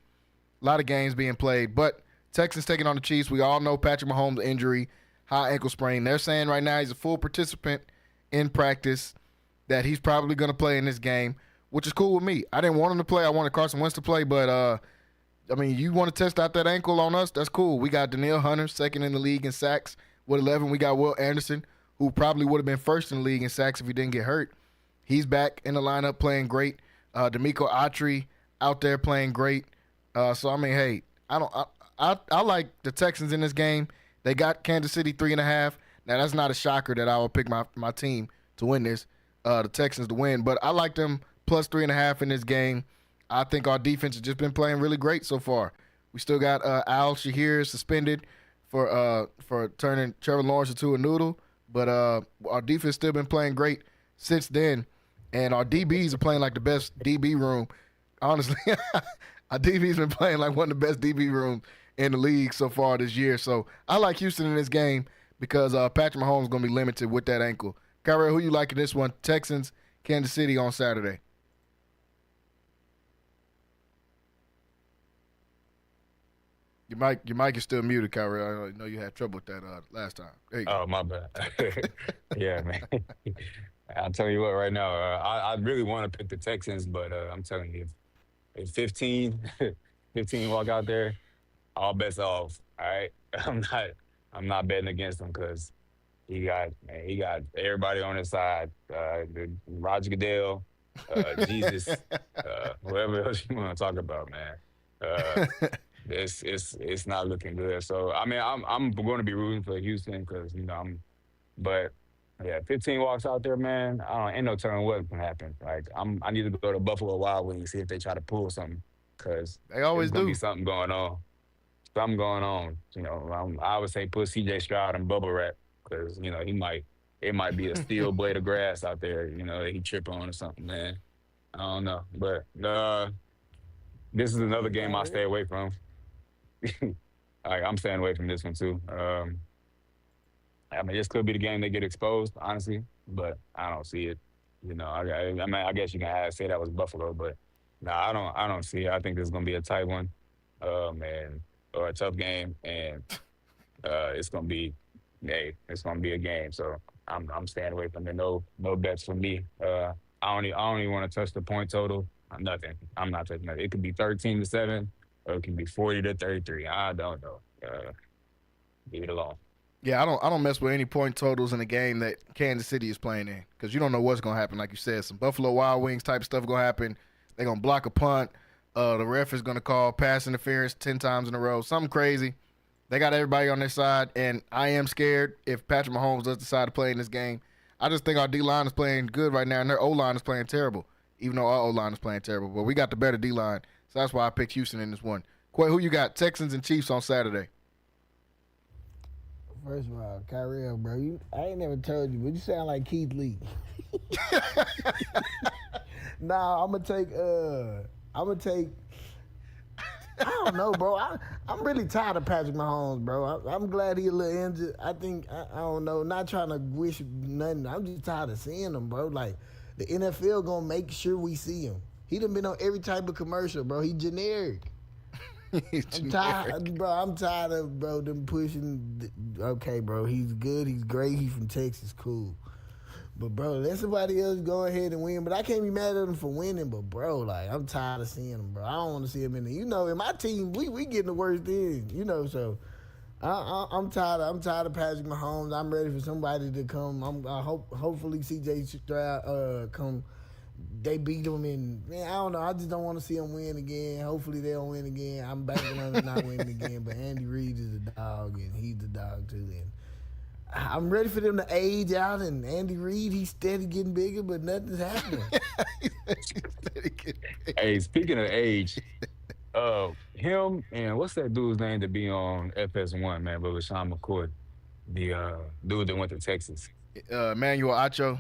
A lot of games being played, but Texans taking on the Chiefs. We all know Patrick Mahomes' injury, high ankle sprain. They're saying right now he's a full participant in practice, that he's probably going to play in this game, which is cool with me. I didn't want him to play. I wanted Carson Wentz to play, but you want to test out that ankle on us? That's cool. We got Danielle Hunter, second in the league in sacks with 11. We got Will Anderson, who probably would have been first in the league in sacks if he didn't get hurt. He's back in the lineup playing great. D'Amico Autry out there playing great. So I mean, hey, I like the Texans in this game. They got Kansas City 3.5. Now that's not a shocker that I would pick my team to win this, the Texans to win. But I like them plus 3.5 in this game. I think our defense has just been playing really great so far. We still got Al Shahir suspended for turning Trevor Lawrence into a noodle, but our defense still been playing great since then, and our DBs are playing like the best DB room. Honestly, our DB's been playing like one of the best DB rooms in the league so far this year. So I like Houston in this game because Patrick Mahomes is going to be limited with that ankle. Kyrie, who you like in this one? Texans, Kansas City on Saturday. Your mic is still muted, Kyrie. I know you had trouble with that last time. There you go. Oh, my bad. Yeah, man. I'll tell you what right now. I really want to pick the Texans, but I'm telling you, if 15 walk out there, all bets off. All right, I'm not betting against them because he got everybody on his side. Roger Goodell, Jesus, whoever else you want to talk about, man. it's not looking good. So I mean, I'm going to be rooting for Houston because but yeah, 15 walks out there, man. Ain't no telling what can happen. Like I need to go to Buffalo Wild Wings and see if they try to pull something because They always there's gonna do. be something going on. Something going on. I would say put C.J. Stroud in bubble wrap because it might be a steel blade of grass out there. That he trip on or something, man. I don't know, but this is another game I stay away from. I'm staying away from this one too. I mean, this could be the game they get exposed, honestly, but I don't see it. I guess you can say that was Buffalo, but no, I don't see it. I think this is gonna be a tight one, or a tough game, and it's gonna be a game. So I'm staying away from it. No bets for me. I don't even want to touch the point total. Nothing. I'm not touching that. It could be 13-7, or it can be 40-33. I don't know. Leave it alone. Yeah, I don't mess with any point totals in a game that Kansas City is playing in because you don't know what's going to happen. Like you said, some Buffalo Wild Wings type stuff going to happen. They're going to block a punt. The ref is going to call pass interference 10 times in a row. Something crazy. They got everybody on their side, and I am scared if Patrick Mahomes does decide to play in this game. I just think our D-line is playing good right now, and their O-line is playing terrible, even though our O-line is playing terrible. But we got the better D-line, so that's why I picked Houston in this one. Quay, who you got? Texans and Chiefs on Saturday. First of all, Kyrie, bro, I ain't never told you, but you sound like Keith Lee. Nah, I'm gonna take. I don't know, bro. I'm really tired of Patrick Mahomes, bro. I'm glad he a little injured. I think I don't know. Not trying to wish nothing. I'm just tired of seeing him, bro. Like the NFL gonna make sure we see him. He done been on every type of commercial, bro. He generic. I'm tired, bro. I'm tired of them pushing. Okay, bro. He's good. He's great. He's from Texas. Cool. But bro, let somebody else go ahead and win. But I can't be mad at him for winning. But bro, like I'm tired of seeing him, bro. I don't want to see him in the. In my team, we getting the worst thing. So I'm tired. I'm tired of Patrick Mahomes. I'm ready for somebody to come. Hopefully C.J. Stroud come. They beat him, and man, I don't know. I just don't want to see him win again. Hopefully they don't win again. I'm banking on them not winning again. But Andy Reid is a dog, and he's the dog too. And I'm ready for them to age out. And Andy Reid, he's steady getting bigger, but nothing's happening. Hey, speaking of age, him and what's that dude's name to be on FS1, man? But with Sean McCoy, the dude that went to Texas, Emmanuel Acho.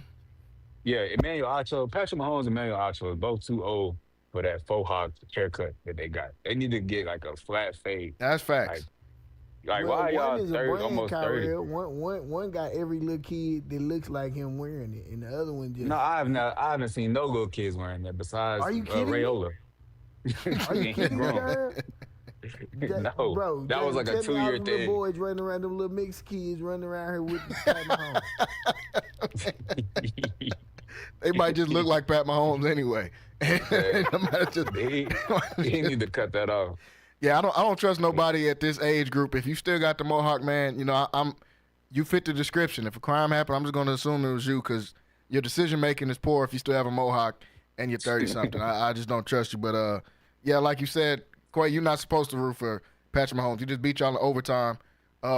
Yeah, Emmanuel Acho, Patrick Mahomes and Emmanuel Acho are both too old for that faux hawk haircut that they got. They need to get like a flat fade. That's facts. Like why y'all 30, almost 30? One got every little kid that looks like him wearing it, and the other one just. No, I haven't seen no little kids wearing that besides Rayola. Are you kidding me, No, bro, that was like a 2-year thing. Little boys running around, them little mixed kids running around here with Pat Mahomes. They might just look like Pat Mahomes anyway. He need to cut that off. Yeah, I don't trust nobody at this age group. If you still got the mohawk, man, you fit the description. If a crime happened, I'm just going to assume it was you because your decision making is poor if you still have a mohawk and you're 30 something. I just don't trust you. But yeah, like you said, Quay, you're not supposed to root for Patrick Mahomes. He just beat y'all in overtime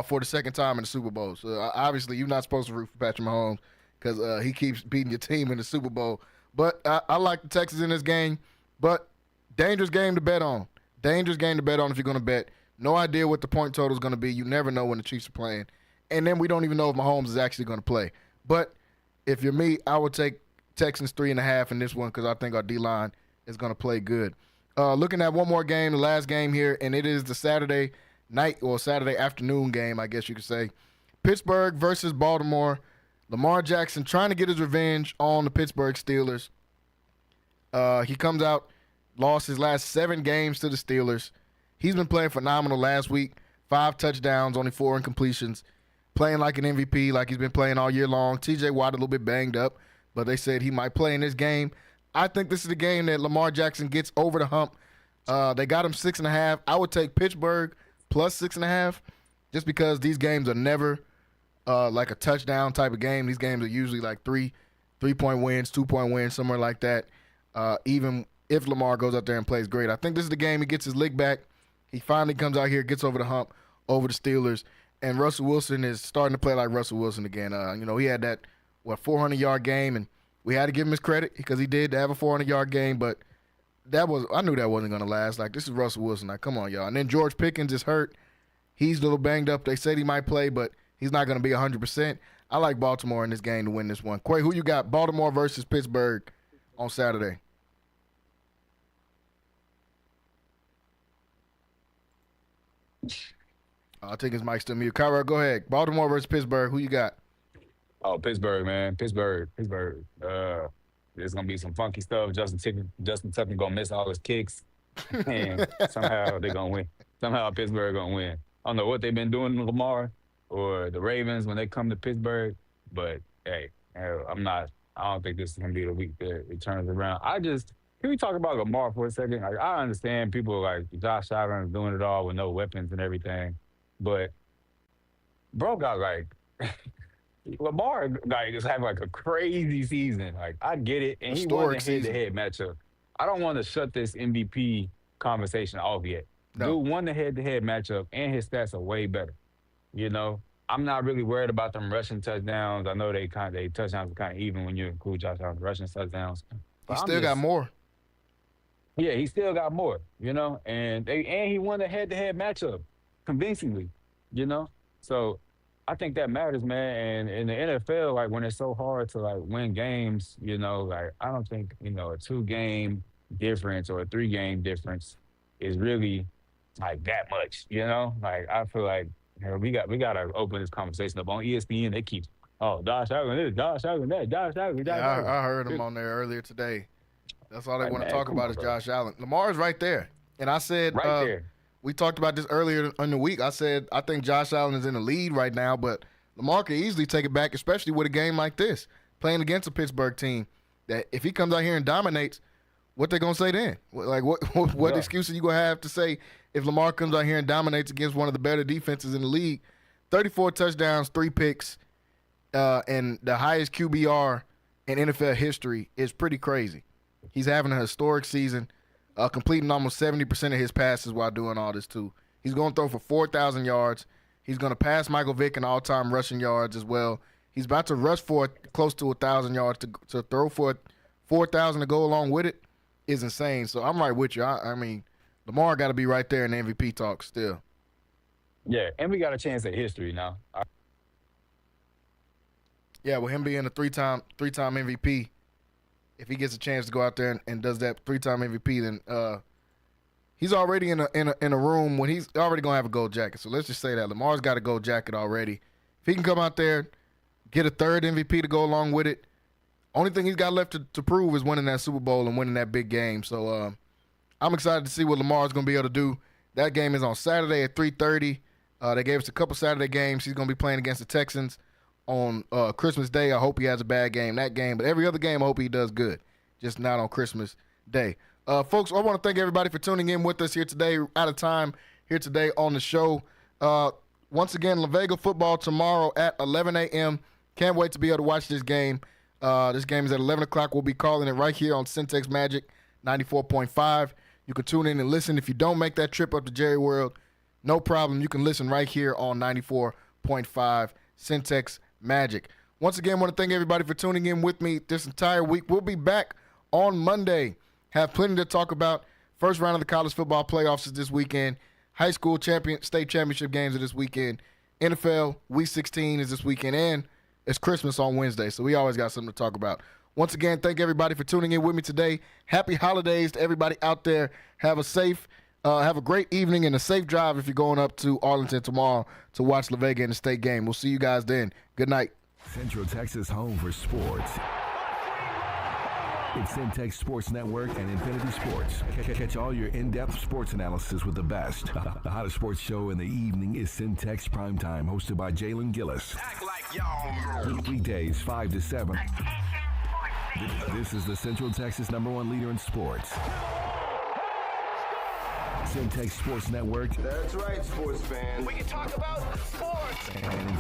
for the second time in the Super Bowl. So obviously, you're not supposed to root for Patrick Mahomes because he keeps beating your team in the Super Bowl. But I like the Texans in this game. But dangerous game to bet on. Dangerous game to bet on if you're going to bet. No idea what the point total is going to be. You never know when the Chiefs are playing. And then we don't even know if Mahomes is actually going to play. But if you're me, I would take Texans 3.5 in this one because I think our D-line is going to play good. Looking at one more game, the last game here, and it is the Saturday night or Saturday afternoon game, I guess you could say. Pittsburgh versus Baltimore. Lamar Jackson trying to get his revenge on the Pittsburgh Steelers. He comes out, lost his last 7 games to the Steelers. He's been playing phenomenal last week. 5 touchdowns, only 4 incompletions. Playing like an MVP, like he's been playing all year long. TJ Watt a little bit banged up, but they said he might play in this game. I think this is the game that Lamar Jackson gets over the hump. They got him 6.5. I would take Pittsburgh plus 6.5 just because these games are never like a touchdown type of game. These games are usually like 3-point wins, 2-point wins, somewhere like that. Even if Lamar goes out there and plays great. I think this is the game he gets his lick back. He finally comes out here, gets over the hump, over the Steelers, and Russell Wilson is starting to play like Russell Wilson again. He had that 400-yard game, and we had to give him his credit because he did have a 400-yard game, but I knew that wasn't going to last. Like, this is Russell Wilson. Like, come on, y'all. And then George Pickens is hurt. He's a little banged up. They said he might play, but he's not going to be 100%. I like Baltimore in this game to win this one. Quay, who you got? Baltimore versus Pittsburgh on Saturday. I think his mic's still mute. Kyra, go ahead. Baltimore versus Pittsburgh. Who you got? Oh, Pittsburgh, man. Pittsburgh. There's gonna be some funky stuff. Justin Tucker gonna miss all his kicks, and somehow they're gonna win. Somehow Pittsburgh gonna win. I don't know what they've been doing to Lamar or the Ravens when they come to Pittsburgh, but hey, I don't think this is gonna be the week that it turns around. Can we talk about Lamar for a second? Like, I understand people like Josh Allen is doing it all with no weapons and everything, but bro got Lamar just having a crazy season. Like, I get it, and he won the head-to-head matchup. I don't want to shut this MVP conversation off yet. No. Dude won the head-to-head matchup, and his stats are way better. I'm not really worried about them rushing touchdowns. I know they touchdowns are kind of even when you include Josh Allen's rushing touchdowns. He still got more. Yeah, he still got more. And he won the head-to-head matchup convincingly. So I think that matters, man. And in the NFL, like, when it's so hard to win games, I don't think a 2-game difference or a 3-game difference is really that much. I feel like we got to open this conversation up on ESPN. They keep Josh Allen this, Josh Allen that, Josh Allen. I heard him on there earlier today. That's all they want to talk about is Josh Allen. Lamar's right there, and I said right there. We talked about this earlier in the week. I said I think Josh Allen is in the lead right now, but Lamar can easily take it back, especially with a game like this, playing against a Pittsburgh team that if he comes out here and dominates, what they going to say then? What excuse are you going to have to say if Lamar comes out here and dominates against one of the better defenses in the league? 34 touchdowns, 3 picks, and the highest QBR in NFL history is pretty crazy. He's having a historic season. Completing almost 70% of his passes while doing all this, too. He's going to throw for 4,000 yards. He's going to pass Michael Vick in all-time rushing yards as well. He's about to rush for close to 1,000 yards to throw for 4,000 to go along with it is insane. So I'm right with you. I mean, Lamar got to be right there in the MVP talk still. Yeah, and we got a chance at history now. Yeah, with him being a three-time MVP, if he gets a chance to go out there and does that 3-time MVP, then he's already in a room when he's already gonna have a gold jacket. So let's just say that Lamar's got a gold jacket already. If he can come out there, get a 3rd MVP to go along with it, only thing he's got left to prove is winning that Super Bowl and winning that big game. So I'm excited to see what Lamar's gonna be able to do. That game is on Saturday at 3:30. They gave us a couple Saturday games. He's gonna be playing against the Texans on Christmas Day. I hope he has a bad game that game, but every other game I hope he does good, just not on Christmas Day. Folks, I want to thank everybody for tuning in with us here today. Out of time here today on the show. Once again, La Vega football tomorrow at 11 a.m. Can't wait to be able to watch this game. This game is at 11 o'clock. We'll be calling it right here on Centex Magic 94.5. You can tune in and listen. If you don't make that trip up to Jerry World, no problem. You can listen right here on 94.5 Centex Magic. Once again, I want to thank everybody for tuning in with me this entire week. We'll be back on Monday. Have plenty to talk about. First round of the college football playoffs is this weekend. High school state championship games are this weekend. NFL Week 16 is this weekend, and it's Christmas on Wednesday, so we always got something to talk about. Once again, thank everybody for tuning in with me today. Happy holidays to everybody out there. Have a great evening and a safe drive if you're going up to Arlington tomorrow to watch La Vega in the state game. We'll see you guys then. Good night. Central Texas home for sports. It's Centex Sports Network and Infinity Sports. Catch all your in-depth sports analysis with the best. The hottest sports show in the evening is Centex Primetime, hosted by Jalen Gillis. Act like y'all. Weekdays 5 to 7. This is the Central Texas #1 leader in sports. Centex Sports Network. That's right, sports fans. We can talk about sports. And